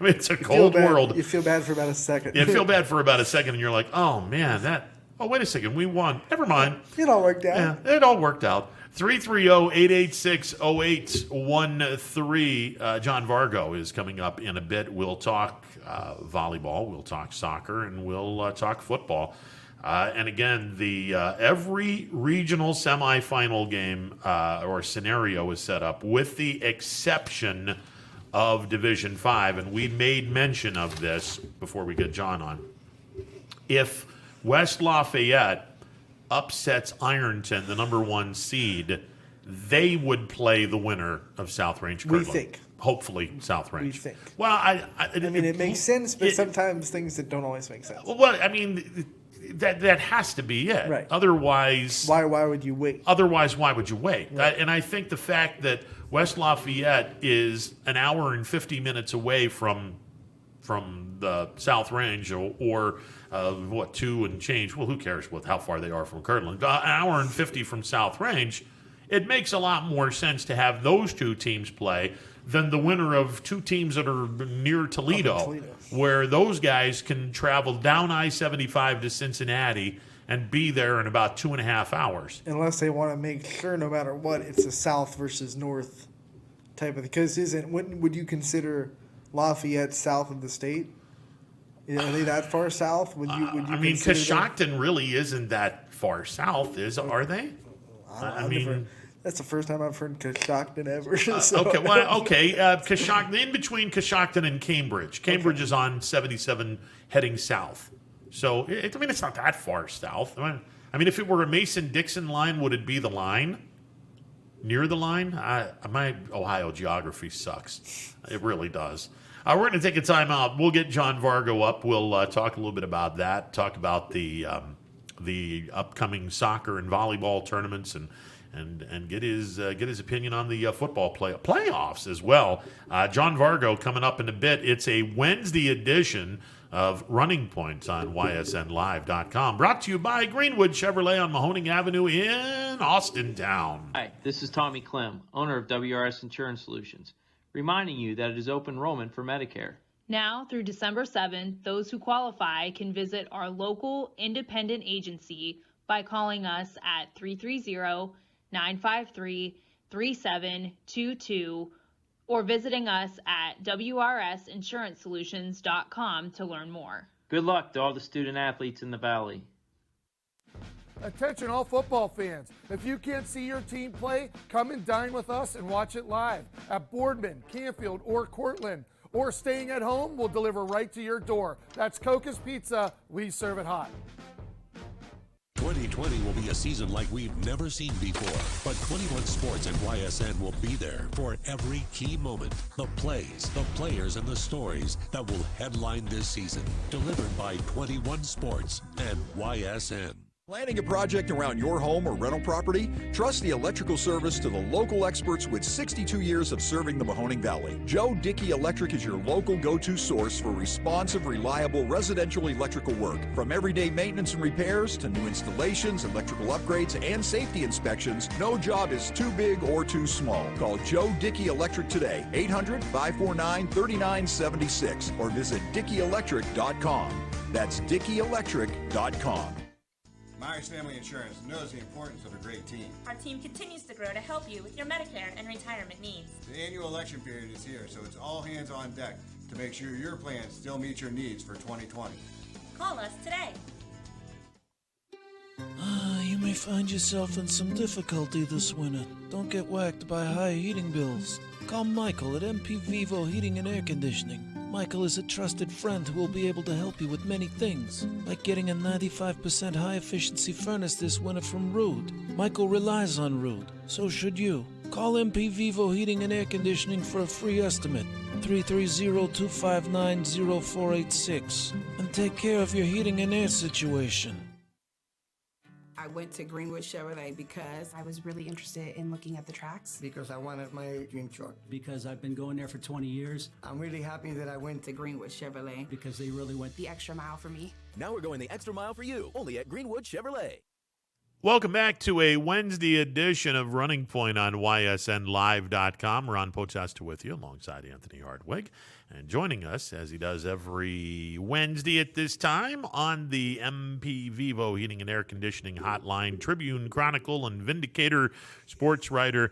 mean, it's a cold world. You feel bad for about a second. You feel bad for about a second, and you're like, oh man, wait a second, we won. Never mind. It all worked out. Yeah, it all worked out. 330-886-0813. John Vargo is coming up in a bit. We'll talk volleyball, we'll talk soccer, and we'll talk football. And again, every regional semifinal game or scenario is set up with the exception of Division 5. And we made mention of this before we get John on. If West Lafayette upsets Ironton, the number 1 seed, they would play the winner of South Range Kirtland. We think. Hopefully, South Range. We think. Well, I mean, it makes sense, but sometimes things that don't always make sense. Well, I mean, that has to be it. Right. Otherwise, why would you wait? Otherwise, why would you wait? Right. And I think the fact that West Lafayette is an hour and 50 minutes away from the South Range, or 2 and change. Well, who cares how far they are from Kirtland? An hour and 50 from South Range. It makes a lot more sense to have those two teams play than the winner of two teams that are near Toledo, where those guys can travel down I-75 to Cincinnati and be there in about 2.5 hours. Unless they want to make sure, no matter what, it's a south versus north type of thing. Because would you consider Lafayette south of the state? Are they that far south? Would you I mean, Coshocton really isn't that far south, are they? That's the first time I've heard Coshocton ever. So. Okay, well, okay. Coshocton, in between Coshocton and Cambridge. Cambridge is on 77 heading south. So, it's not that far south. I mean, if it were a Mason-Dixon line, would it be the line? Near the line? My Ohio geography sucks. It really does. We're going to take a time out. We'll get John Vargo up. We'll talk a little bit about that, talk about the upcoming soccer and volleyball tournaments and and get his opinion on the football playoffs as well. John Vargo coming up in a bit. It's a Wednesday edition of Running Points on ysnlive.com. Brought to you by Greenwood Chevrolet on Mahoning Avenue in Austintown. Hi, this is Tommy Clem, owner of WRS Insurance Solutions, reminding you that it is open enrollment for Medicare. Now through December 7th, those who qualify can visit our local independent agency by calling us at 330-953-3722 or visiting us at wrsinsurancesolutions.com to learn more. Good luck to all the student athletes in the Valley. Attention all football fans. If you can't see your team play, come and dine with us and watch it live at Boardman, Canfield, or Cortland. Or staying at home, we'll deliver right to your door. That's Coca's Pizza. We serve it hot. 2020 will be a season like we've never seen before, but 21 Sports and YSN will be there for every key moment. The plays, the players, and the stories that will headline this season. Delivered by 21 Sports and YSN. Planning a project around your home or rental property? Trust the electrical service to the local experts with 62 years of serving the Mahoning Valley. Joe Dickey Electric is your local go-to source for responsive, reliable residential electrical work. From everyday maintenance and repairs to new installations, electrical upgrades, and safety inspections, no job is too big or too small. Call Joe Dickey Electric today, 800-549-3976, or visit DickeyElectric.com. That's DickeyElectric.com. Myers Family Insurance knows the importance of a great team. Our team continues to grow to help you with your Medicare and retirement needs. The annual election period is here, so it's all hands on deck to make sure your plans still meet your needs for 2020. Call us today. You may find yourself in some difficulty this winter. Don't get whacked by high heating bills. Call Michael at MP Vivo Heating and Air Conditioning. Michael is a trusted friend who will be able to help you with many things, like getting a 95% high-efficiency furnace this winter from Rude. Michael relies on Rude, so should you. Call MP Vivo Heating and Air Conditioning for a free estimate, 330-259-0486, and take care of your heating and air situation. I went to Greenwood Chevrolet because I was really interested in looking at the tracks. Because I wanted my dream truck. Because I've been going there for 20 years. I'm really happy that I went to Greenwood Chevrolet. Because they really went the extra mile for me. Now we're going the extra mile for you, only at Greenwood Chevrolet. Welcome back to a Wednesday edition of Running Point on ysnlive.com. Ron Potesta with you alongside Anthony Hardwig. And joining us, as he does every Wednesday at this time, on the MP Vivo Heating and Air Conditioning Hotline, Tribune Chronicle and Vindicator sports writer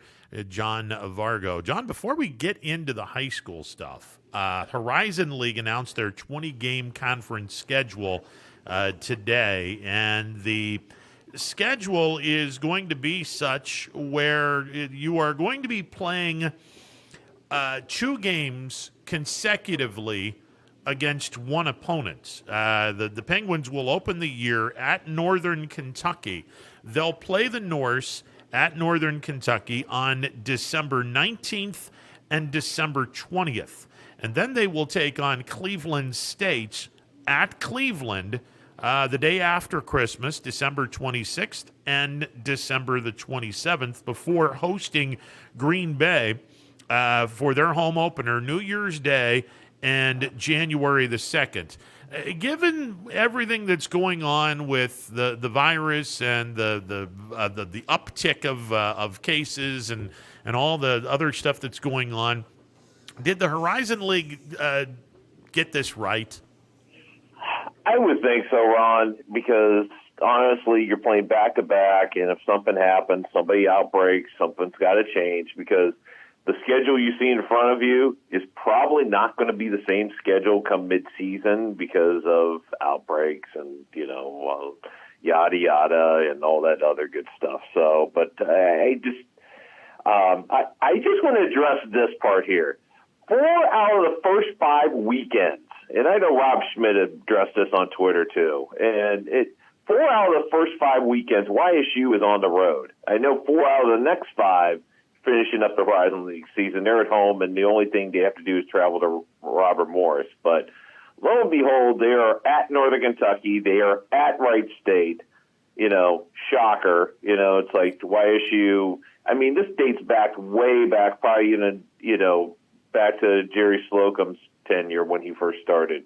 John Vargo. John, before we get into the high school stuff, Horizon League announced their 20-game conference schedule today, and the schedule is going to be such where you are going to be playing 2 games consecutively against one opponent. The Penguins will open the year at Northern Kentucky. They'll play the Norse at Northern Kentucky on December 19th and December 20th. And then they will take on Cleveland State at Cleveland the day after Christmas, December 26th and December the 27th, before hosting Green Bay for their home opener New Year's Day and January the 2nd. Given everything that's going on with the virus and the uptick of cases and all the other stuff that's going on, did the Horizon League get this right? I would think so, Ron, because honestly, you're playing back-to-back, and if something happens, somebody outbreaks, something's got to change, because the schedule you see in front of you is probably not going to be the same schedule come mid-season because of outbreaks and, yada, yada, and all that other good stuff. So, but I just want to address this part here. 4 out of the first 5 weekends, and I know Rob Schmidt addressed this on Twitter too, and 4 out of the first 5 weekends, YSU is on the road. I know 4 out of the next 5 finishing up the Horizon League season, they're at home, and the only thing they have to do is travel to Robert Morris. But lo and behold, they are at Northern Kentucky. They are at Wright State. shocker. It's like YSU. I mean, this dates back way back, probably back to Jerry Slocum's tenure when he first started.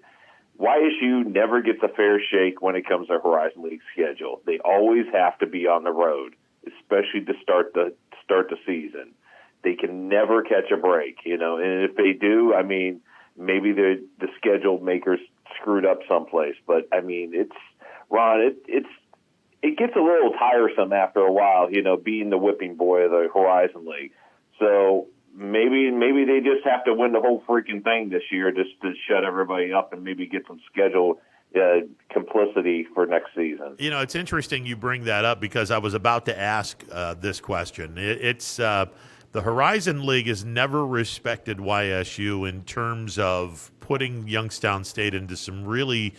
YSU never gets a fair shake when it comes to Horizon League schedule. They always have to be on the road, especially to start the season. They can never catch a break, and if they do, I mean, maybe the schedule makers screwed up someplace. But I mean, it gets a little tiresome after a while, being the whipping boy of the Horizon League. So maybe they just have to win the whole freaking thing this year just to shut everybody up and maybe get some schedule complicity for next season. It's interesting you bring that up because I was about to ask this question. It's the Horizon League has never respected YSU in terms of putting Youngstown State into some really,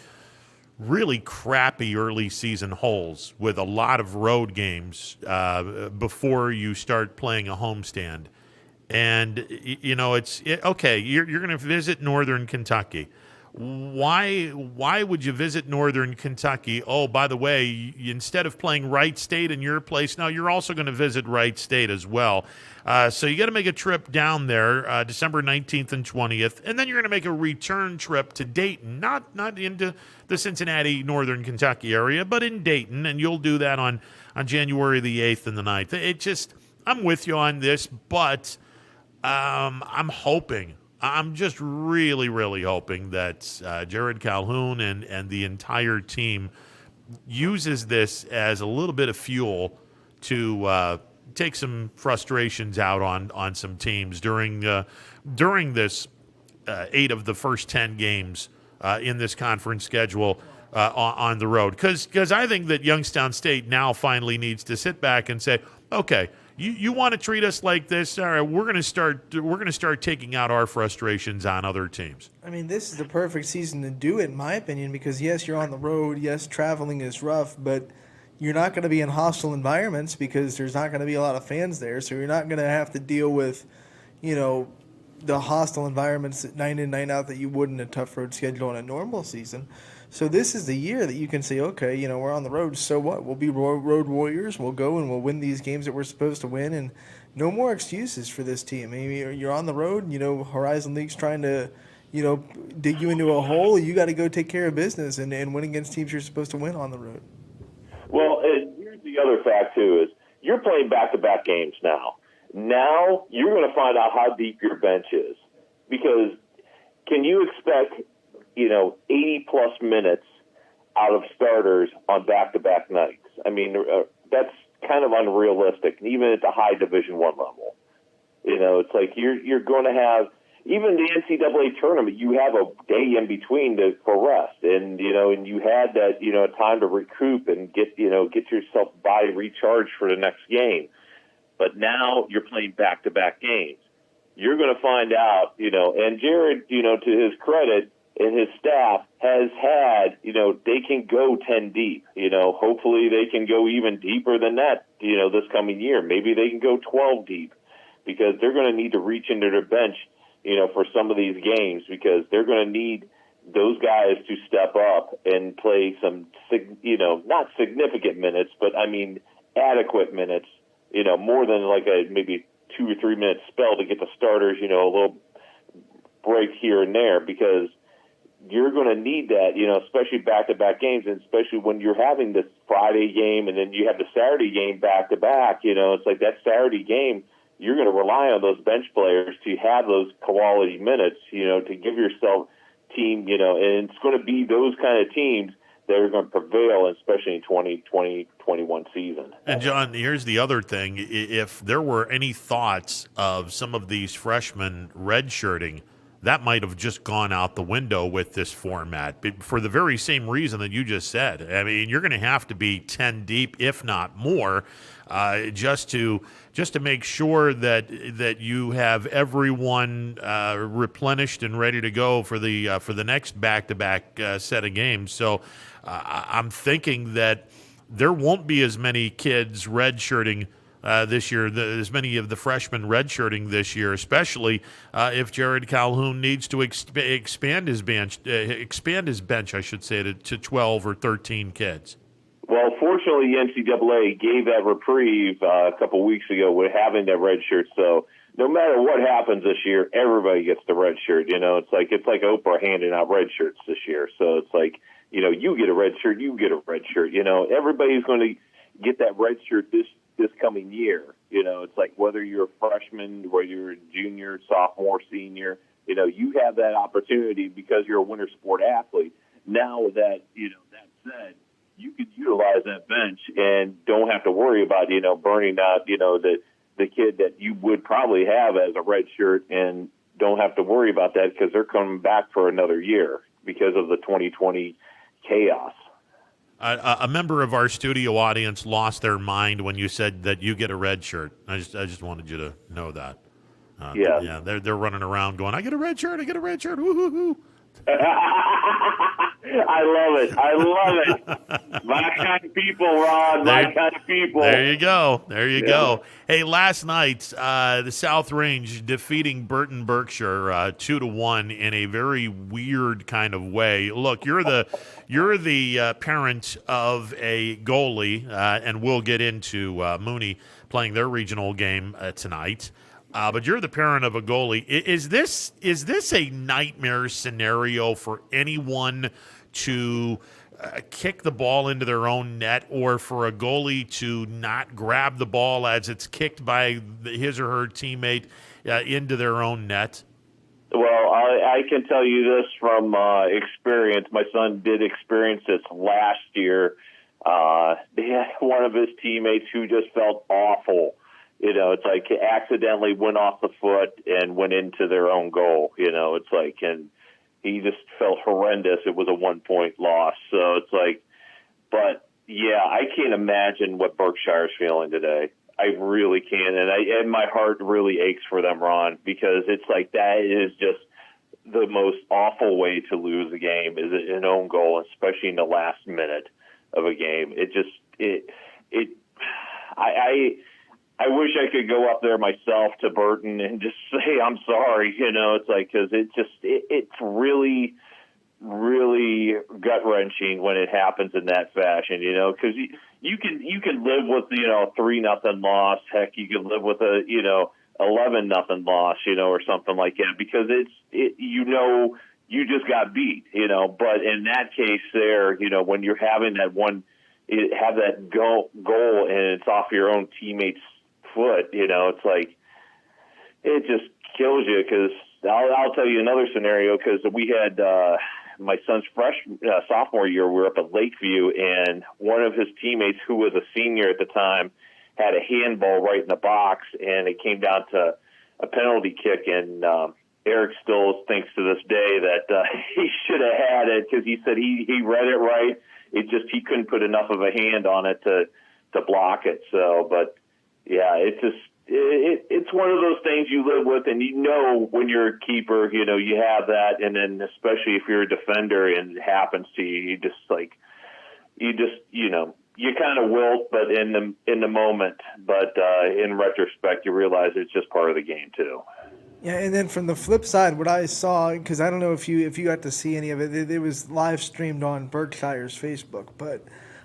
really crappy early season holes with a lot of road games before you start playing a homestand. And, okay, you're going to visit Northern Kentucky. Why would you visit Northern Kentucky? Oh, by the way, instead of playing Wright State in your place, now you're also going to visit Wright State as well. So you got to make a trip down there December 19th and 20th, and then you're going to make a return trip to Dayton, not into the Cincinnati, Northern Kentucky area, but in Dayton, and you'll do that on January the 8th and the 9th. I'm with you on this, but I'm hoping. I'm just really, really hoping that Jared Calhoun and the entire team uses this as a little bit of fuel to take some frustrations out on some teams during this 8 of the first 10 games in this conference schedule on the road. Because I think that Youngstown State now finally needs to sit back and say, okay, you want to treat us like this? All right, we're going to start taking out our frustrations on other teams. I mean, this is the perfect season to do it, in my opinion, because yes, you're on the road. Yes, traveling is rough, but you're not going to be in hostile environments because there's not going to be a lot of fans there. So you're not going to have to deal with, the hostile environments night in, night out that you would in a tough road schedule in a normal season. So this is the year that you can say, okay, we're on the road, so what? We'll be road warriors. We'll go and we'll win these games that we're supposed to win, and no more excuses for this team. I mean, you're on the road, Horizon League's trying to, dig you into a hole. You got to go take care of business and win against teams you're supposed to win on the road. Well, here's the other fact, too, is you're playing back-to-back games now. Now you're going to find out how deep your bench is, because can you expect 80-plus minutes out of starters on back-to-back nights? I mean, that's kind of unrealistic, even at the high Division I level. It's like you're going to have, even the NCAA tournament, you have a day in between for rest, and you had that time to recoup and get yourself body recharged for the next game. But now you're playing back-to-back games. You're going to find out, and Jared, to his credit, and his staff has had, they can go 10 deep. Hopefully they can go even deeper than that, this coming year. Maybe they can go 12 deep, because they're going to need to reach into their bench, for some of these games, because they're going to need those guys to step up and play some, not significant minutes, but I mean adequate minutes, more than like a maybe 2 or 3 minute spell to get the starters, a little break here and there, because you're going to need that, especially back-to-back games, and especially when you're having this Friday game and then you have the Saturday game back-to-back. It's like that Saturday game, you're going to rely on those bench players to have those quality minutes, to give yourself team, and it's going to be those kind of teams that are going to prevail, especially in 2020-21 season. And, John, here's the other thing. If there were any thoughts of some of these freshmen redshirting, that might have just gone out the window with this format for the very same reason that you just said. I mean, you're going to have to be 10 deep, if not more, just to make sure that you have everyone replenished and ready to go for the next back-to-back set of games. So I'm thinking that there won't be as many kids redshirting this year, as many of the freshmen redshirting this year, especially if Jared Calhoun needs to expand his bench, I should say, to 12 or 13 kids. Well, fortunately, NCAA gave that reprieve a couple weeks ago with having that red shirt. So no matter what happens this year, everybody gets the red shirt. It's like Oprah handing out red shirts this year. So it's like, you get a red shirt, you get a red shirt. Everybody's going to get that red shirt this coming year. It's like whether you're a freshman, whether you're a junior, sophomore, senior, you have that opportunity because you're a winter sport athlete. Now that that said, you could utilize that bench and don't have to worry about, burning out, the kid that you would probably have as a red shirt, and don't have to worry about that because they're coming back for another year because of the 2020 chaos. A member of our studio audience lost their mind when you said that you get a red shirt. I just wanted you to know that. Yeah, they're running around going, I get a red shirt, woo-hoo-hoo. I love it. My kind of people, Ron. My kind of people. There you go. Hey, last night, the South Range defeating Burton Berkshire 2-1 in a very weird kind of way. Look, you're the parent of a goalie, and we'll get into Mooney playing their regional game tonight. But you're the parent of a goalie. Is this a nightmare scenario for anyone to kick the ball into their own net, or for a goalie to not grab the ball as it's kicked by his or her teammate into their own net? Well, I can tell you this from experience. My son did experience this last year. They had one of his teammates who just felt awful. It's like accidentally went off the foot and went into their own goal. It's like, and he just felt horrendous. It was a 1-point loss. So it's like, but yeah, I can't imagine what Berkshire's feeling today. I really can't. And my heart really aches for them, Ron, because it's like, that is just the most awful way to lose a game, is an own goal, especially in the last minute of a game. I wish I could go up there myself to Burton and just say I'm sorry. It's like, because it's really, really gut wrenching when it happens in that fashion. Because you can live with 3-0 loss. Heck, you can live with a 11-0 loss, or something like that, because you just got beat. But in that case, there, when you're having that have that goal and it's off your own teammate's foot, it's like, it just kills you. Because I'll tell you another scenario, because we had my son's sophomore year, we were up at Lakeview, and one of his teammates, who was a senior at the time, had a handball right in the box, and it came down to a penalty kick, and Eric still thinks to this day that he should have had it, because he said he read it right. It just, he couldn't put enough of a hand on it to block it. So, but yeah, it's one of those things you live with, and when you're a keeper, you have that, and then especially if you're a defender and it happens to you, you kind of wilt, but in the moment, but in retrospect, you realize it's just part of the game too. Yeah, and then from the flip side, what I saw, because I don't know if you got to see any of it, it was live streamed on Berkshire's Facebook, but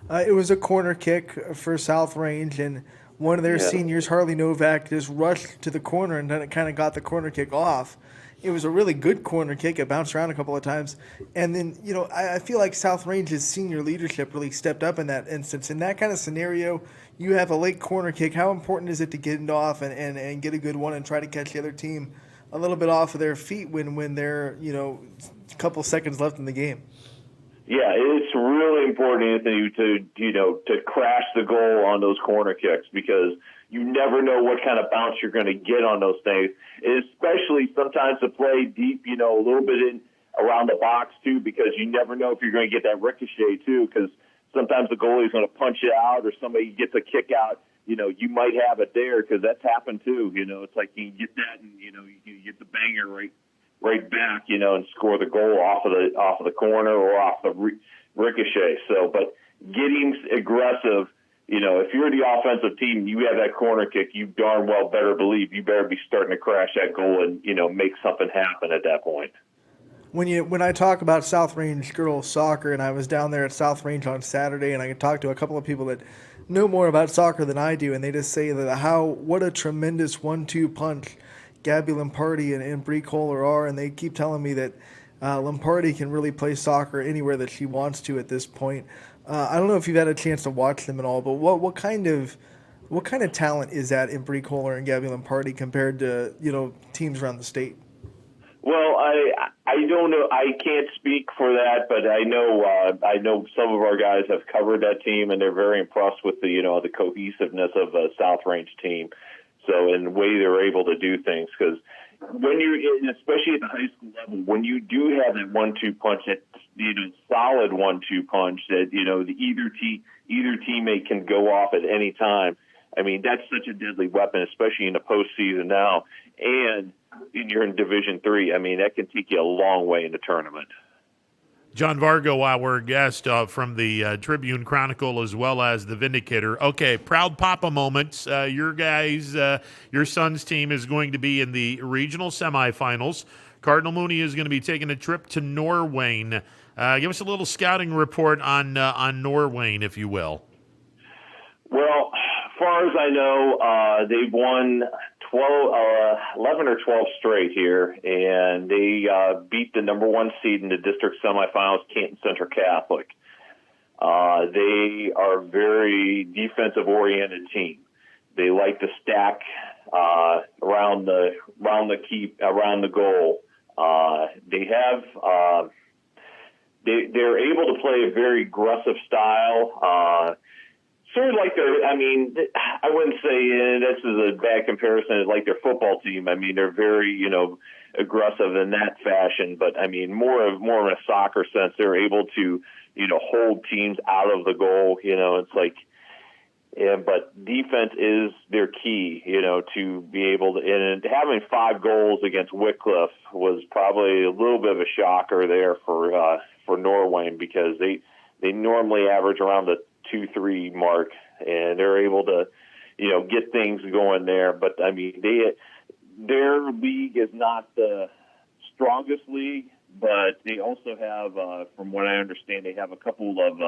it was a corner kick for South Range, and one of their seniors, Harley Novak, just rushed to the corner, and then it kind of got the corner kick off. It was a really good corner kick. It bounced around a couple of times. And then, I feel like South Range's senior leadership really stepped up in that instance. In that kind of scenario, you have a late corner kick. How important is it to get it off and get a good one and try to catch the other team a little bit off of their feet when they're, a couple seconds left in the game? Yeah, it's really important, Anthony, to crash the goal on those corner kicks, because you never know what kind of bounce you're going to get on those things, especially sometimes to play deep, a little bit in around the box too, because you never know if you're going to get that ricochet too, because sometimes the goalie is going to punch it out, or somebody gets a kick out. You might have it there, because that's happened too. It's like you get that, and you get the banger right back, and score the goal off of the corner or off the ricochet. So, but getting aggressive, if you're the offensive team, you have that corner kick, you darn well better believe you better be starting to crash that goal and make something happen at that point. when I talk about South Range girls soccer, and I was down there at South Range on Saturday, and I could talk to a couple of people that know more about soccer than I do, and they just say that what a tremendous 1-2 punch Gabby Lamparty and Brie Kohler are, and they keep telling me that Lamparty can really play soccer anywhere that she wants to at this point. I don't know if you've had a chance to watch them at all, but what kind of talent is that in Brie Kohler and Gabby Lamparty compared to teams around the state? Well, I don't know. I can't speak for that, but I know some of our guys have covered that team, and they're very impressed with the the cohesiveness of the South Range team. So, in the way they're able to do things, because when especially at the high school level, when you do have that 1-2 punch, that solid 1-2 punch that either teammate can go off at any time. I mean, that's such a deadly weapon, especially in the postseason now, and you're in Division III. I mean, that can take you a long way in the tournament. John Vargo, our guest from the Tribune Chronicle as well as the Vindicator. Okay, proud papa moments. Your guys, your son's team is going to be in the regional semifinals. Cardinal Mooney is going to be taking a trip to Norwayne. Give us a little scouting report on Norwayne, if you will. Well, as far as I know, they've won 11 or 12 straight here, and they beat the number 1 seed in the district semifinals, Canton Central Catholic. They are a very defensive-oriented team. They like to stack around the goal. They're able to play a very aggressive style. Sort of like I wouldn't say this is a bad comparison. It's like their football team. I mean, they're very, aggressive in that fashion. But I mean, more in a soccer sense, they're able to, hold teams out of the goal. It's like, but defense is their key. To be able to. And having 5 goals against Wycliffe was probably a little bit of a shocker there for Norwayne, because they normally average around the 2-3 mark, and they're able to, get things going there. But I mean, their league is not the strongest league, but they also have, from what I understand, they have a couple of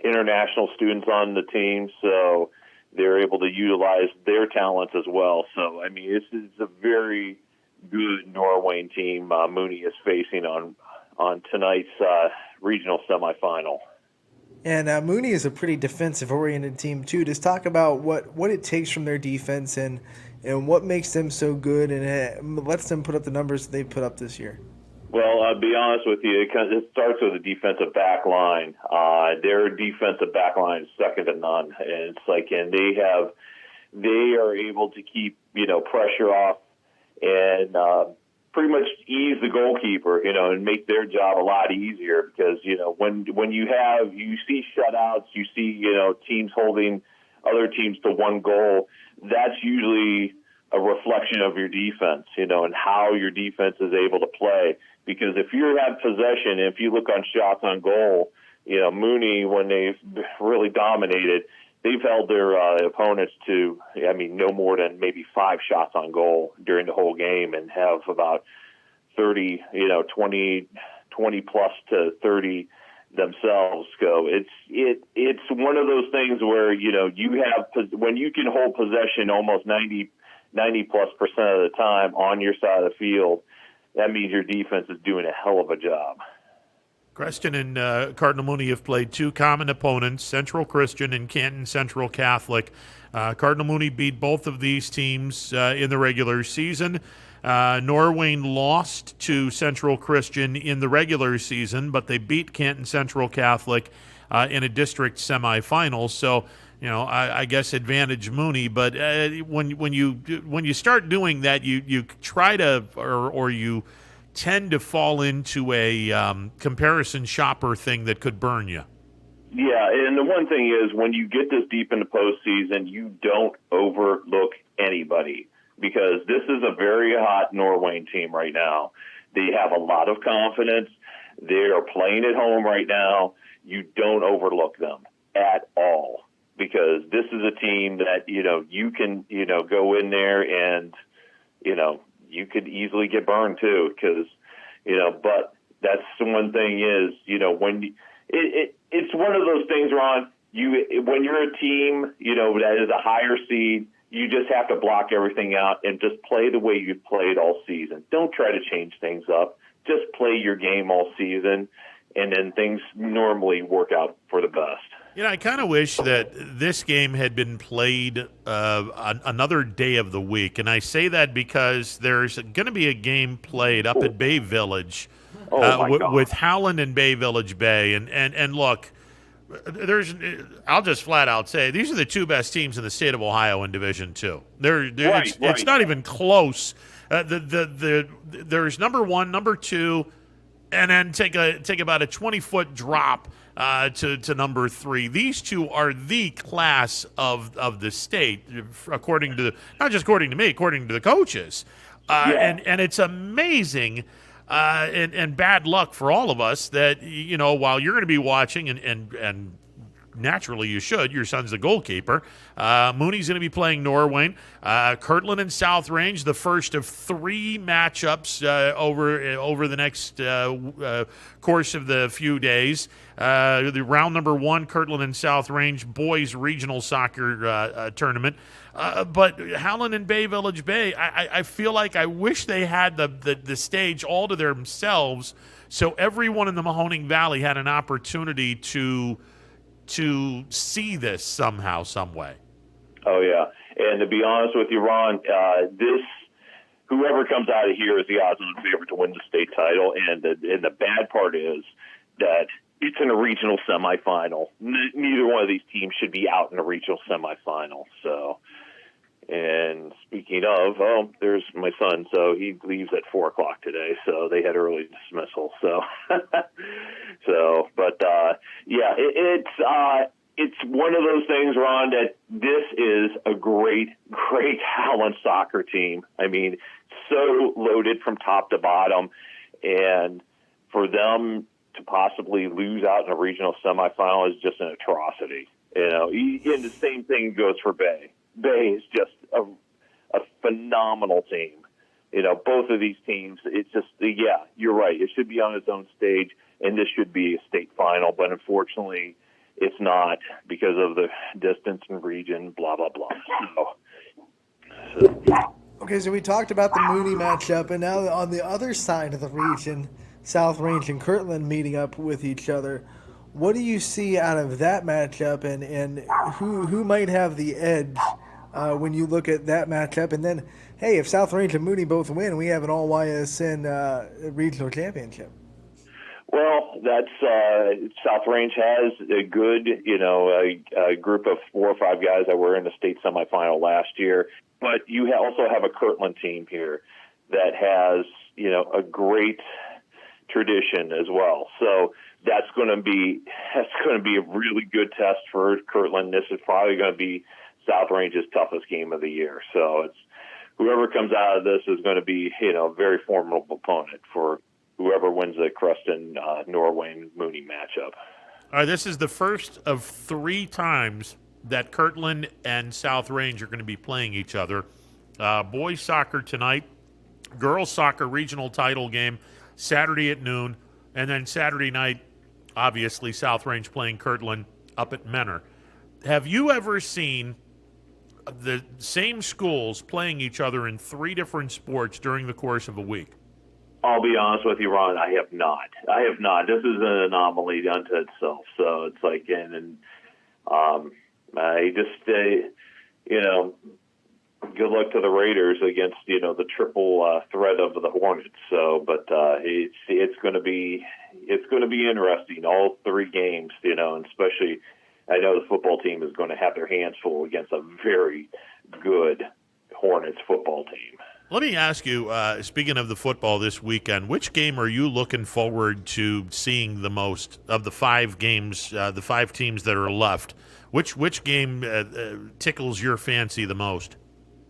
international students on the team, so they're able to utilize their talents as well. So I mean, this is a very good Norwayne team Mooney is facing on tonight's regional semifinal. And Mooney is a pretty defensive-oriented team, too. Just talk about what it takes from their defense and what makes them so good and lets them put up the numbers they've put up this year. Well, I'll be honest with you. It starts with the defensive back line. Their defensive back line is second to none. And it's like, and they are able to keep, pressure off and pretty much ease the goalkeeper, and make their job a lot easier, because, when you see shutouts, you see, teams holding other teams to 1 goal, that's usually a reflection of your defense, and how your defense is able to play. Because if you have possession, if you look on shots on goal, Mooney, when they've really dominated, they've held their opponents to, no more than maybe 5 shots on goal during the whole game, and have about 30, 20 plus to 30 themselves go. It's one of those things where, you have, when you can hold possession almost 90 plus % of the time on your side of the field, that means your defense is doing a hell of a job. Creston and Cardinal Mooney have played 2 common opponents, Central Christian and Canton Central Catholic. Cardinal Mooney beat both of these teams in the regular season. Norwayne lost to Central Christian in the regular season, but they beat Canton Central Catholic in a district semifinal. So, I guess advantage Mooney. But when you start doing that, you try to or you tend to fall into a comparison shopper thing that could burn you. Yeah, and the one thing is, when you get this deep in the postseason, you don't overlook anybody, because this is a very hot Norwayne team right now. They have a lot of confidence. They are playing at home right now. You don't overlook them at all, because this is a team that, you can, go in there and, you could easily get burned too, because but that's the one thing is when it's one of those things, Ron. When you're a team that is a higher seed, you just have to block everything out and just play the way you've played all season. Don't try to change things up. Just play your game all season, and then things normally work out for the best. I kind of wish that this game had been played another day of the week, and I say that because there's going to be a game played up at Bay Village with Howland and Bay Village Bay, and look, I'll just flat out say these are the two best teams in the state of Ohio in Division II. It's not even close. There's number one, number two, and then take about a 20-foot drop to number three. These two are the class of the state, according to not just according to me, according to the coaches. And it's amazing. And bad luck for all of us that, while you're going to be watching and naturally you should, your son's the goalkeeper, Mooney's going to be playing Norwayne, Kirtland and South Range, the first of 3 matchups over the next course of the few days. The round number 1, Kirtland and South Range boys regional soccer tournament. But Howland and Bay Village Bay, I feel like I wish they had the stage all to themselves, so everyone in the Mahoning Valley had an opportunity to see this somehow, some way. Oh yeah, and to be honest with you, Ron, whoever comes out of here is the odds-on favorite to win the state title, and the bad part is that it's in a regional semifinal. Neither one of these teams should be out in a regional semifinal. So, and speaking of, there's my son. So he leaves at 4:00 today. So they had early dismissal. So, it's one of those things, Ron, that this is a great Howland soccer team. I mean, so loaded from top to bottom, and for them to possibly lose out in a regional semifinal is just an atrocity. And the same thing goes for Bay. Bay is just a phenomenal team. Both of these teams, it's just, you're right. It should be on its own stage, and this should be a state final, but unfortunately it's not because of the distance and region, blah, blah, blah. Okay, so we talked about the Mooney matchup, and now on the other side of the region, South Range and Kirtland meeting up with each other. What do you see out of that matchup, and who might have the edge when you look at that matchup? And then, hey, if South Range and Mooney both win, we have an all-YSN regional championship. Well, that's South Range has a good, a group of 4 or 5 guys that were in the state semifinal last year. But you also have a Kirtland team here that has, a great tradition as well. So that's going to be a really good test for Kirtland. This is probably going to be South Range's toughest game of the year. So it's whoever comes out of this is going to be, a very formidable opponent for whoever wins the Creston Norwayne Mooney matchup. All right, this is the first of 3 times that Kirtland and South Range are going to be playing each other. Boys soccer tonight, girls soccer regional title game Saturday at noon, and then Saturday night, obviously, South Range playing Kirtland up at Menor. Have you ever seen the same schools playing each other in 3 different sports during the course of a week? I'll be honest with you, Ron, I have not. This is an anomaly unto itself. So it's like, I just, good luck to the Raiders against, the triple threat of the Hornets. So, but it's going to be interesting. All 3 games, and especially, I know the football team is going to have their hands full against a very good Hornets football team. Let me ask you, speaking of the football this weekend, which game are you looking forward to seeing the most of the 5 games, the 5 teams that are left? Which game tickles your fancy the most?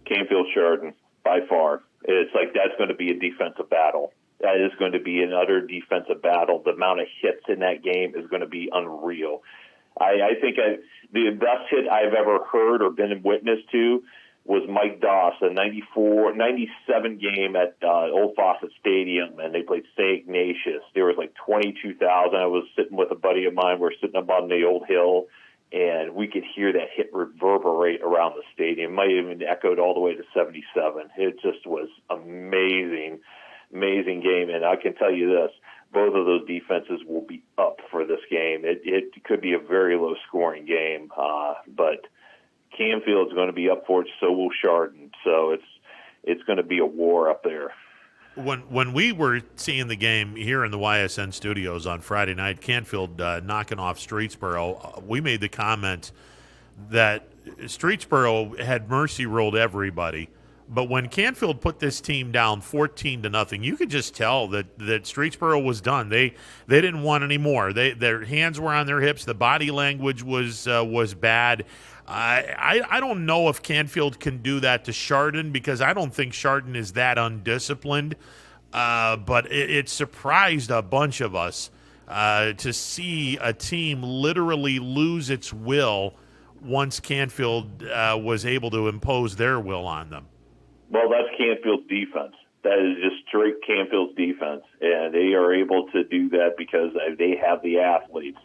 Canfield Sheridan, by far. It's like that's going to be a defensive battle. That is going to be an utter defensive battle. The amount of hits in that game is going to be unreal. I think the best hit I've ever heard or been witness to was Mike Doss, a 97 game at Old Fawcett Stadium, and they played St. Ignatius. There was like 22,000. I was sitting with a buddy of mine. We're sitting up on the old hill, and we could hear that hit reverberate around the stadium. It might have even echoed all the way to 77. It just was amazing game, and I can tell you this, both of those defenses will be up for this game. It could be a very low-scoring game, but Canfield's going to be up for it, so will Chardon. So it's going to be a war up there. When we were seeing the game here in the YSN studios on Friday night, Canfield knocking off Streetsboro, we made the comment that Streetsboro had mercy rolled everybody. But when Canfield put this team down 14-0, you could just tell that Streetsboro was done. They didn't want any more. Their hands were on their hips. The body language was bad. I don't know if Canfield can do that to Chardon, because I don't think Chardon is that undisciplined. But it surprised a bunch of us to see a team literally lose its will once Canfield was able to impose their will on them. Well, that's Canfield's defense. That is just straight Canfield's defense, and they are able to do that because they have the athletes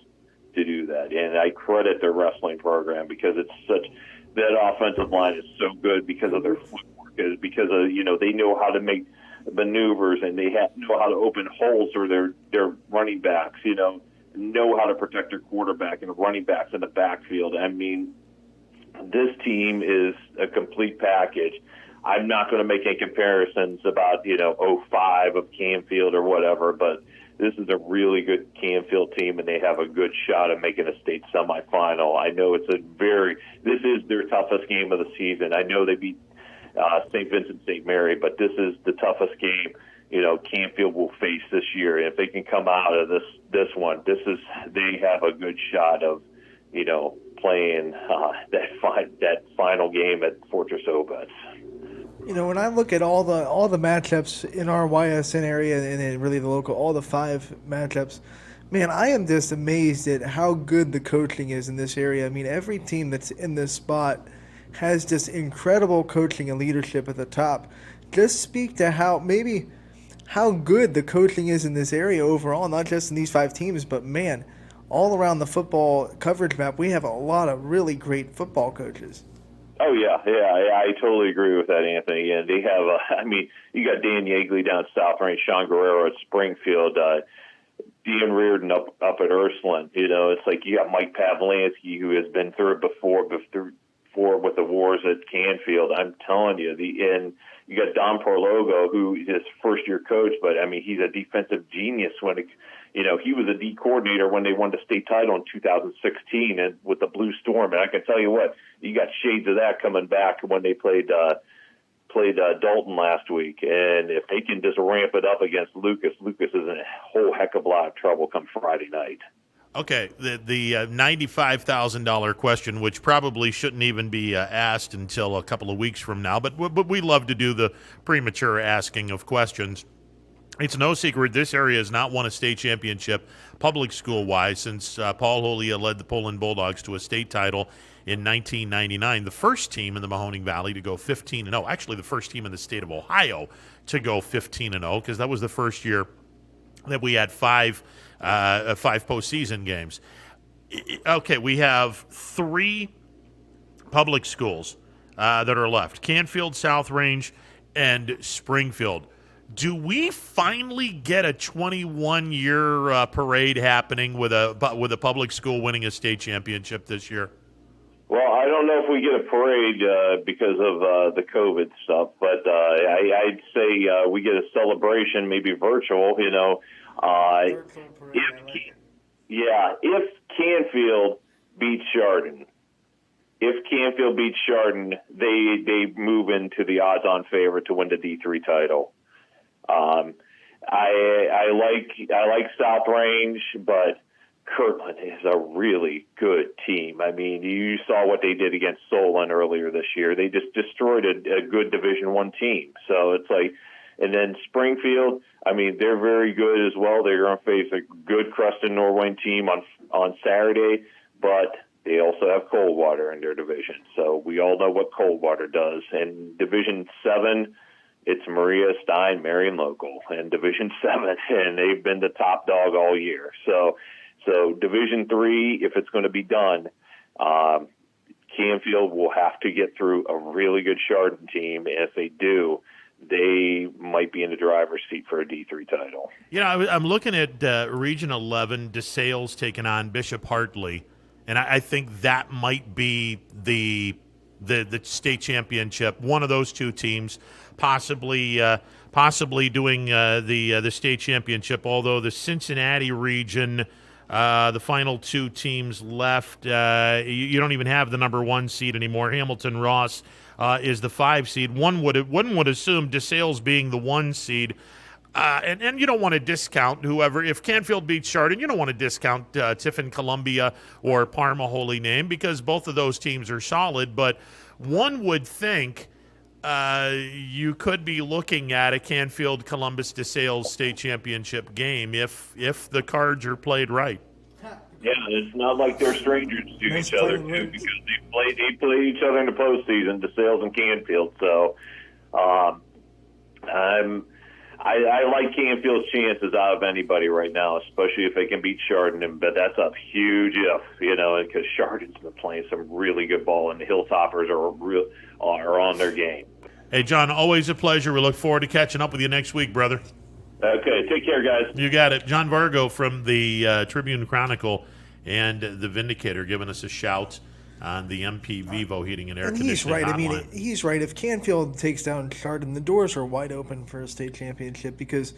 to do that. And I credit their wrestling program, because that offensive line is so good because of their footwork, because of, they know how to make maneuvers, and they know how to open holes for their running backs, know how to protect their quarterback and running backs in the backfield. I mean, this team is a complete package. I'm not going to make any comparisons about, 05 of Canfield or whatever, but this is a really good Canfield team, and they have a good shot at making a state semifinal. I know this is their toughest game of the season. I know they beat St. Vincent St. Mary, but this is the toughest game, Canfield will face this year. And if they can come out of this one, they have a good shot of, playing that final game at Fortress Obetz. When I look at all the matchups in our YSN area and then really the local, all the 5 matchups, man, I am just amazed at how good the coaching is in this area. I mean, every team that's in this spot has just incredible coaching and leadership at the top. Just speak to how good the coaching is in this area overall, not just in these 5 teams, but man, all around the football coverage map, we have a lot of really great football coaches. Oh, yeah, I totally agree with that, Anthony. And they have, you got Dan Yeagley down at South Range, Sean Guerrero at Springfield, Dan Reardon up at Ursuline. It's like you got Mike Pavlansky, who has been through it before with the wars at Canfield. I'm telling you, and you got Don Porlogo, who is first-year coach, but, he's a defensive genius he was a D coordinator when they won the state title in 2016 and with the Blue Storm. And I can tell you what, you got shades of that coming back when they played Dalton last week. And if they can just ramp it up against Lucas is in a whole heck of a lot of trouble come Friday night. Okay, the $95,000 question, which probably shouldn't even be asked until a couple of weeks from now, but we love to do the premature asking of questions. It's no secret this area has not won a state championship public school-wise since Paul Holia led the Poland Bulldogs to a state title in 1999. The first team in the Mahoning Valley to go 15-0. Actually, the first team in the state of Ohio to go 15-0, because that was the first year that we had 5 postseason games. Okay, we have 3 public schools that are left: Canfield, South Range, and Springfield. Do we finally get a 21-year parade happening with a public school winning a state championship this year? Well, I don't know if we get a parade because of the COVID stuff, but I'd say we get a celebration, maybe virtual. If Canfield beats Chardon. If Canfield beats Chardon, they move into the odds-on favorite to win the D3 title. I like South Range, but Kirtland is a really good team. You saw what they did against Solon earlier this year. They just destroyed a good Division I team. So it's like, and then Springfield, they're very good as well. They're going to face a good Creston Norwayne team on Saturday, but They also have Coldwater in their division. So we all know what Coldwater does. And Division 7, it's Maria Stein, Marion Local, and Division 7, and they've been the top dog all year. So Division 3, if it's going to be done, Canfield will have to get through a really good Chardon team. And if they do, they might be in the driver's seat for a D3 title. You know, I'm looking at Region 11, DeSales taking on Bishop Hartley, and I think that might be the state championship. One of those two teams possibly doing the state championship, although the Cincinnati region, the final two teams left, you don't even have the number 1 seed anymore. Hamilton Ross is the 5 seed. One would assume DeSales being the 1 seed. And you don't want to discount whoever. If Canfield beats Chardon, you don't want to discount Tiffin Columbia or Parma Holy Name, because both of those teams are solid. But one would think you could be looking at a Canfield Columbus DeSales state championship game if the cards are played right. Yeah, it's not like they're strangers to each other, too, because they play each other in the postseason, DeSales and Canfield. So I like Canfield's chances out of anybody right now, especially if they can beat Chardon. But that's a huge if, because Chardon's been playing some really good ball, and the Hilltoppers are on their game. Hey, John, always a pleasure. We look forward to catching up with you next week, brother. Okay, take care, guys. You got it. John Vargo from the Tribune Chronicle and the Vindicator giving us a shout on the MP Vivo heating and air conditioning he's right. hotline. I mean, he's right. If Canfield takes down Chardon, the doors are wide open for a state championship, because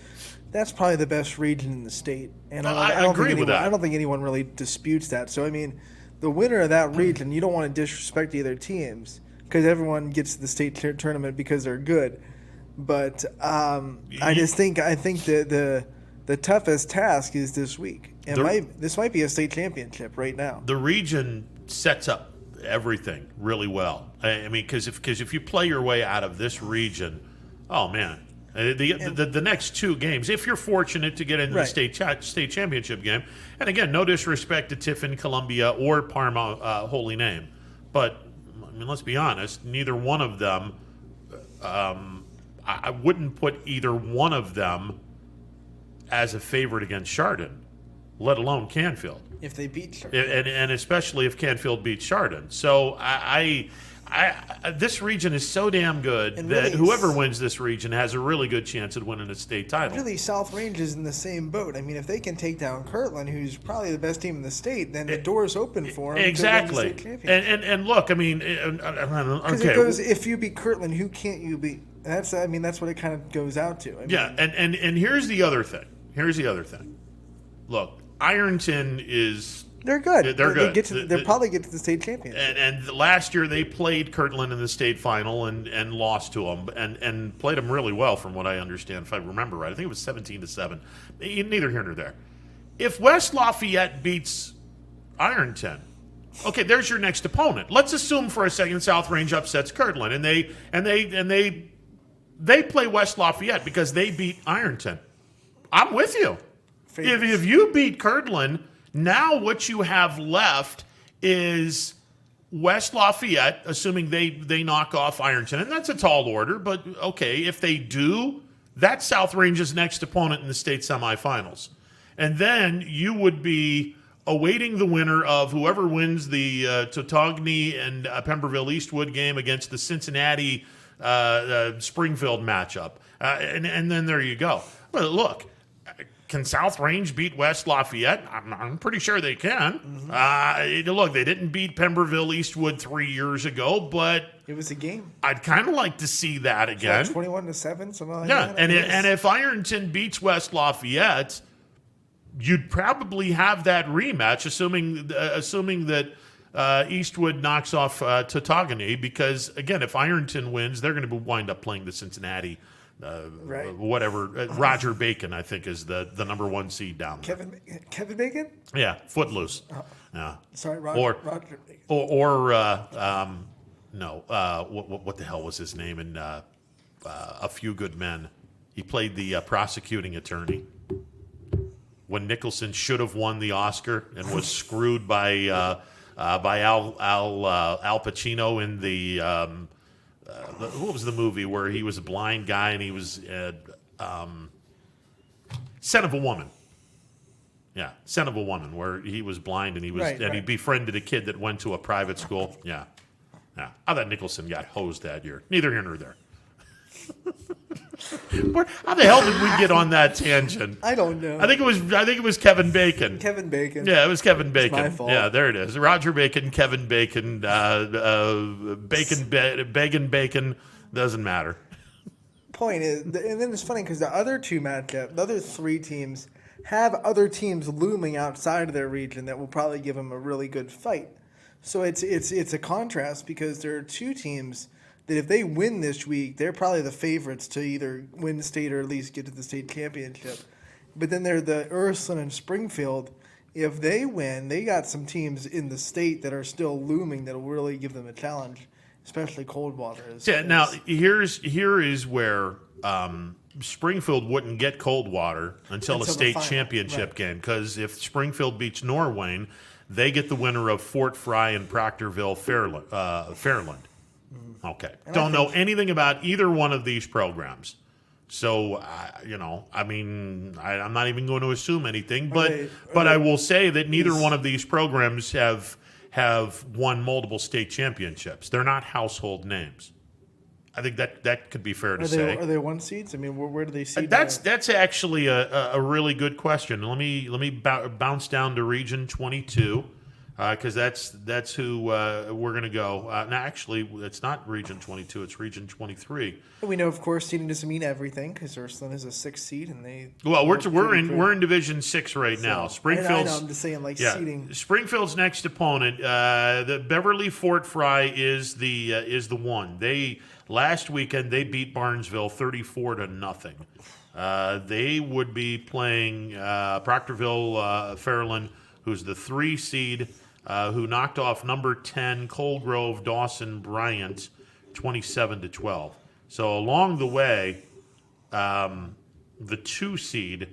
that's probably the best region in the state. And I don't agree with that. I don't think anyone really disputes that. So, I mean, the winner of that region, you don't want to disrespect either teams, because everyone gets to the state tournament because they're good. But I think the toughest task is this week. This might be a state championship right now. The region sets up everything really well. I mean, because if you play your way out of this region, oh man, the next two games, if you're fortunate to get into the state championship game, and again, no disrespect to Tiffin Columbia or Parma Holy Name, but I mean, let's be honest, neither one of them. I wouldn't put either one of them as a favorite against Chardon, let alone Canfield. If they beat Chardon. And especially if Canfield beats Chardon. So this region is so damn good that whoever wins this region has a really good chance at winning a state title. Really, South Range is in the same boat. I mean, if they can take down Kirtland, who's probably the best team in the state, then the door's open for them. Exactly. To win the state championship. And look, I mean, because it goes, if you beat Kirtland, who can't you beat? That's what it kind of goes out to. And here's the other thing. Look, Ironton is. They're good. They're good. They'll probably get to the state championship. And last year they played Kirtland in the state final and lost to them and played them really well, from what I understand, if I remember right. I think it was 17-7. Neither here nor there. If West Lafayette beats Ironton, okay, there's your next opponent. Let's assume for a second South Range upsets Kirtland, and they play West Lafayette because they beat Ironton. I'm with you. If you beat Kirtland, now what you have left is West Lafayette, assuming they knock off Ironton, and that's a tall order, but okay, if they do, that's South Range's next opponent in the state semifinals. And then you would be awaiting the winner of whoever wins the Tautogny and Pemberville Eastwood game against the Cincinnati Springfield matchup. And then there you go. Well, look, can South Range beat West Lafayette? I'm pretty sure they can. Mm-hmm. Look, they didn't beat Pemberville Eastwood 3 years ago, but it was a game. I'd kind of like to see that again. 21-7, something like that. Yeah, and if Ironton beats West Lafayette, you'd probably have that rematch, assuming that Eastwood knocks off Tautogny, because again, if Ironton wins, they're going to wind up playing the Cincinnati. Whatever. Roger Bacon, I think, is the number 1 seed down there. Kevin Bacon? Yeah, Footloose. Yeah. Sorry, Roger Bacon. What the hell was his name in A Few Good Men? He played the prosecuting attorney when Nicholson should have won the Oscar and was screwed by by Al Pacino in the what was the movie where he was a blind guy and he was Son of a Woman. Yeah, Son of a Woman, where he was blind and he befriended a kid that went to a private school. Yeah. I thought Nicholson got hosed that year. Neither here nor there. How the hell did we get on that tangent? I don't know. I think it was Kevin Bacon. Kevin Bacon. Yeah, it was Kevin Bacon. It's my fault. Yeah, there it is. Roger Bacon, Kevin Bacon, Bacon. Doesn't matter. Point is, and then it's funny because the other three teams have other teams looming outside of their region that will probably give them a really good fight. So it's a contrast because there are two teams that if they win this week, they're probably the favorites to either win the state or at least get to the state championship. But then they're the Ursuline and Springfield. If they win, they got some teams in the state that are still looming that will really give them a challenge, especially Coldwater. Now here is where Springfield wouldn't get Coldwater until the state championship game, because if Springfield beats Norwayne, they get the winner of Fort Fry and Proctorville Fairland. Okay. Don't know anything about either one of these programs. So, I'm not even going to assume anything, but I will say that neither one of these programs have won multiple state championships. They're not household names. I think that could be fair to say. Are they one seeds? I mean, where do they seed? That's actually a really good question. Let me bounce down to Region 22 because that's who we're going to go. Now, actually, it's not Region 22; it's Region 23. We know, of course, seeding doesn't mean everything because Ursuline is a 6th seed, and they. Well, we're in Division 6 right now. Springfield's. I know. I'm just saying, seeding. Springfield's next opponent, the Beverly Fort Fry, is the one. Last weekend, they beat Barnesville 34-0. They would be playing Proctorville Fairland, who's the 3 seed, who knocked off number 10 Colegrove Dawson Bryant 27-12. So along the way, the 2 seed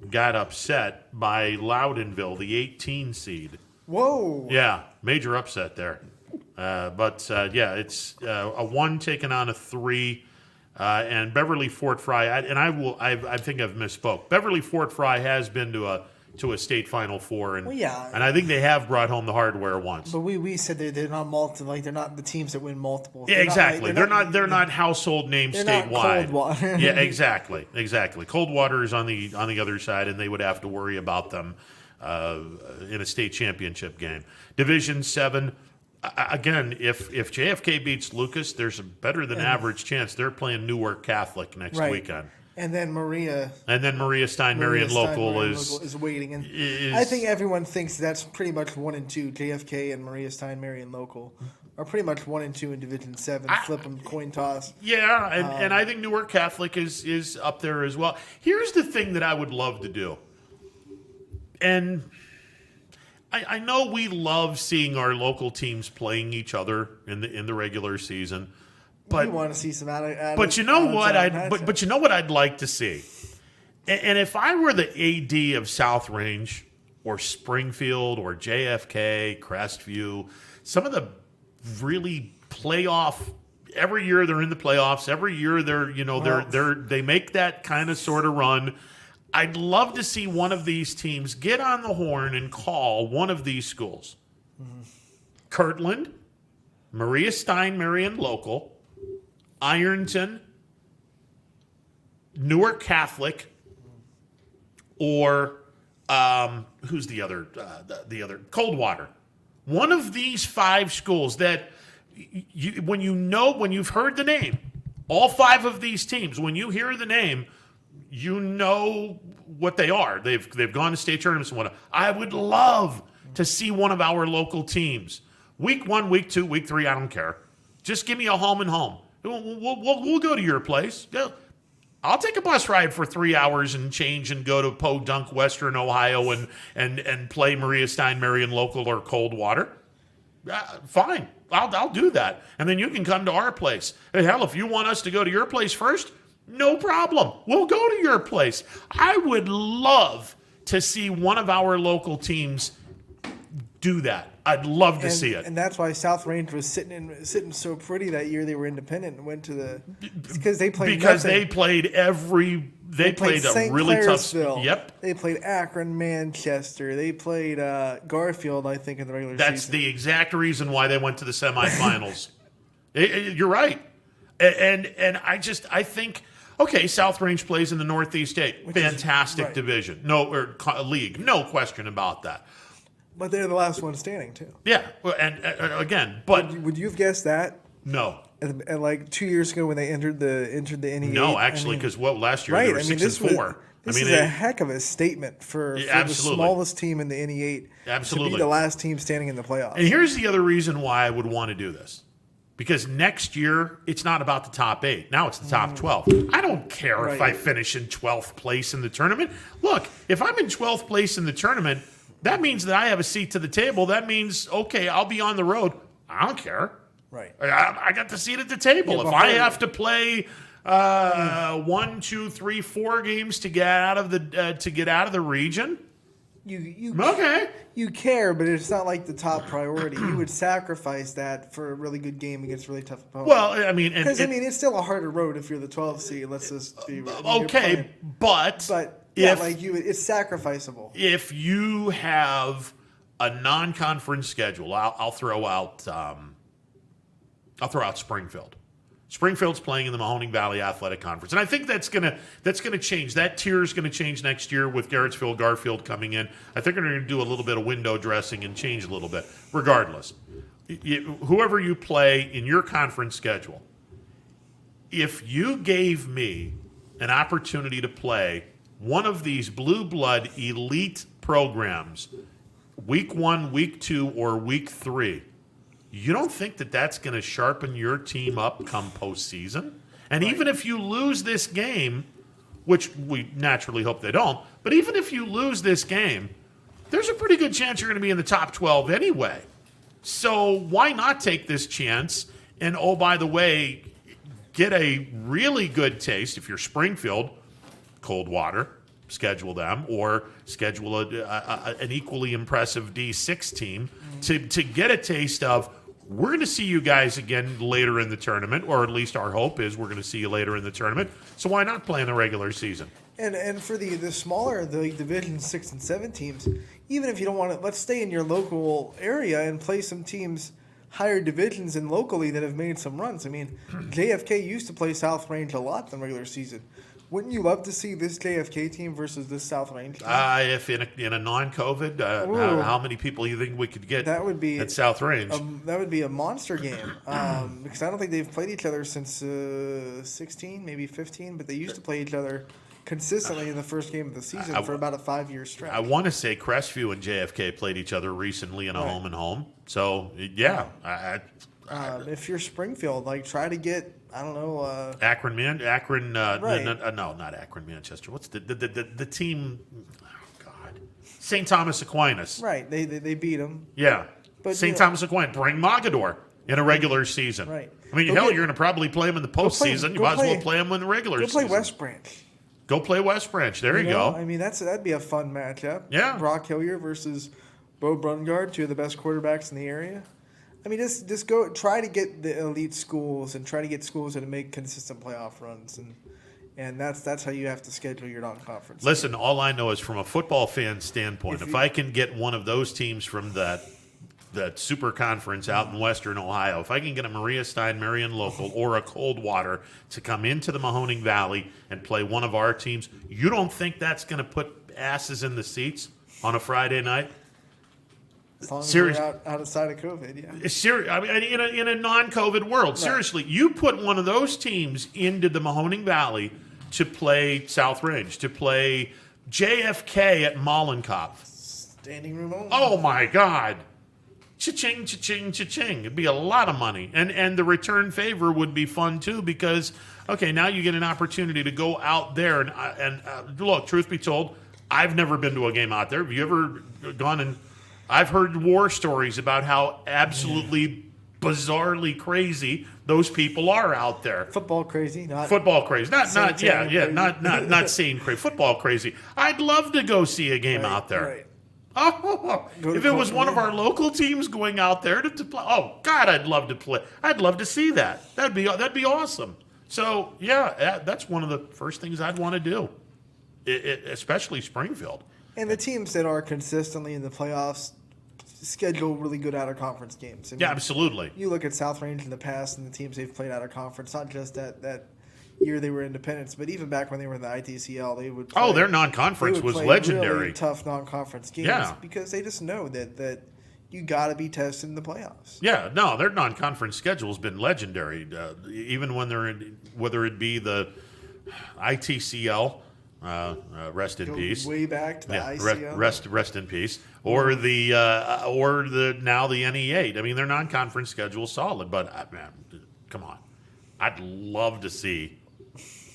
got upset by Loudonville, the 18 seed. Whoa! Yeah, major upset there. It's a 1 taking on a 3, and Beverly Fort Fry. I think I've misspoke. Beverly Fort Fry has been to a state Final Four, and and I think they have brought home the hardware once. But we said they're not they're not the teams that win multiple. Yeah, exactly. They're not household names statewide. Not Coldwater. Yeah, exactly. Coldwater is on the other side, and they would have to worry about them in a state championship game. Division 7. Again, if JFK beats Lucas, there's a better than average chance they're playing Newark Catholic next weekend. And then Maria Stein Marion Local is waiting. And I think everyone thinks that's pretty much 1 and 2. JFK and Maria Stein Marion Local are pretty much 1 and 2 in Division 7. Flip them, coin toss. Yeah, and I think Newark Catholic is up there as well. Here's the thing that I would love to do. And I know we love seeing our local teams playing each other in the regular season, but we want to see some But you know what I'd like to see, and if I were the AD of South Range or Springfield or JFK, Crestview, some of the really playoff. Every year they're in the playoffs. Every year they make that kind of sort of run. I'd love to see one of these teams get on the horn and call one of these schools. Mm-hmm. Kirtland, Maria Stein Marion Local, Ironton, Newark Catholic, or who's the other? Coldwater. One of these 5 schools that when you've heard the name, all 5 of these teams, when you hear the name, you know what they are. They've gone to state tournaments and whatnot. I would love to see one of our local teams. Week 1, week 2, week 3, I don't care. Just give me a home and home. We'll go to your place. I'll take a bus ride for 3 hours and change and go to Podunk, Western Ohio, and play Maria Stein Marion Local or Coldwater. Fine, I'll do that, and then you can come to our place. And hell, if you want us to go to your place first, no problem. We'll go to your place. I would love to see one of our local teams do that. I'd love to see it. And that's why South Range was sitting so pretty that year. They were independent and went to the because they played they played played a really tough. Yep. They played Akron, Manchester. They played Garfield, I think, in the regular That's season. the exact reason why they went to the semifinals. You're right. And I think, okay, South Range plays in the Northeast 8. Fantastic division. League. No question about that. But they're the last one standing, too. Yeah. And again, but. Would you have guessed that? No. And like 2 years ago when they entered the NE8? No, actually, because last year they were 6-4. This is a heck of a statement for the smallest team in the NE8 absolutely. to be the last team standing in the playoffs. And here's the other reason why I would want to do this. Because next year, it's not about the top 8. Now it's the top 12. I don't care if I finish in 12th place in the tournament. Look, if I'm in 12th place in the tournament, that means that I have a seat to the table. That means, okay, I'll be on the road. I don't care. Right. I got the seat at the table. If I have to play 1, 2, 3, 4 games to get out of the region, you care, but it's not like the top priority. You would sacrifice that for a really good game against a really tough opponent. Well, I mean, it's still a harder road if you're the 12th seed. Let's just be okay, but it's sacrificable. If you have a non-conference schedule, I'll throw out Springfield. Springfield's playing in the Mahoning Valley Athletic Conference, and I think that's gonna change. That tier is gonna change next year with Garrettsville, Garfield coming in. I think they're gonna do a little bit of window dressing and change a little bit. Regardless, whoever you play in your conference schedule, if you gave me an opportunity to play one of these blue blood elite programs, week 1, week 2, or week 3. You don't think that that's going to sharpen your team up come postseason? And even if you lose this game, which we naturally hope they don't, but even if you lose this game, there's a pretty good chance you're going to be in the top 12 anyway. So why not take this chance and, oh, by the way, get a really good taste if you're Springfield, Coldwater, schedule them, or schedule an equally impressive D6 team to get a taste of, we're going to see you guys again later in the tournament, or at least our hope is we're going to see you later in the tournament. So why not play in the regular season? And for the smaller, the Division 6 and 7 teams, even if you don't want to, let's stay in your local area and play some teams higher divisions and locally that have made some runs. I mean, JFK used to play South Range a lot in the regular season. Wouldn't you love to see this JFK team versus this South Range team? If in a non-COVID, how many people do you think we could get at South Range? That would be a monster game because I don't think they've played each other since 16, maybe 15, but they used to play each other consistently in the first game of the season for about a 5-year stretch. I want to say Crestview and JFK played each other recently in a home and home. So, yeah. If you're Springfield, try to get, I don't know. Akron, right. No, not Akron, Manchester. What's the team? Oh, God. St. Thomas Aquinas. Right. They beat them. Yeah. But St. Thomas Aquinas. Bring Mogador in a regular season. Right. I mean, you're going to probably play them in the postseason. You might as well play them in the regular season. Go play West Branch. Go play West Branch. There you go. I mean, that'd be a fun matchup. Yeah. Brock Hilliard versus Bo Brungard, two of the best quarterbacks in the area. I mean, just go try to get the elite schools and try to get schools that make consistent playoff runs, and that's how you have to schedule your non-conference. Listen, all I know is from a football fan standpoint, if I can get one of those teams from that super conference out in Western Ohio, if I can get a Maria Stein Marion local or a Coldwater to come into the Mahoning Valley and play one of our teams, you don't think that's going to put asses in the seats on a Friday night? As long as we're outside of COVID, yeah. I mean, in a non-COVID world, seriously, you put one of those teams into the Mahoning Valley to play South Range, to play JFK at Mollenkopf. Standing room only. Oh, my God. Cha-ching, cha-ching, cha-ching. It'd be a lot of money. And the return favor would be fun, too, because, okay, now you get an opportunity to go out there. And look, truth be told, I've never been to a game out there. Have you ever gone and... I've heard war stories about how absolutely bizarrely crazy those people are out there. Football crazy, not not scene crazy. Football crazy. I'd love to go see a game out there. Right. Oh, if it was one of our local teams going out there to play, oh God, I'd love to play. I'd love to see that. That'd be awesome. So yeah, that's one of the first things I'd want to do, especially Springfield. And the teams that are consistently in the playoffs schedule really good out-of-conference games. I mean, Yeah, absolutely. You look at South Range in the past and the teams they've played out-of-conference, not just that year they were independents, but even back when they were in the ITCL, they would play, their non-conference was play legendary. Really tough non-conference games because they just know that you got to be tested in the playoffs. Yeah, no, their non-conference schedule has been legendary. Even when they're in, whether it be the ITCL, rest in peace, way back to the ICL, rest in peace, or the now the NE8. I mean, their non-conference schedule is solid, but man, come on, I'd love to see.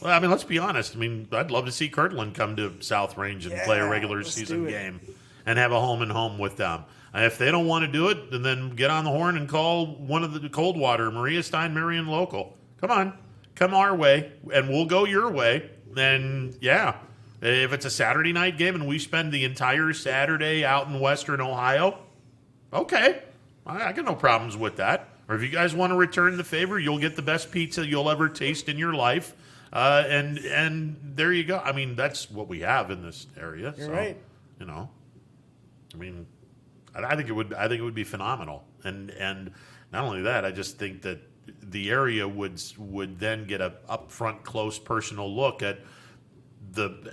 Well, I mean, let's be honest. I mean, I'd love to see Kirtland come to South Range and play a regular season game and have a home and home with them. And if they don't want to do it, then get on the horn and call one of the Coldwater, Maria Stein, Marion Local. Come on, come our way, and we'll go your way. Then, yeah, if it's a Saturday night game and we spend the entire Saturday out in Western Ohio, okay, I got no problems with that. Or if you guys want to return the favor, you'll get the best pizza you'll ever taste in your life. And there you go. I mean, that's what we have in this area. You're right. You know, I mean, I think it would be phenomenal. And not only that, I just think that the area would then get a upfront, close, personal look at the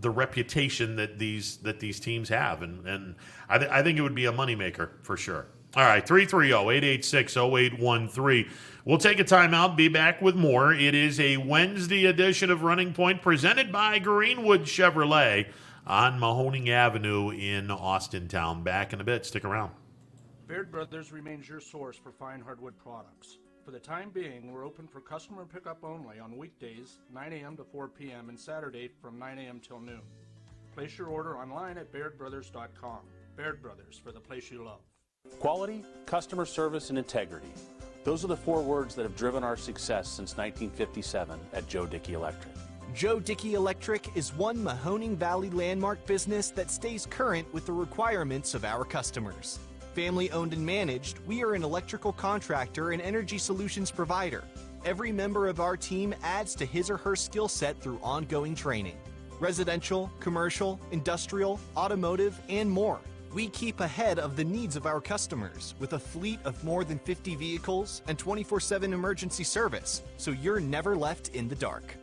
reputation that these teams have, and I think it would be a moneymaker for sure. All right, 330-886-0813. We'll take a timeout, be back with more. It is a Wednesday edition of Running Point presented by Greenwood Chevrolet on Mahoning Avenue in Austintown. Back in a bit. Stick around. Baird Brothers remains your source for fine hardwood products. For the time being, we're open for customer pickup only on weekdays, 9 a.m. to 4 p.m., and Saturday from 9 a.m. till noon. Place your order online at BairdBrothers.com. Baird Brothers, for the place you love. Quality, customer service, and integrity. Those are the 4 words that have driven our success since 1957 at Joe Dickey Electric. Joe Dickey Electric is one Mahoning Valley landmark business that stays current with the requirements of our customers. Family owned and managed, we are an electrical contractor and energy solutions provider. Every member of our team adds to his or her skill set through ongoing training. Residential, commercial, industrial, automotive, and more. We keep ahead of the needs of our customers with a fleet of more than 50 vehicles and 24/7 emergency service, so you're never left in the dark.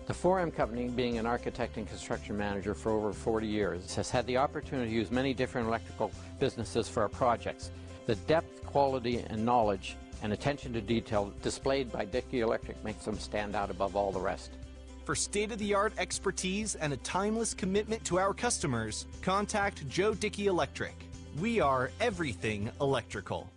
The 4M Company, being an architect and construction manager for over 40 years, has had the opportunity to use many different electrical businesses for our projects. The depth, quality, and knowledge and attention to detail displayed by Dickey Electric makes them stand out above all the rest. For state-of-the-art expertise and a timeless commitment to our customers, contact Joe Dickey Electric. We are everything electrical.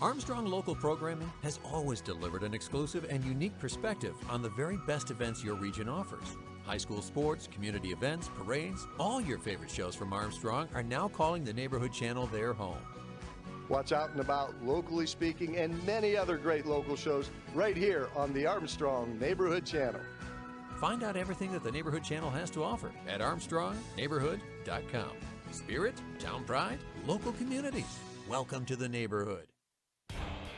Armstrong Local Programming has always delivered an exclusive and unique perspective on the very best events your region offers. High school sports, community events, parades, all your favorite shows from Armstrong are now calling the Neighborhood Channel their home. Watch Out and About, Locally Speaking, and many other great local shows right here on the Armstrong Neighborhood Channel. Find out everything that the Neighborhood Channel has to offer at ArmstrongNeighborhood.com. Spirit, town pride, local communities. Welcome to the neighborhood.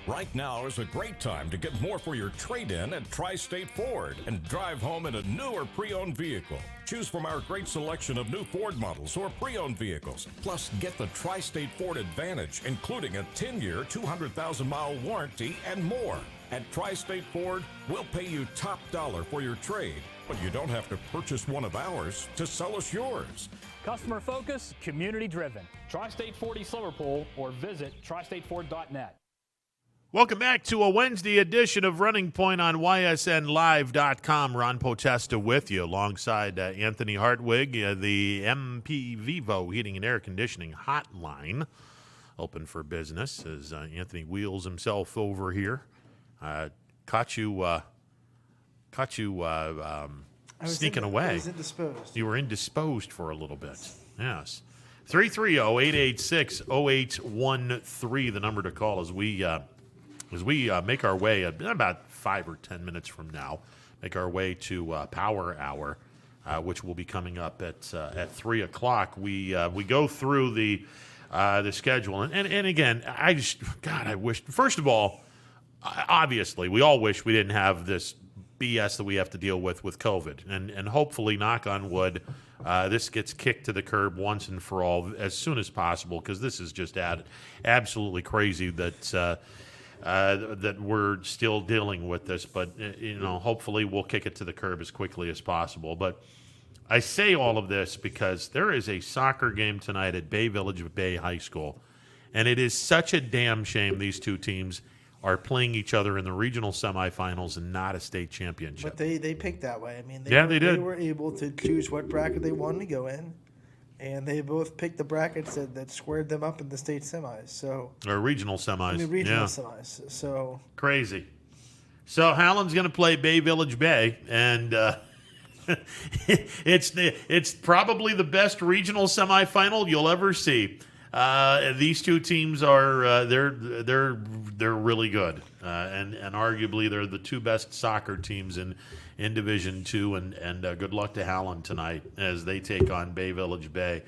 Right now is a great time to get more for your trade-in at Tri-State Ford and drive home in a new or pre-owned vehicle. Choose from our great selection of new Ford models or pre-owned vehicles. Plus, get the Tri-State Ford Advantage, including a 10-year, 200,000-mile warranty and more. At Tri-State Ford, we'll pay you top dollar for your trade, but you don't have to purchase one of ours to sell us yours. Customer focus, community driven. Tri-State Ford East Liverpool or visit tristateford.net. Welcome back to a Wednesday edition of Running Point on YSNLive.com. Ron Potesta with you alongside Anthony Hartwig, the MP Vivo Heating and Air Conditioning Hotline. Open for business as Anthony wheels himself over here. Caught you sneaking away. I was indisposed. You were indisposed for a little bit. Yes. 330-886-0813, the number to call as we make our way about 5 or 10 minutes from now, make our way to Power Hour, which will be coming up at 3 o'clock. We go through the schedule, and again, I wish. First of all, obviously, we all wish we didn't have this BS that we have to deal with COVID, and hopefully, knock on wood, this gets kicked to the curb once and for all as soon as possible, because this is just absolutely crazy that we're still dealing with this. But hopefully, we'll kick it to the curb as quickly as possible. But I say all of this because there is a soccer game tonight at Bay Village Bay High School, and it is such a damn shame these two teams are playing each other in the regional semifinals and not a state championship. But they picked that way. I mean, they did. They were able to choose what bracket they wanted to go in, and they both picked the brackets that squared them up in the state semis. So or regional semis. Semis. So crazy. So Howland's going to play Bay Village Bay, and it's probably the best regional semifinal you'll ever see. These two teams are they're really good, and arguably they're the two best soccer teams in Division II. And good luck to Howland tonight as they take on Bay Village Bay.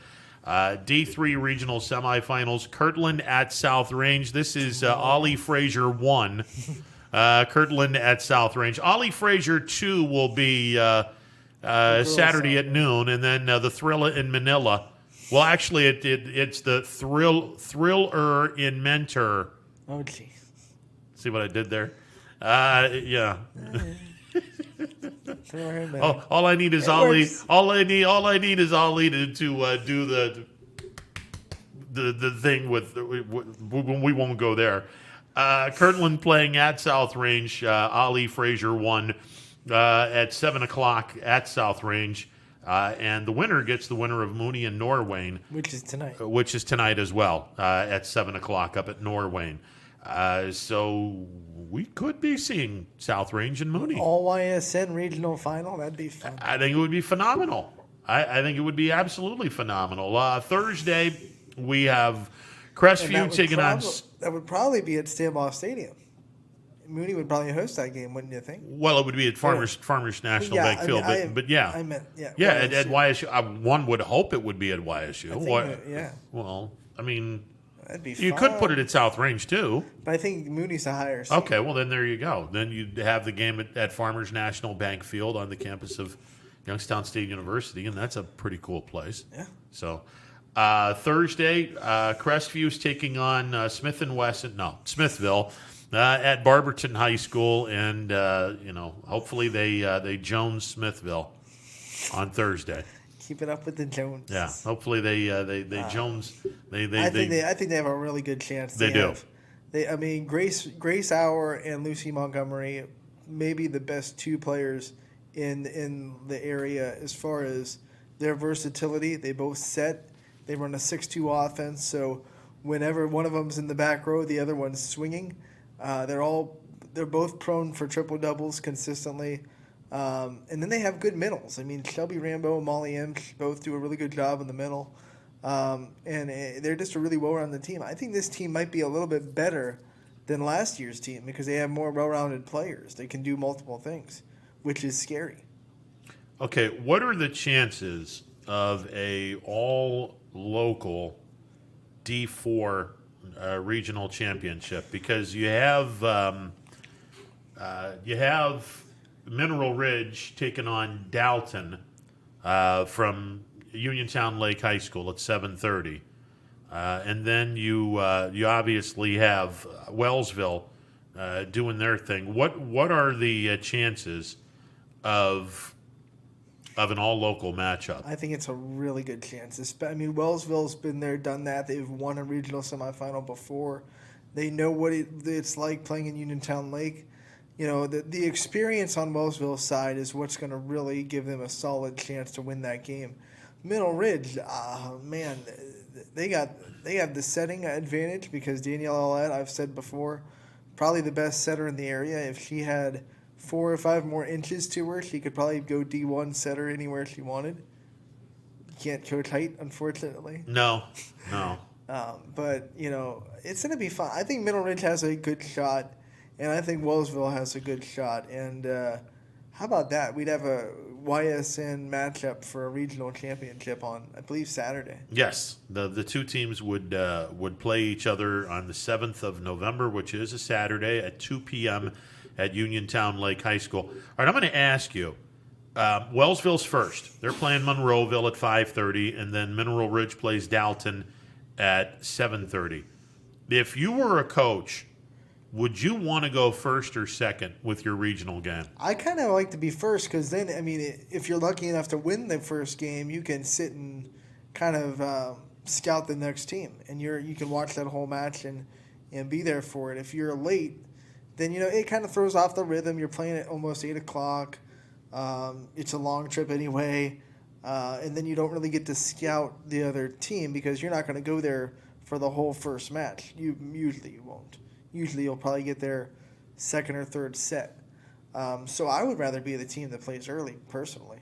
D3 regional semifinals: Kirtland at South Range. This is Ollie Fraser 1. Kirtland at South Range. Ollie Fraser 2 will be Saturday at noon, and then the Thriller in Manila. Well, actually, it's the Thriller in Mentor. Oh, geez. See what I did there? Yeah. All I need is Ollie. All I need is Ollie to do the thing with. We won't go there. Kirtland playing at South Range. Ollie Fraser 1 at 7 o'clock at South Range. And the winner gets the winner of Mooney and Norwayne. Which is tonight. Which is tonight as well, at 7 o'clock up at Norwayne. So we could be seeing South Range and Mooney. All YSN regional final, that'd be fun. I think it would be phenomenal. I think it would be absolutely phenomenal. Thursday, we have Crestview taking on... That would probably be at Stambaugh Stadium. Mooney would probably host that game, wouldn't you think? Well, it would be at Farmers National Bank Field, but yeah. I meant, yeah. Yeah, at YSU. One would hope it would be at YSU. Yeah. Well, I mean, that'd be you fun. could put it at South Range, too. But I think Mooney's a higher seed. Okay, well, then there you go. Then you'd have the game at Farmers National Bank Field on the campus of Youngstown State University, and that's a pretty cool place. Yeah. So, Thursday, Crestview's taking on Smithville. At Barberton High School, and hopefully they Jones Smithville on Thursday. Keep it up with the Jones. Yeah, hopefully they Jones. I think they have a really good chance. They do. Grace Hour and Lucy Montgomery may be the best two players in the area as far as their versatility. They both set. They run a 6-2 offense, so whenever one of them's in the back row, the other one's swinging. They're both prone for triple doubles consistently, and then they have good middles. I mean, Shelby Rambo and Molly M both do a really good job in the middle, and they're just a really well-rounded team. I think this team might be a little bit better than last year's team because they have more well-rounded players. They can do multiple things, which is scary. Okay, what are the chances of a all-local D4 regional championship? Because you have Mineral Ridge taking on Dalton from Uniontown Lake High School at 7:30, and then you obviously have Wellsville doing their thing. What are the chances of an all-local matchup? I think it's a really good chance. Wellsville's been there, done that. They've won a regional semifinal before. They know what it's like playing in Uniontown Lake. You know, the experience on Wellsville's side is what's going to really give them a solid chance to win that game. Middle Ridge, man, they have the setting advantage because Danielle Ollett, I've said before, probably the best setter in the area. If she had 4 or 5 more inches to her, she could probably go D1 setter anywhere she wanted. You can't coach height, unfortunately. No. But, you know, it's going to be fun. I think Middle Ridge has a good shot, and I think Wellsville has a good shot. And how about that? We'd have a YSN matchup for a regional championship on, I believe, Saturday. Yes, the two teams would play each other on the 7th of November, which is a Saturday at 2 p.m. at Uniontown Lake High School. All right, I'm going to ask you, Wellsville's first. They're playing Monroeville at 5:30, and then Mineral Ridge plays Dalton at 7:30. If you were a coach, would you want to go first or second with your regional game? I kind of like to be first because then, I mean, if you're lucky enough to win the first game, you can sit and kind of scout the next team, and you can watch that whole match and be there for it. If you're late, then, you know, it kind of throws off the rhythm. You're playing at almost 8 o'clock. It's a long trip anyway, and then you don't really get to scout the other team because you're not going to go there for the whole first match. Usually you won't. Usually you'll probably get there second or third set. So I would rather be the team that plays early, personally.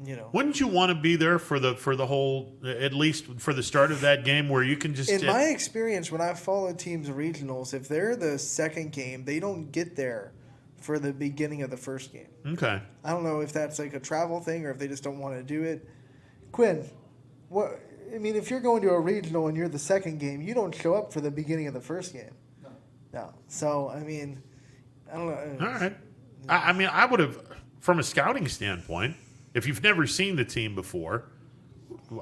You know, wouldn't you want to be there for the whole, at least for the start of that game, where you can just? In my experience, when I've followed teams regionals, if they're the second game, they don't get there for the beginning of the first game. Okay. I don't know if that's like a travel thing or if they just don't want to do it. Quinn, what? I mean, if you're going to a regional and you're the second game, you don't show up for the beginning of the first game. No. So, I mean, I don't know. All right. I mean, I would have, from a scouting standpoint, if you've never seen the team before,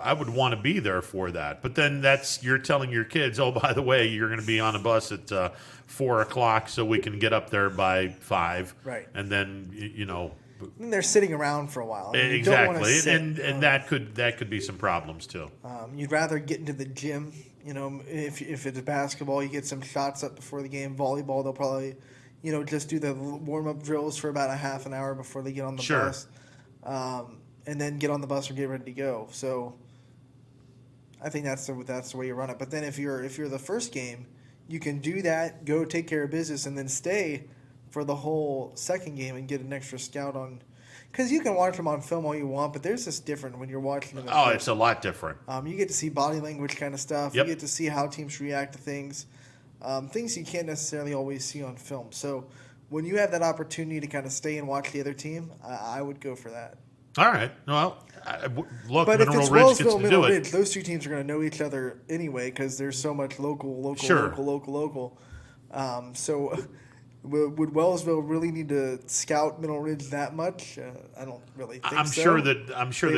I would want to be there for that. But then you're telling your kids, oh, by the way, you're going to be on a bus at 4 o'clock so we can get up there by 5. Right. And then, you know. And they're sitting around for a while. I mean, exactly. And that could be some problems too. You'd rather get into the gym. You know, if it's basketball, you get some shots up before the game. Volleyball, they'll probably, you know, just do the warm-up drills for about a half an hour before they get on the bus. And then get on the bus or get ready to go. So I think that's the way you run it. But then if you're the first game, you can do that, go take care of business, and then stay for the whole second game and get an extra scout on. Because you can watch them on film all you want, but there's just different when you're watching them. Oh, it's a lot different. You get to see body language kind of stuff. Yep. You get to see how teams react to things. Things you can't necessarily always see on film. So when you have that opportunity to kind of stay and watch the other team, I would go for that. All right. Well, look, but Mineral if it's Ridge Wellsville, gets to Mineral do it. Ridge, those two teams are going to know each other anyway because there's so much local. Sure. Local. So would Wellsville really need to scout Mineral Ridge that much? I don't really think I'm so. sure that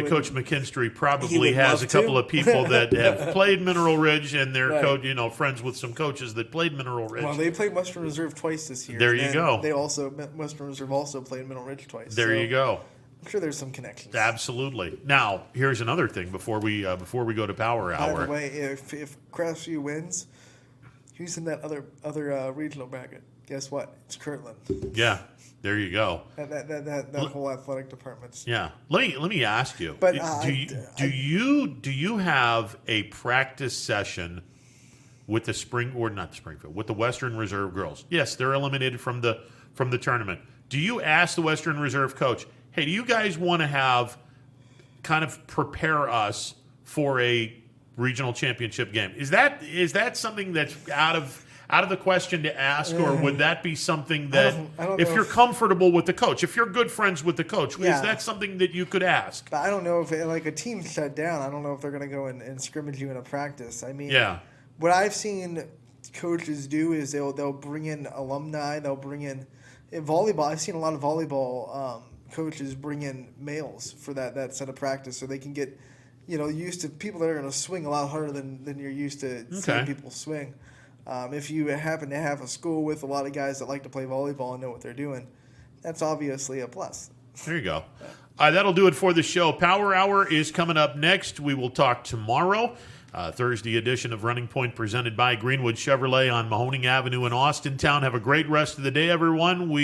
Coach McKinstry probably would has love a couple to. of people that have played Mineral Ridge and they're Right. friends with some coaches that played Mineral Ridge. Well, they played Western Reserve twice this year. There you and go. Western Reserve also played Mineral Ridge twice. There you go. I'm sure there's some connections. Absolutely. Now, here's another thing before we go to Power Hour. By the way, if Crestview wins, who's in that other regional bracket? Guess what? It's Kirtland. Yeah, there you go. That whole athletic department's. Yeah. Let me ask you. But do you have a practice session with with the Western Reserve girls? Yes, they're eliminated from the tournament. Do you ask the Western Reserve coach, hey, do you guys want to have kind of prepare us for a regional championship game? Is that something that's out of the question to ask, or would that be something that I don't if know you're comfortable with the coach, if you're good friends with the coach, Yeah. is that something that you could ask? But I don't know if like a team shut down. I don't know if they're going to go and scrimmage you in a practice. I mean, Yeah. What I've seen coaches do is they'll bring in alumni. They'll bring in volleyball. I've seen a lot of volleyball coaches bring in males for that set of practice, so they can get used to people that are going to swing a lot harder than you're used to seeing people swing. If you happen to have a school with a lot of guys that like to play volleyball and know what they're doing, that's obviously a plus. There you go. That'll do it for the show. Power Hour is coming up next. We will talk tomorrow Thursday edition of Running Point presented by Greenwood Chevrolet on Mahoning Avenue in Austintown. Have a great rest of the day, everyone.